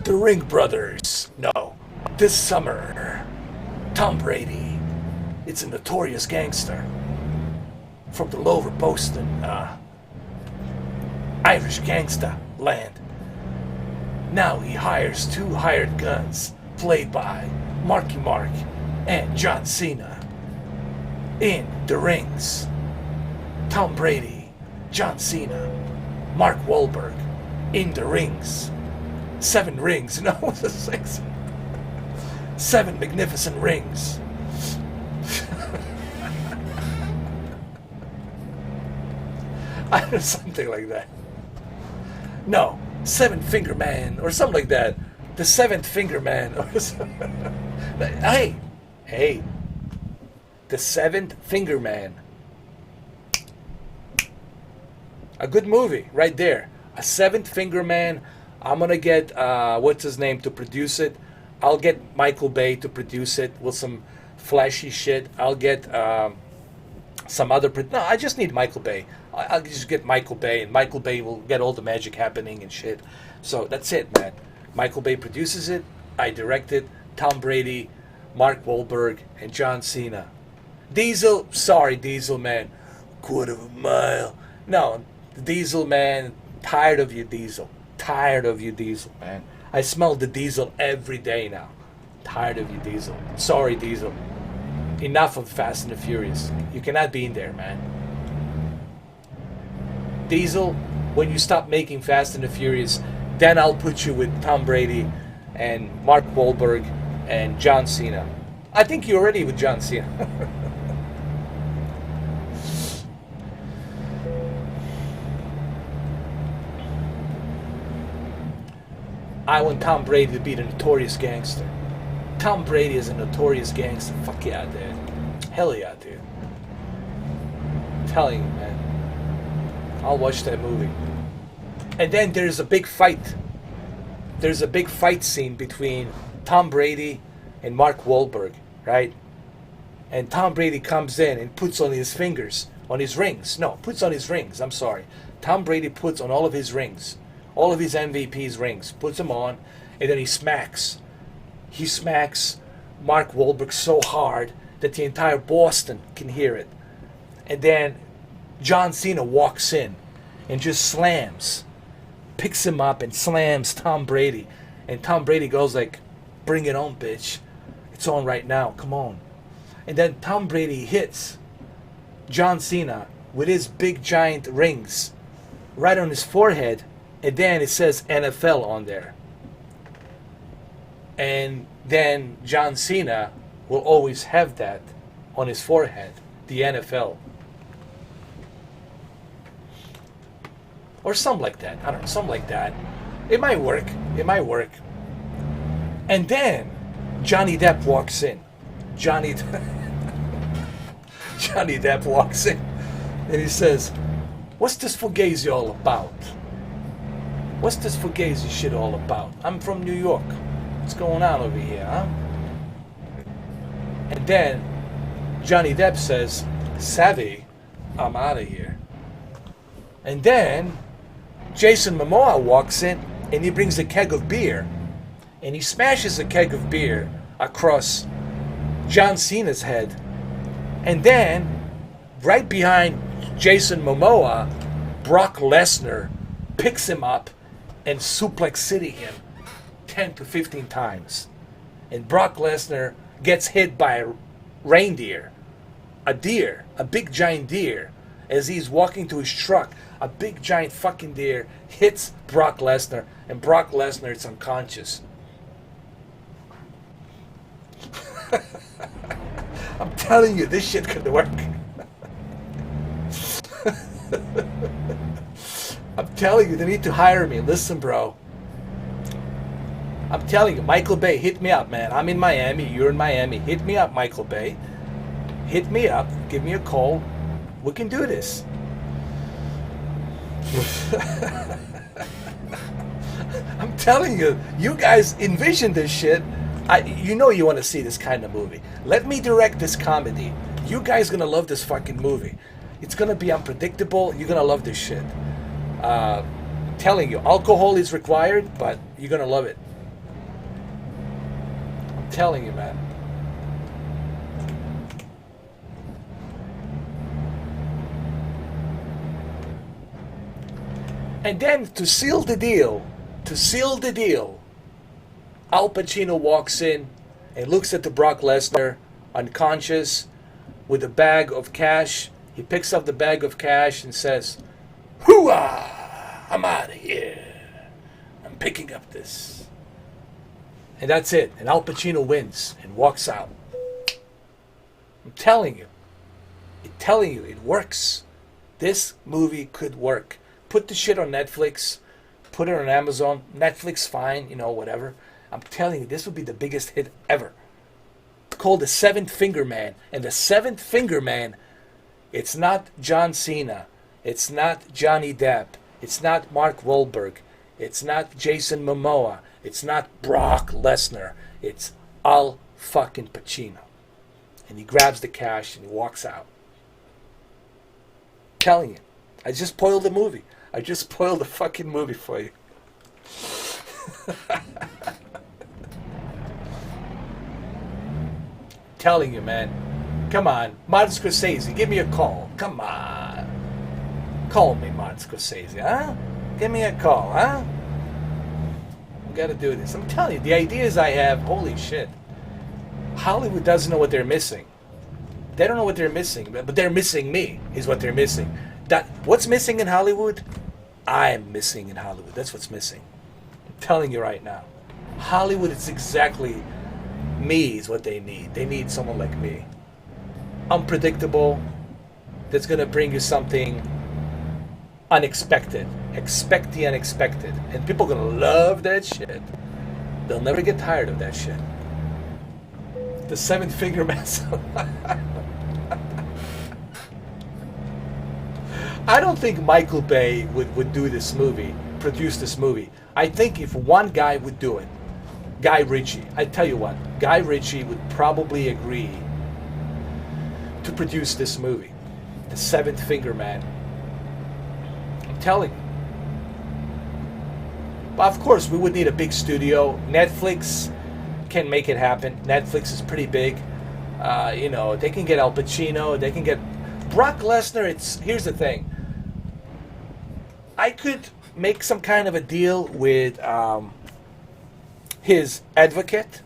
The Ring Brothers. No. This summer, Tom Brady. It's a notorious gangster from the lower Boston, Irish gangsta land. Now he hires two hired guns, played by Marky Mark and John Cena. In the rings, Tom Brady, John Cena, Mark Wahlberg. In the rings. 7 rings. No, it's a 6. 7 magnificent rings. Something like that. No, 7 Finger Man or something like that. The 7th Finger Man. Hey, the 7th Finger Man. A good movie right there. A 7th Finger Man. I'm gonna get what's his name to produce it. I'll get Michael Bay to produce it with some flashy shit. I'll get some other. No, I just need Michael Bay. I'll just get Michael Bay, and Michael Bay will get all the magic happening and shit. So that's it, man. Michael Bay produces it. I direct it. Tom Brady, Mark Wahlberg, and John Cena. Diesel, sorry, Diesel man. Quarter of a mile. No, Diesel man. Tired of you, Diesel. Tired of you, Diesel, man. I smell the Diesel every day now. Tired of you, Diesel. Sorry, Diesel. Enough of Fast and the Furious. You cannot be in there, man. Diesel, when you stop making Fast and the Furious, then I'll put you with Tom Brady and Mark Wahlberg and John Cena. I think you're already with John Cena. I want Tom Brady to be the notorious gangster. Tom Brady is a notorious gangster. Fuck yeah, dude. Hell yeah, dude. I'm telling you, man. I'll watch that movie. And then there's a big fight. There's a big fight scene between Tom Brady and Mark Wahlberg, right? And Tom Brady comes in and puts on his fingers, on his rings. No, puts on his rings. I'm sorry. Tom Brady puts on all of his rings. All of his MVP's rings. Puts them on. And then he smacks. He smacks Mark Wahlberg so hard that the entire Boston can hear it. And then John Cena walks in and just slams, picks him up and slams Tom Brady. And Tom Brady goes like, bring it on, bitch. It's on right now. Come on. And then Tom Brady hits John Cena with his big giant rings right on his forehead. And then it says NFL on there. And then John Cena will always have that on his forehead, the NFL. Or something like that. I don't know, something like that. It might work. It might work. And then Johnny Depp walks in. Johnny Depp walks in. And he says, what's this Fugazi all about? What's this Fugazi shit all about? I'm from New York. What's going on over here, huh? And then Johnny Depp says, savvy, I'm out of here. And then Jason Momoa walks in and he brings a keg of beer. And he smashes a keg of beer across John Cena's head. And then, right behind Jason Momoa, Brock Lesnar picks him up and suplex city him 10 to 15 times. And Brock Lesnar gets hit by a reindeer, a deer, a big giant deer. As he's walking to his truck, a big giant fucking deer hits Brock Lesnar, and Brock Lesnar is unconscious. I'm telling you, this shit could work. I'm telling you, they need to hire me. Listen, bro. I'm telling you, Michael Bay, hit me up, man. I'm in Miami. You're in Miami. Hit me up, Michael Bay. Hit me up. Give me a call. We can do this. I'm telling you, you guys envision this shit. You know you want to see this kind of movie. Let me direct this comedy. You guys gonna love this fucking movie. It's gonna be unpredictable. You're gonna love this shit. Telling you, alcohol is required, but you're gonna love it. I'm telling you, man. And then to seal the deal, Al Pacino walks in and looks at the Brock Lesnar, unconscious, with a bag of cash. He picks up the bag of cash and says, "Hooah! I'm out of here. I'm picking up this." And that's it. And Al Pacino wins and walks out. I'm telling you, it works. This movie could work. Put the shit on Netflix. Put it on Amazon. Netflix, fine, whatever. I'm telling you, this would be the biggest hit ever. It's called The Seventh Finger Man. And The Seventh Finger Man, it's not John Cena. It's not Johnny Depp. It's not Mark Wahlberg. It's not Jason Momoa. It's not Brock Lesnar. It's Al fucking Pacino. And he grabs the cash and he walks out. I'm telling you, I just spoiled the movie. I just spoiled the fucking movie for you. Telling you, man. Come on, Martin Scorsese, give me a call. Come on. Call me, Martin Scorsese, huh? Give me a call, huh? We gotta do this. I'm telling you, the ideas I have, holy shit. Hollywood doesn't know what they're missing. They don't know what they're missing, but they're missing me, is what they're missing. What's missing in Hollywood? I'm missing in Hollywood. That's what's missing. I'm telling you right now. Hollywood is exactly me is what they need. They need someone like me. Unpredictable, that's going to bring you something unexpected. Expect the unexpected. And people are going to love that shit. They'll never get tired of that shit. The seven-finger mess. I don't think Michael Bay would do this movie, produce this movie. I think if one guy would do it, Guy Ritchie, I tell you what, Guy Ritchie would probably agree to produce this movie, The Seventh Finger Man. I'm telling you. But of course, we would need a big studio. Netflix can make it happen. Netflix is pretty big. You know, they can get Al Pacino. They can get Brock Lesnar. Here's the thing. I could make some kind of a deal with his advocate,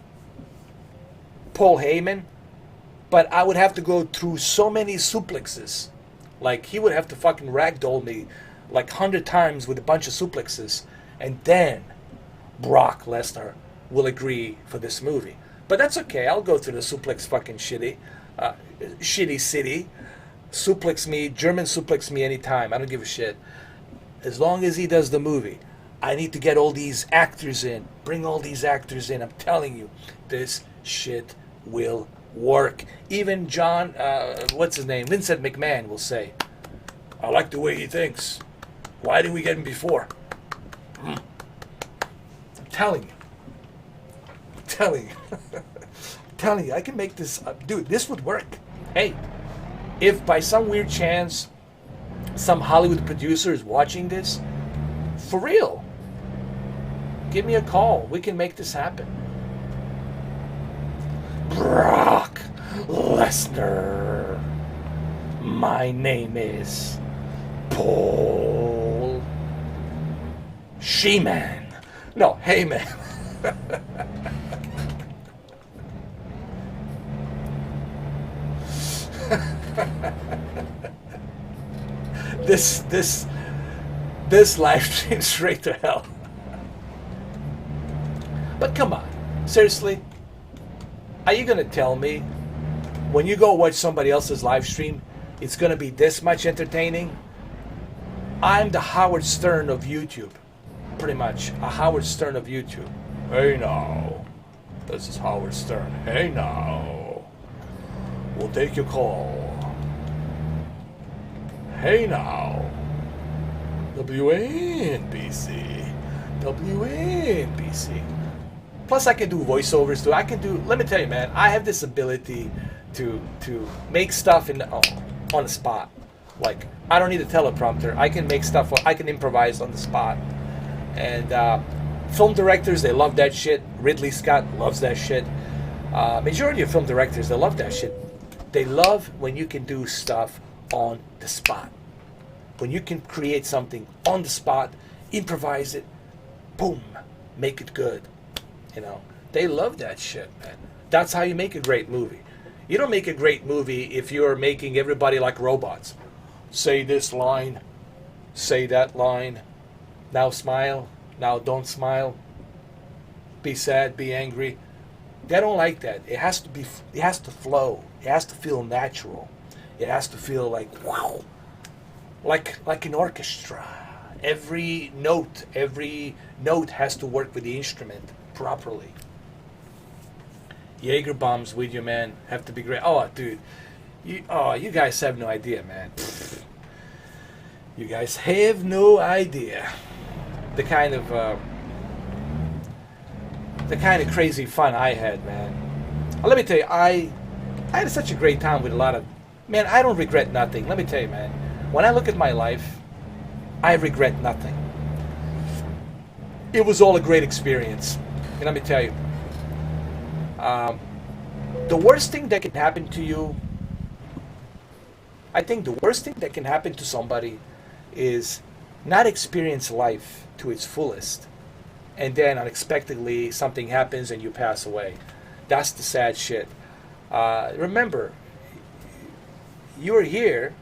Paul Heyman, but I would have to go through so many suplexes. Like, he would have to fucking ragdoll me like 100 times with a bunch of suplexes, and then Brock Lesnar will agree for this movie. But that's okay. I'll go through the suplex fucking shitty city. Suplex me, German suplex me anytime. I don't give a shit. As long as he does the movie. I need to get all these actors in. Bring all these actors in. I'm telling you, this shit will work. Even John, what's his name? Vincent McMahon will say, I like the way he thinks. Why didn't we get him before? I'm telling you. I'm telling you. I'm telling you, I can make this up. Dude, this would work. Hey, if by some weird chance some Hollywood producer is watching this, for real, give me a call. We can make this happen. Brock Lesnar. My name is Paul She-Man. No, Heyman. This live stream straight to hell. But come on, seriously, are you gonna tell me when you go watch somebody else's live stream, it's gonna be this much entertaining? I'm the Howard Stern of YouTube, pretty much a Howard Stern of YouTube. Hey now, this is Howard Stern. Hey now, we'll take your call. Hey now, WNBC. Plus I can do voiceovers too. I can do, let me tell you, man, I have this ability to make stuff on the spot. Like, I don't need a teleprompter. I can make stuff, I can improvise on the spot. And film directors, they love that shit. Ridley Scott loves that shit. Majority of film directors, they love that shit. They love when you can do stuff on the spot. When you can create something on the spot, improvise it, boom, make it good. You know, they love that shit, man. That's how you make a great movie. You don't make a great movie if you're making everybody like robots. Say this line, say that line, now smile, now don't smile, be sad, be angry. They don't like that. It has to flow. It has to feel natural. It has to feel like, wow, like an orchestra. Every note has to work with the instrument properly. Jaeger bombs with you, man, have to be great. Oh, dude, you guys have no idea, man. You guys have no idea the kind of crazy fun I had, man. Let me tell you, I had such a great time with a lot of, man, I don't regret nothing. Let me tell you, man, when I look at my life, I regret nothing. It was all a great experience. And let me tell you, the worst thing that can happen to you, I think the worst thing that can happen to somebody is not experience life to its fullest, and then unexpectedly something happens and you pass away. That's the sad shit. Remember, you're here.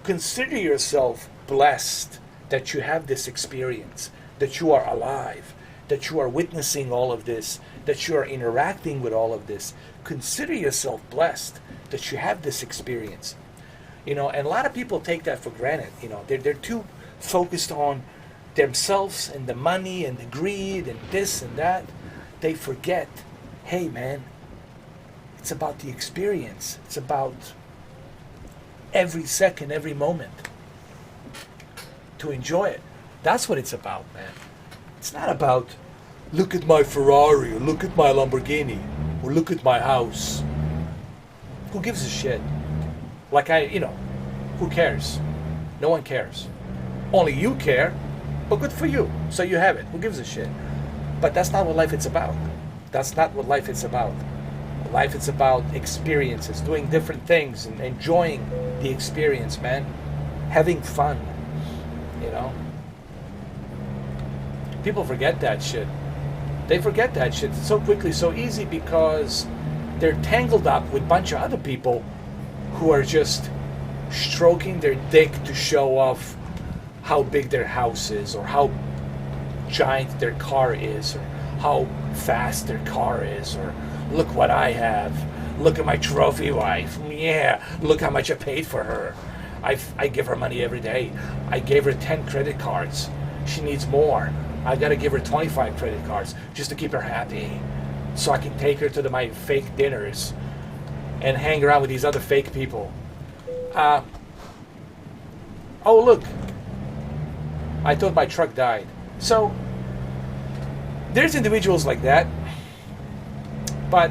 Consider yourself blessed that you have this experience, that you are alive, that you are witnessing all of this, that you are interacting with all of this. Consider yourself blessed that you have this experience. And a lot of people take that for granted. They're too focused on themselves and the money and the greed and this and that. They forget, hey man, it's about the experience. It's about every second, every moment. To enjoy it. That's what it's about, man. It's not about, look at my Ferrari, or look at my Lamborghini, or look at my house. Who gives a shit? Who cares? No one cares. Only you care, but good for you. So you have it. Who gives a shit? But that's not what life is about. That's not what life is about. Life is about experiences, doing different things and enjoying the experience, man. Having fun, People forget that shit. They forget that shit so quickly, so easy, because they're tangled up with a bunch of other people who are just stroking their dick to show off how big their house is, or how giant their car is, or how fast their car is, or look what I have. Look at my trophy wife. Yeah, look how much I paid for her. I give her money every day. I gave her 10 credit cards. She needs more. I gotta give her 25 credit cards just to keep her happy, so I can take her to my fake dinners and hang around with these other fake people. Oh look, I thought my truck died. So there's individuals like that, but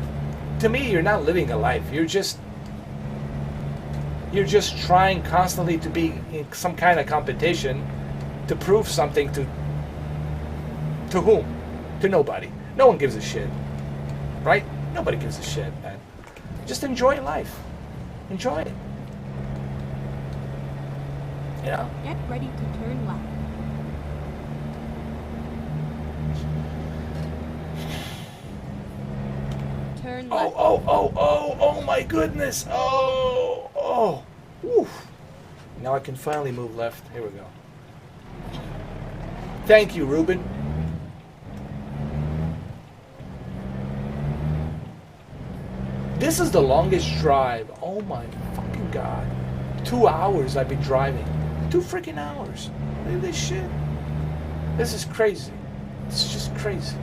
to me, you're not living a life. You're just trying constantly to be in some kind of competition to prove something to whom? To nobody. No one gives a shit, right? Nobody gives a shit, man. Just enjoy life. Enjoy it. Get ready to turn left. Turn left. Oh my goodness. Oof. Now I can finally move left. Here we go. Thank you, Ruben. This is the longest drive. Oh my fucking God. 2 hours I've been driving. 2 freaking hours. Look at this shit. This is crazy. It's just crazy.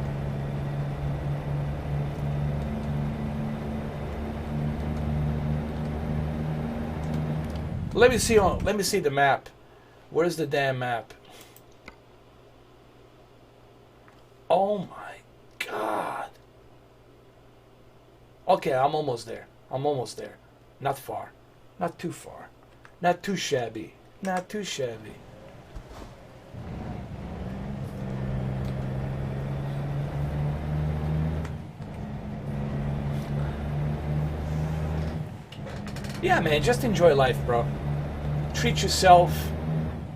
Let me see the map. Where's the damn map? Oh my God. Okay, I'm almost there. Not far. Not too far. Not too shabby. Not too shabby. Yeah, man, just enjoy life, bro. Treat yourself.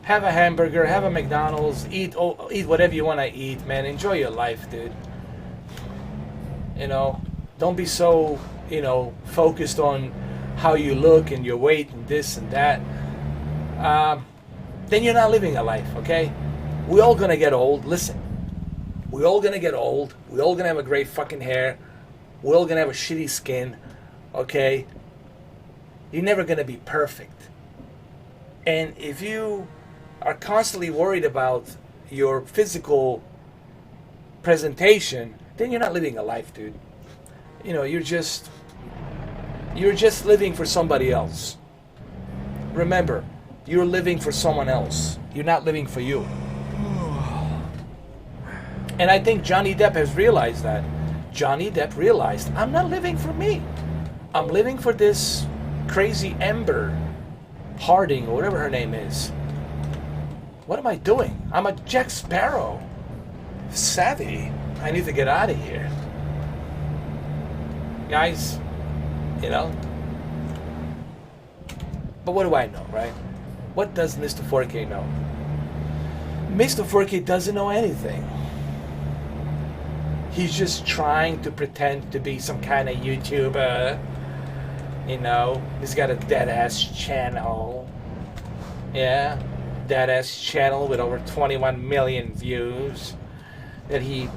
Have a hamburger, have a McDonald's, eat whatever you want to eat, man. Enjoy your life, dude. Don't be so, focused on how you look and your weight and this and that. Then you're not living a life, okay? We're all gonna get old. Listen, we're all gonna get old. We're all gonna have a gray fucking hair. We're all gonna have a shitty skin, okay? You're never gonna be perfect. And if you are constantly worried about your physical presentation, then you're not living a life, dude. You're just living for somebody else. Remember, you're living for someone else. You're not living for you. And I think Johnny Depp has realized that. Johnny Depp realized, I'm not living for me. I'm living for this crazy Amber Harding, or whatever her name is. What am I doing? I'm a Jack Sparrow. Savvy. I need to get out of here. Guys, you know. But what do I know, right? What does Mr. 4K know? Mr. 4K doesn't know anything. He's just trying to pretend to be some kind of YouTuber. You know, he's got a dead-ass channel. Yeah, dead-ass channel with over 21 million views that he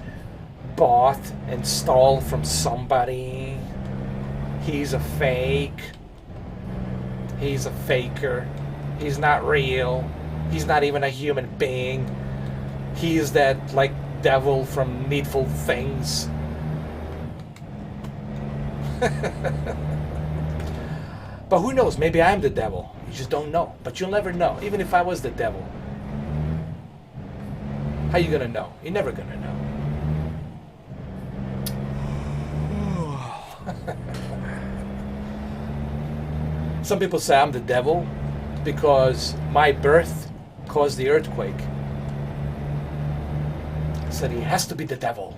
bought and stole from somebody. He's a fake. He's a faker. He's not real. He's not even a human being. He is that, like, devil from Needful Things. But who knows? Maybe I'm the devil. You just don't know. But you'll never know. Even if I was the devil. How you gonna know? You're never gonna know. Some people say I'm the devil because my birth caused the earthquake. I said he has to be the devil.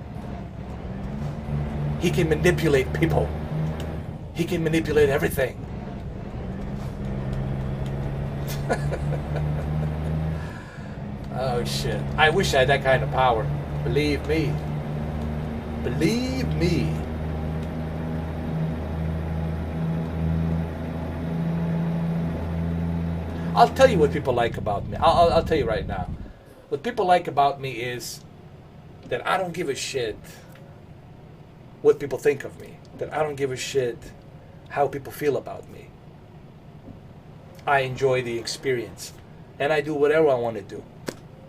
He can manipulate people. He can manipulate everything. Oh shit. I wish I had that kind of power. Believe me. Believe me. I'll tell you what people like about me. I'll tell you right now. What people like about me is that I don't give a shit what people think of me. That I don't give a shit how people feel about me. I enjoy the experience. And I do whatever I want to do.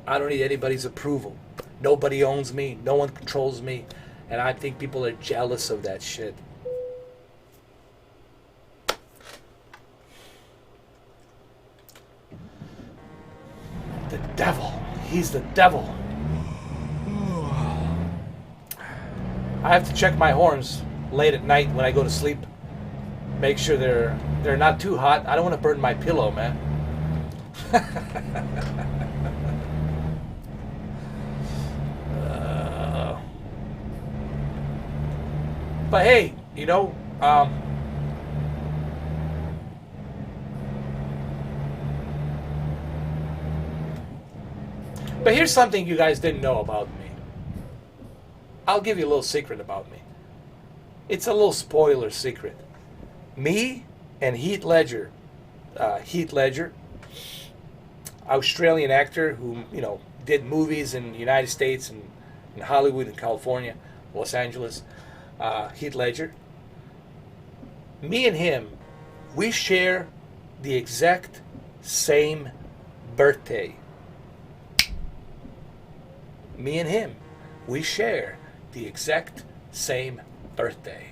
I don't need anybody's approval. Nobody owns me. No one controls me. And I think people are jealous of that shit. The devil. He's the devil. I have to check my horns late at night when I go to sleep. Make sure they're not too hot. I don't want to burn my pillow, man. But hey, you know, but here's something you guys didn't know about me. I'll give you a little secret about me. It's a little spoiler secret. Me and Heath Ledger, Australian actor who, you know, did movies in the United States and in Hollywood and California, Los Angeles, Heath Ledger. Me and him, we share the exact same birthday. Me and him, we share the exact same birthday.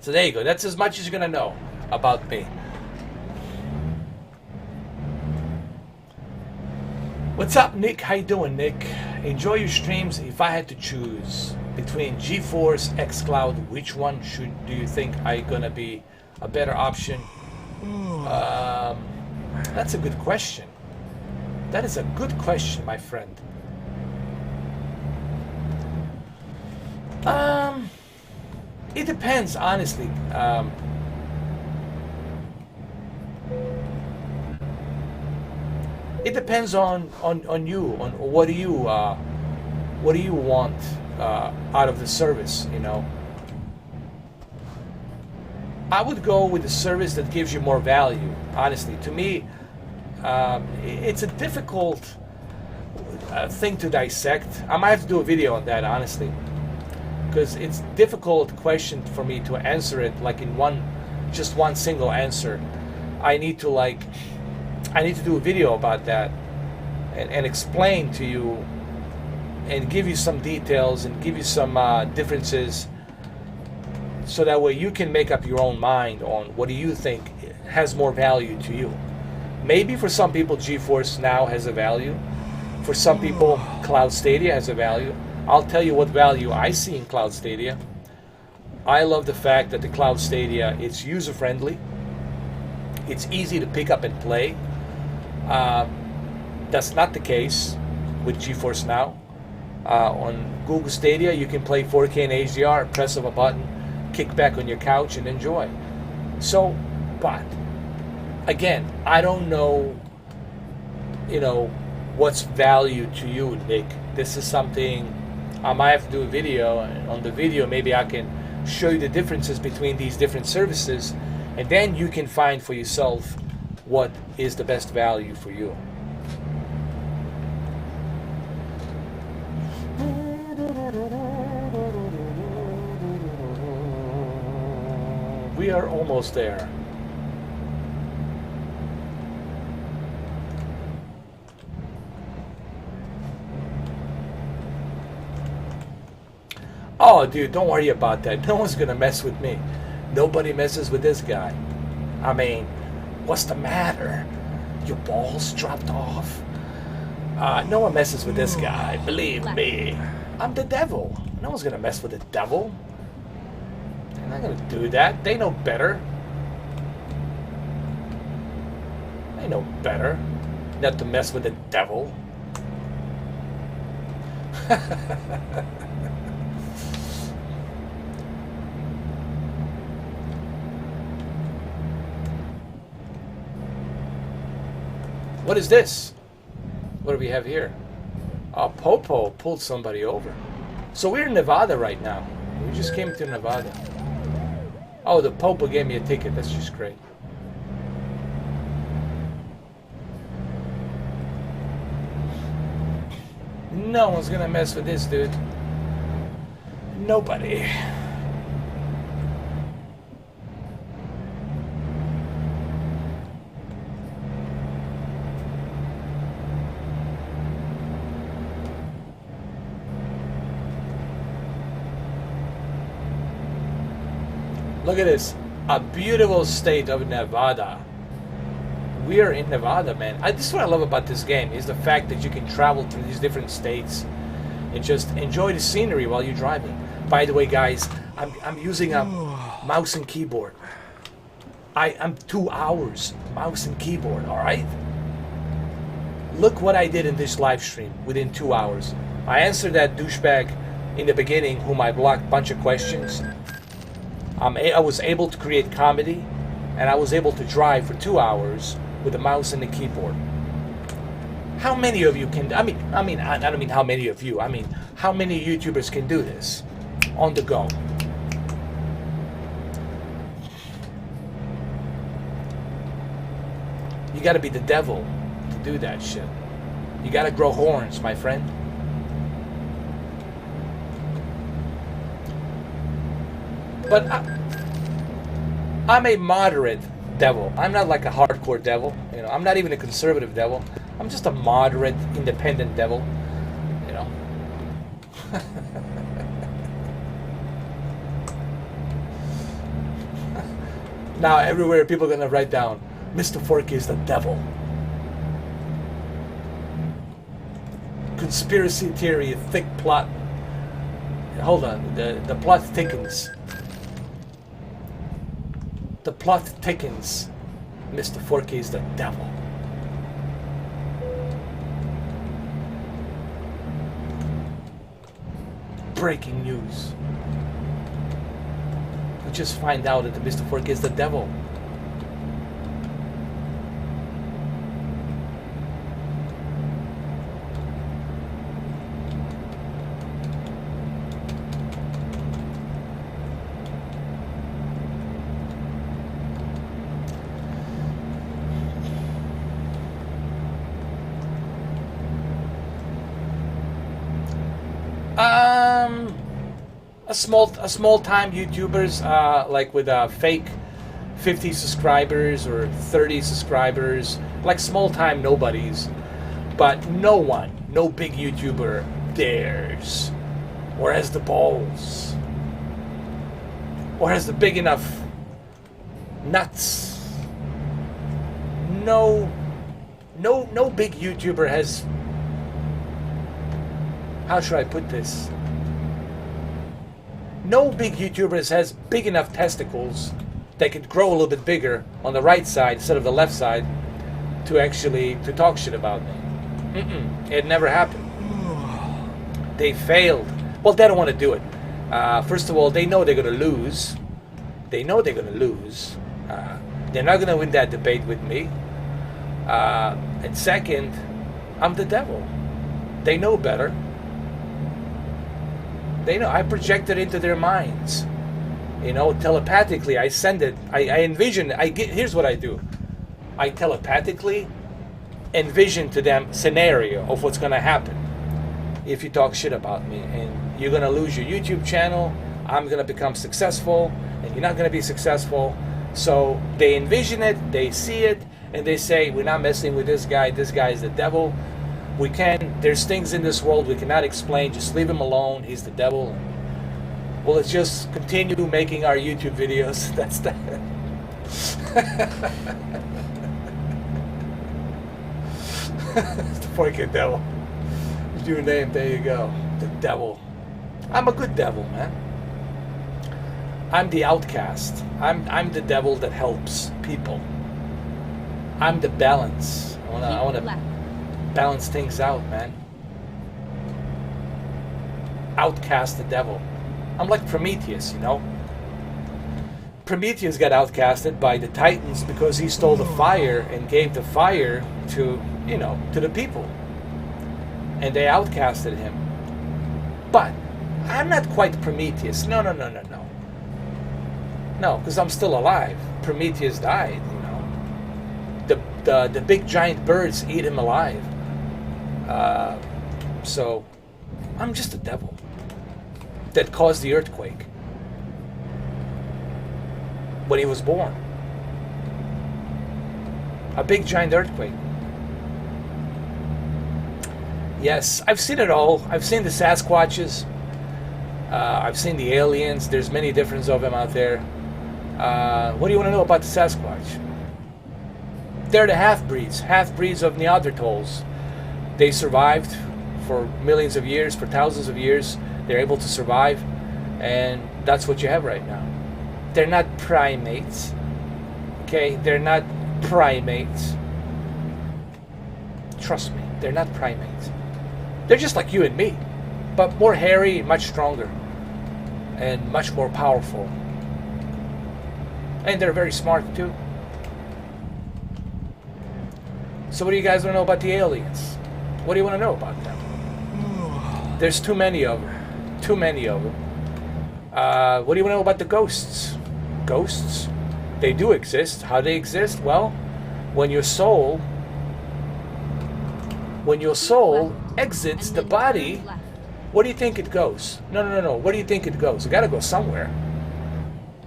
So there you go. That's as much as you're going to know about me. What's up, Nick? How you doing, Nick? Enjoy your streams. If I had to choose between GeForce xCloud, which one do you think are going to be a better option? That's a good question. That is a good question, my friend. It depends, honestly. It depends on you, on what do you want out of the service, you know. I would go with the service that gives you more value, honestly. To me, it's a difficult thing to dissect. I might have to do a video on that, honestly, because it's a difficult question for me to answer it like in just one single answer. I need to do a video about that and explain to you and give you some details and give you some differences, so that way you can make up your own mind on what do you think has more value to you. Maybe for some people GeForce Now has a value. For some people Cloud Stadia has a value. I'll tell you what value I see in Cloud Stadia. I love the fact that the Cloud Stadia is user-friendly. It's easy to pick up and play. That's not the case with GeForce Now. On Google Stadia, you can play 4K and HDR, press of a button, kick back on your couch and enjoy. So, but again, I don't know, what's value to you, Nick. This is something I might have to do a video, and on the video maybe I can show you the differences between these different services, and then you can find for yourself what is the best value for you. We are almost there. Oh, dude, don't worry about that. No one's gonna mess with me. Nobody messes with this guy. I mean, what's the matter? Your balls dropped off? No one messes with this guy. Believe me. I'm the devil. No one's gonna mess with the devil. They're not gonna do that. They know better. They know better not to mess with the devil. What is this? What do we have here? Popo pulled somebody over. So we're in Nevada right now. We just came to Nevada. Oh, the Popo gave me a ticket. That's just great. No one's gonna mess with this, dude. Nobody. Look at this, a beautiful state of Nevada. We are in Nevada, man. This is what I love about this game, is the fact that you can travel through these different states and just enjoy the scenery while you're driving. By the way, guys, I'm using a mouse and keyboard. I'm 2 hours mouse and keyboard, all right? Look what I did in this live stream within 2 hours. I answered that douchebag in the beginning whom I blocked a bunch of questions. I was able to create comedy, and I was able to drive for 2 hours with a mouse and a keyboard. How many of you can? I don't mean how many of you. I mean, how many YouTubers can do this on the go? You got to be the devil to do that shit. You got to grow horns, my friend. But I'm a moderate devil. I'm not like a hardcore devil. I'm not even a conservative devil. I'm just a moderate, independent devil. Now everywhere people are gonna write down, Mr. Forky is the devil. Conspiracy theory, thick plot. Hold on, the plot thickens. The plot thickens. Mr. Forky is the devil. Breaking news. We just find out that Mr. Forky is the devil. A small time YouTubers like with fake 50 subscribers or 30 subscribers, like small time nobodies, but no big YouTuber dares or has the balls or has the big enough nuts. No big YouTuber has, how should I put this? No big YouTubers has big enough testicles that could grow a little bit bigger on the right side instead of the left side to talk shit about me. It never happened. They failed. Well, they don't want to do it. First of all, they know they're going to lose. They know they're going to lose. They're not going to win that debate with me. And second, I'm the devil. They know better. They know. I project it into their minds. You know, telepathically, I send it. I envision. Here's what I do. I telepathically envision to them scenario of what's going to happen if you talk shit about me, and you're going to lose your YouTube channel. I'm going to become successful, and you're not going to be successful. So they envision it, they see it, and they say, we're not messing with this guy. This guy is the devil. There's things in this world we cannot explain. Just leave him alone. He's the devil. Well, let's just continue making our YouTube videos. That's that. The freaking devil. Your name, there you go. The devil. I'm a good devil, man. I'm the outcast. I'm the devil that helps people. I'm the balance. I wanna balance things out, man. Outcast the devil. I'm like Prometheus, you know. Prometheus got outcasted by the Titans because he stole the fire and gave the fire to, you know, to the people. And they outcasted him. But I'm not quite Prometheus. No. No, because I'm still alive. Prometheus died, you know. The big giant birds eat him alive. So I'm just a devil that caused the earthquake when he was born. A big giant earthquake. Yes, I've seen it all. I've seen the Sasquatches. I've seen the aliens. There's many different of them out there. What do you want to know about the Sasquatch? They're the half-breeds of Neanderthals. They survived for millions of years, for thousands of years. They're able to survive, and that's what you have right now. They're not primates. Okay? They're not primates. Trust me, they're not primates. They're just like you and me, but more hairy, much stronger, and much more powerful. And they're very smart too. So what do you guys want to know about the aliens? What do you want to know about them? There's too many of them. Too many of them. What do you want to know about the ghosts? Ghosts? They do exist. How they exist? Well, when your soul exits the body, where do you think it goes? No. Where do you think it goes? It got to go somewhere.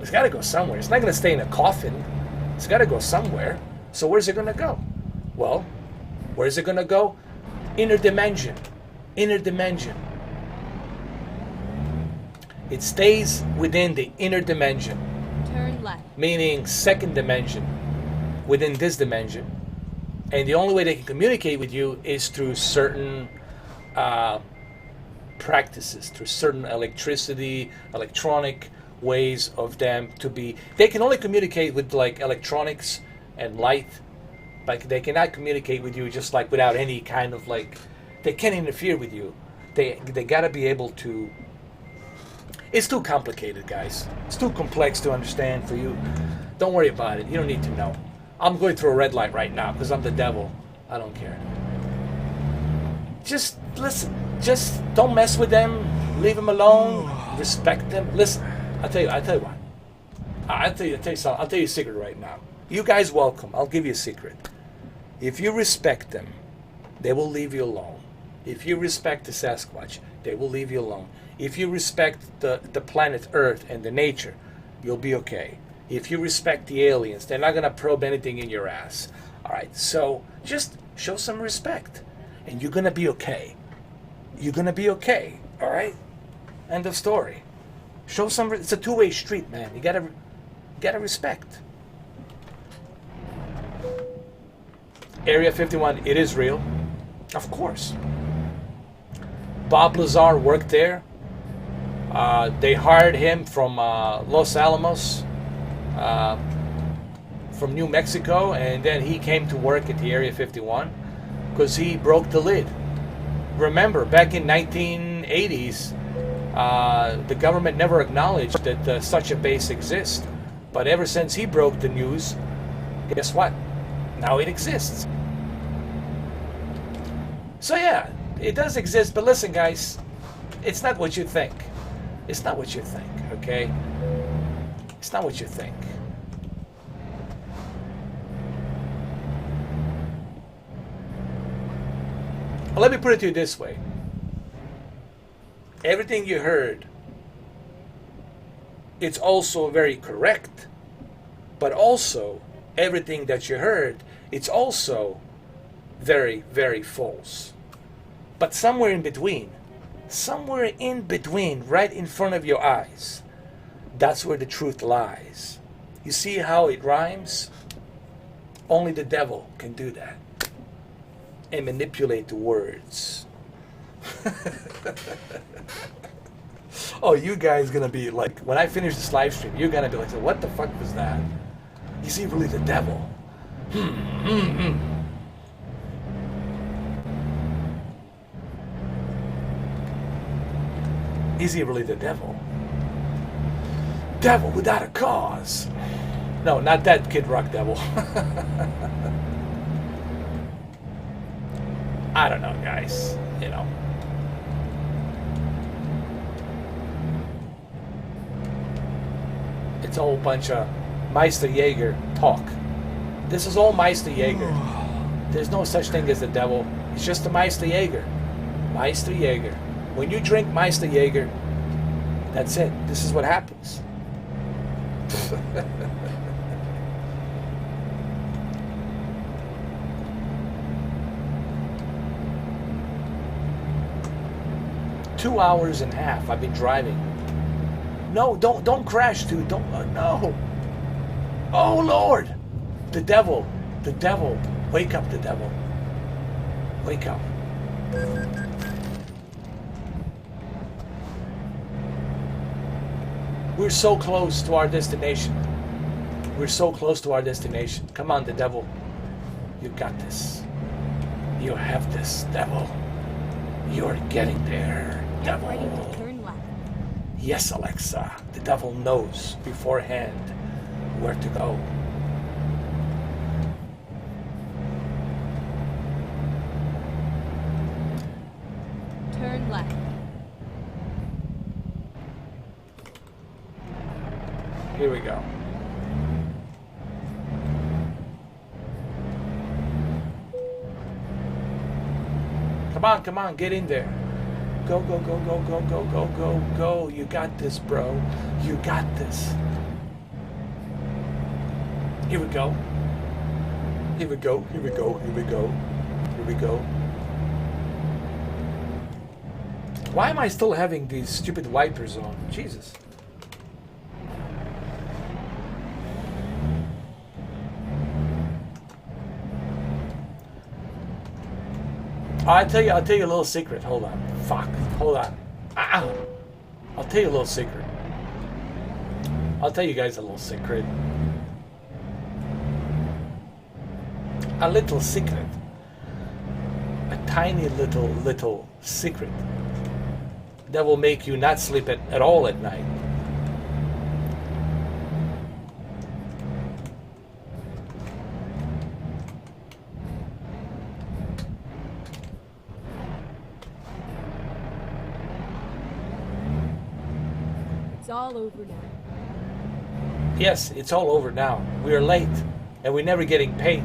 It's got to go somewhere. It's not going to stay in a coffin. It's got to go somewhere. So where's it going to go? Well, where's it going to go? Inner dimension. Inner dimension. It stays within the inner dimension. Turn left. Meaning second dimension within this dimension. And the only way they can communicate with you is through certain practices, through certain electronic ways of them to be. They can only communicate with like electronics and light, but they cannot communicate with you just like without any kind of like. They can't interfere with you. They gotta be able to. It's too complicated, guys. It's too complex to understand for you. Don't worry about it. You don't need to know. I'm going through a red light right now because I'm the devil. I don't care. Just listen. Just don't mess with them. Leave them alone. Respect them. Listen. I'll tell you what. I'll tell you something. I'll tell you a secret right now. You guys welcome. I'll give you a secret. If you respect them, they will leave you alone. If you respect the Sasquatch, they will leave you alone. If you respect the planet Earth and the nature, you'll be okay. If you respect the aliens, they're not going to probe anything in your ass. All right, so just show some respect, and you're going to be okay. You're going to be okay, all right? End of story. Show some. It's a two-way street, man. You gotta respect. Area 51, it is real, of course. Bob Lazar worked there. They hired him from Los Alamos. from New Mexico, and then he came to work at the Area 51 because he broke the lid. Remember, back in 1980s, the government never acknowledged that such a base exists. But ever since he broke the news, guess what? Now it exists. So yeah, it does exist, but listen guys, it's not what you think. It's not what you think, okay? It's not what you think. Well, let me put it to you this way. Everything you heard, it's also very correct, but also everything that you heard, it's also very, very false. But somewhere in between, right in front of your eyes, that's where the truth lies. You see how it rhymes? Only the devil can do that and manipulate the words. Oh, you guys gonna be like, when I finish this live stream, you're gonna be like, so what the fuck was that? Is he really the devil? Is he really the devil? Devil without a cause. No, not that Kid Rock devil. I don't know, guys. You know. It's a whole bunch of Meister Jaeger talk. This is all Meister Jaeger. There's no such thing as the devil. It's just a Meister Jaeger. Meister Jaeger. When you drink Meister Jaeger, that's it. This is what happens. Two hours and a half I've been driving. No, don't crash, dude. Don't. No. Oh Lord, the devil. Wake up, the devil. Wake up. We're so close to our destination. We're so close to our destination. Come on, the devil. You got this. You have this, devil. You're getting there, devil. Ready to turn left. Yes, Alexa. The devil knows beforehand where to go. Turn left. Here we go. Come on, get in there. Go. You got this, bro. You got this. Here we go. Why am I still having these stupid wipers on? Jesus. I'll tell you a little secret. Hold on. Fuck. Hold on. I'll tell you a little secret. I'll tell you guys a little secret. A little secret. A tiny little secret that will make you not sleep at all at night. It's all over now. Yes, it's all over now. We are late, and we're never getting paid.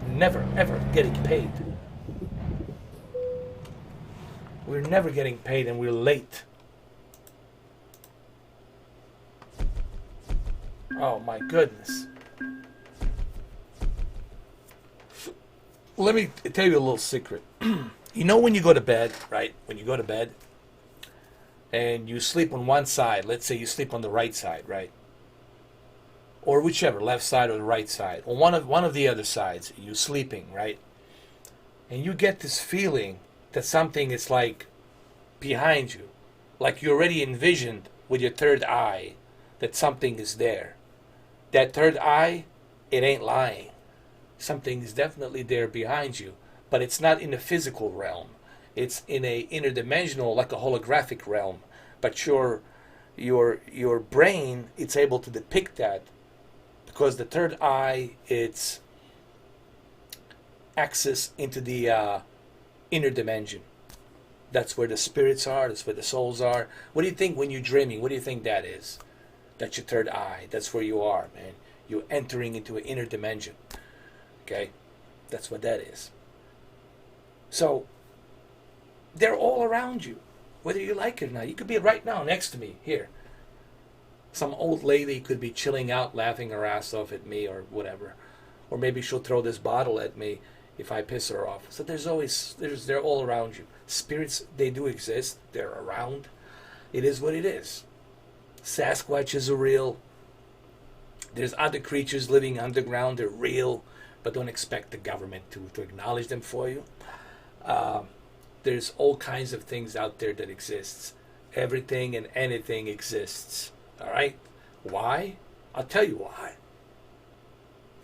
Never, ever getting paid. We're never getting paid, and we're late. Oh my goodness. Let me tell you a little secret. You know when you go to bed, right? When you go to bed, and you sleep on one side, let's say you sleep on the right side, right? Or whichever, left side or the right side, or one of the other sides, you're sleeping, right? And you get this feeling that something is like behind you, like you already envisioned with your third eye that something is there. That third eye, it ain't lying. Something is definitely there behind you, but it's not in the physical realm. It's in a interdimensional, like a holographic realm. But your brain, it's able to depict that because the third eye, it's access into the inner dimension. That's where the spirits are. That's where the souls are. What do you think when you're dreaming? What do you think that is? That's your third eye. That's where you are, man. You're entering into an inner dimension. Okay? That's what that is. So, they're all around you, whether you like it or not. You could be right now next to me, here. Some old lady could be chilling out, laughing her ass off at me or whatever. Or maybe she'll throw this bottle at me if I piss her off. So they're all around you. Spirits, they do exist. They're around. It is what it is. Sasquatches are real. There's other creatures living underground. They're real. But don't expect the government to acknowledge them for you. There's all kinds of things out there that exists. Everything and anything exists. All right? Why? I'll tell you why.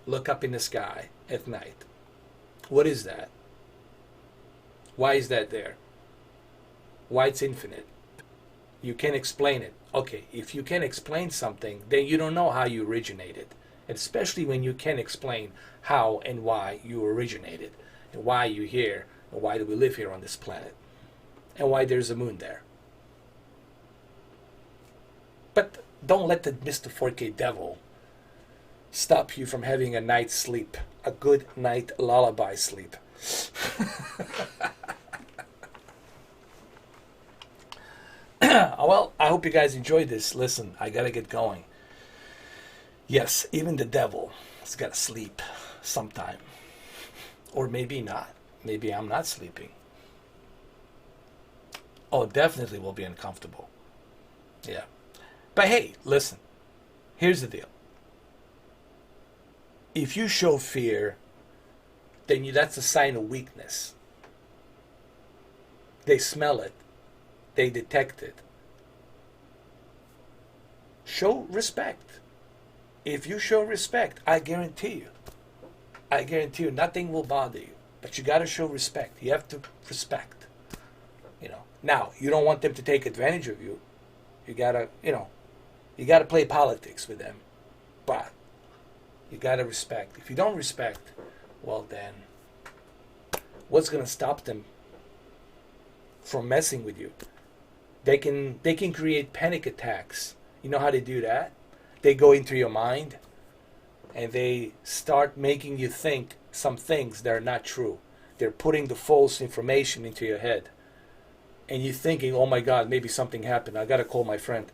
Look up in the sky at night. What is that? Why is that there? Why it's infinite? You can explain it. Okay, if you can explain something, then you don't know how you originated. And especially when you can explain how and why you originated, and why you're here, and why do we live here on this planet, and why there's a moon there. But don't let the Mr. 4K devil stop you from having a night's sleep, a good night lullaby sleep. Well, I hope you guys enjoyed this. Listen, I gotta get going. Yes, even the devil has gotta sleep sometime. Or maybe not. Maybe I'm not sleeping. Oh, definitely will be uncomfortable. Yeah. But hey, listen. Here's the deal. If you show fear, then that's a sign of weakness. They smell it. They detect it. Show respect. If you show respect, I guarantee you, nothing will bother you. But you got to show respect. You have to respect. Now, you don't want them to take advantage of you. You got to play politics with them. But you got to respect. If you don't respect, well then, what's going to stop them from messing with you? They can create panic attacks. You know how they do that? They go into your mind and they start making you think some things that are not true. They're putting the false information into your head. And you're thinking, oh my God, maybe something happened. I got to call my friend.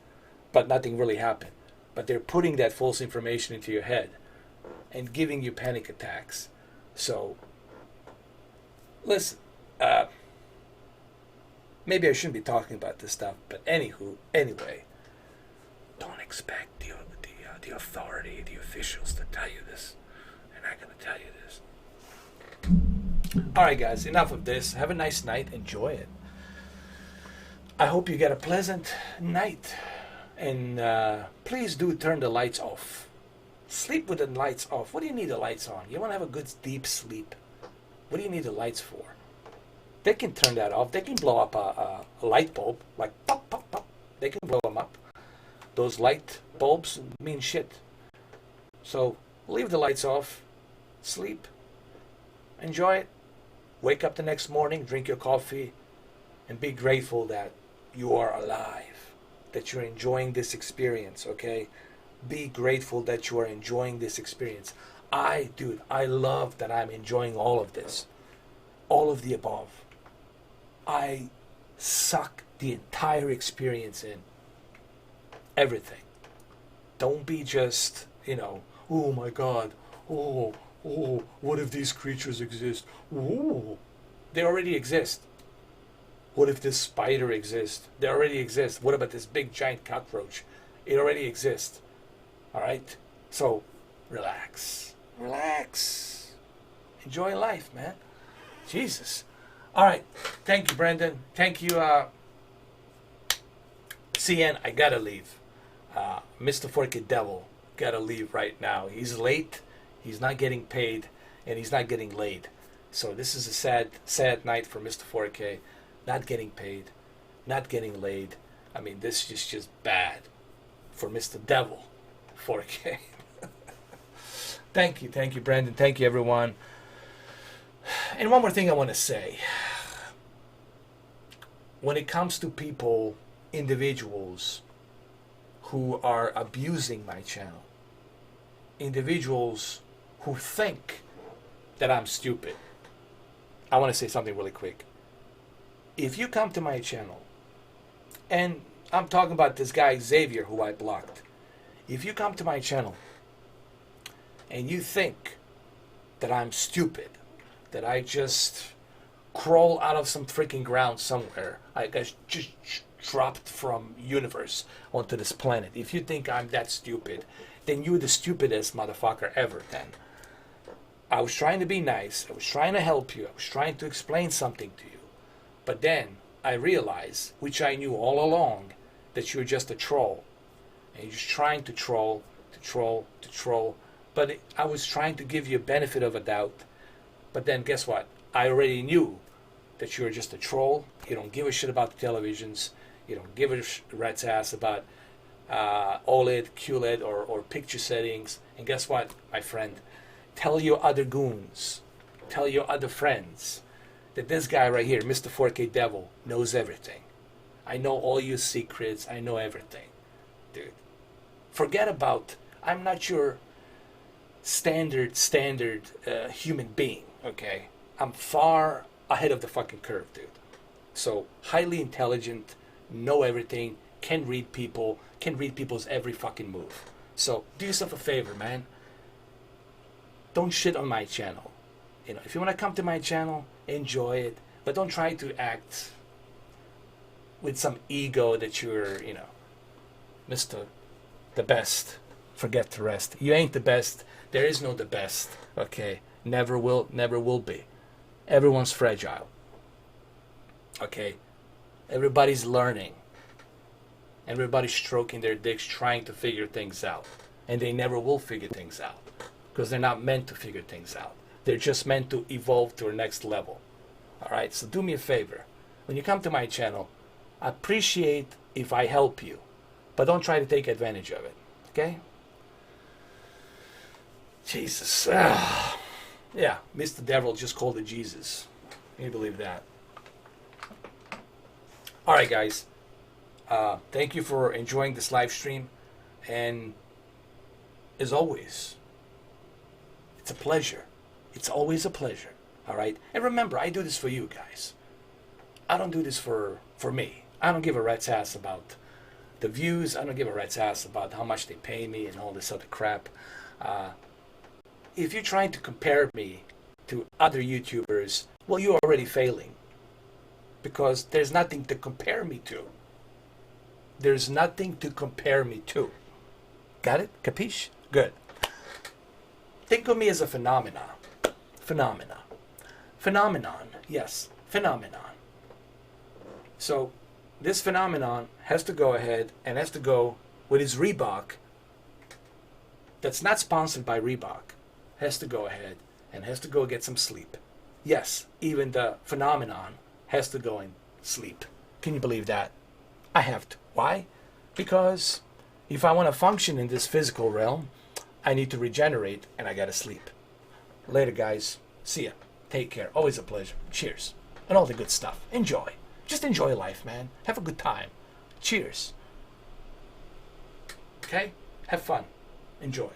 But nothing really happened. But they're putting that false information into your head and giving you panic attacks. So, listen, maybe I shouldn't be talking about this stuff, but anyway, don't expect the authority, the officials to tell you this. They're not going to tell you this. All right, guys, enough of this. Have a nice night. Enjoy it. I hope you get a pleasant night. And please do turn the lights off. Sleep with the lights off. What do you need the lights on? You want to have a good deep sleep. What do you need the lights for? They can turn that off. They can blow up a light bulb. Like pop, pop, pop. They can blow them up. Those light bulbs mean shit. So leave the lights off. Sleep. Enjoy it. Wake up the next morning. Drink your coffee. And be grateful that you are alive. That you're enjoying this experience, okay? Be grateful that you are enjoying this experience. I love that I'm enjoying all of this. All of the above. I suck the entire experience in. Everything. Don't be just, oh my God, oh, what if these creatures exist? Oh, they already exist. What if this spider exists? They already exist. What about this big giant cockroach? It already exists. All right? So, relax. Relax. Enjoy life, man. Jesus. All right. Thank you, Brendan. Thank you, CN. I gotta leave. Mr. 4K Devil. gotta leave right now. He's late, he's not getting paid, and he's not getting laid. So this is a sad night for Mr. 4K. Not getting paid, not getting laid. I mean, this is just bad for Mr. Devil 4K. Thank you, Brandon. Thank you, everyone. And one more thing I want to say. When it comes to people, individuals who are abusing my channel, individuals who think that I'm stupid, I want to say something really quick. If you come to my channel, and I'm talking about this guy Xavier who I blocked. If you come to my channel and you think that I'm stupid, that I just crawl out of some freaking ground somewhere, I just dropped from universe onto this planet. If you think I'm that stupid, then you're the stupidest motherfucker ever then. I was trying to be nice. I was trying to help you. I was trying to explain something to you. But then I realized, which I knew all along, that you're just a troll. And you're just trying to troll. But I was trying to give you a benefit of a doubt. But then guess what? I already knew that you're just a troll. You don't give a shit about the televisions. You don't give a rat's ass about OLED, QLED, or picture settings. And guess what, my friend? Tell your other goons, tell your other friends that this guy right here, Mr. 4K Devil, knows everything. I know all your secrets. I know everything. Dude, forget about, I'm not your standard human being, okay? I'm far ahead of the fucking curve, dude. So, highly intelligent, know everything, can read people, can read people's every fucking move. So, do yourself a favor, man. Don't shit on my channel. You know, if you want to come to my channel, enjoy it, but don't try to act with some ego that you're, you know, Mr. the best. Forget the rest. You ain't the best. There is no the best. Okay, never will be. Everyone's fragile. Okay, everybody's learning. Everybody's stroking their dicks, trying to figure things out, and they never will figure things out. Because they're not meant to figure things out. They're just meant to evolve to a next level. Alright, so do me a favor. When you come to my channel, I appreciate if I help you. But don't try to take advantage of it. Okay? Jesus. Yeah, Mr. Devil just called it Jesus. Can you believe that? Alright, guys. Thank you for enjoying this live stream. And as always, it's a pleasure. It's always a pleasure. All right? And remember, I do this for you guys. I don't do this for me. I don't give a rat's ass about the views. I don't give a rat's ass about how much they pay me and all this other crap. If you're trying to compare me to other YouTubers, well, you're already failing. Because there's nothing to compare me to. There's nothing to compare me to. Got it? Capiche? Good. Think of me as a phenomenon. Phenomenon. Yes, phenomenon. So, this phenomenon has to go ahead and has to go with his Reebok. That's not sponsored by Reebok. Has to go ahead and has to go get some sleep. Yes, even the phenomenon has to go and sleep. Can you believe that? I have to. Why? Because if I want to function in this physical realm, I need to regenerate, and I gotta sleep. Later, guys. See ya. Take care. Always a pleasure. Cheers. And all the good stuff. Enjoy. Just enjoy life, man. Have a good time. Cheers. Okay? Have fun. Enjoy.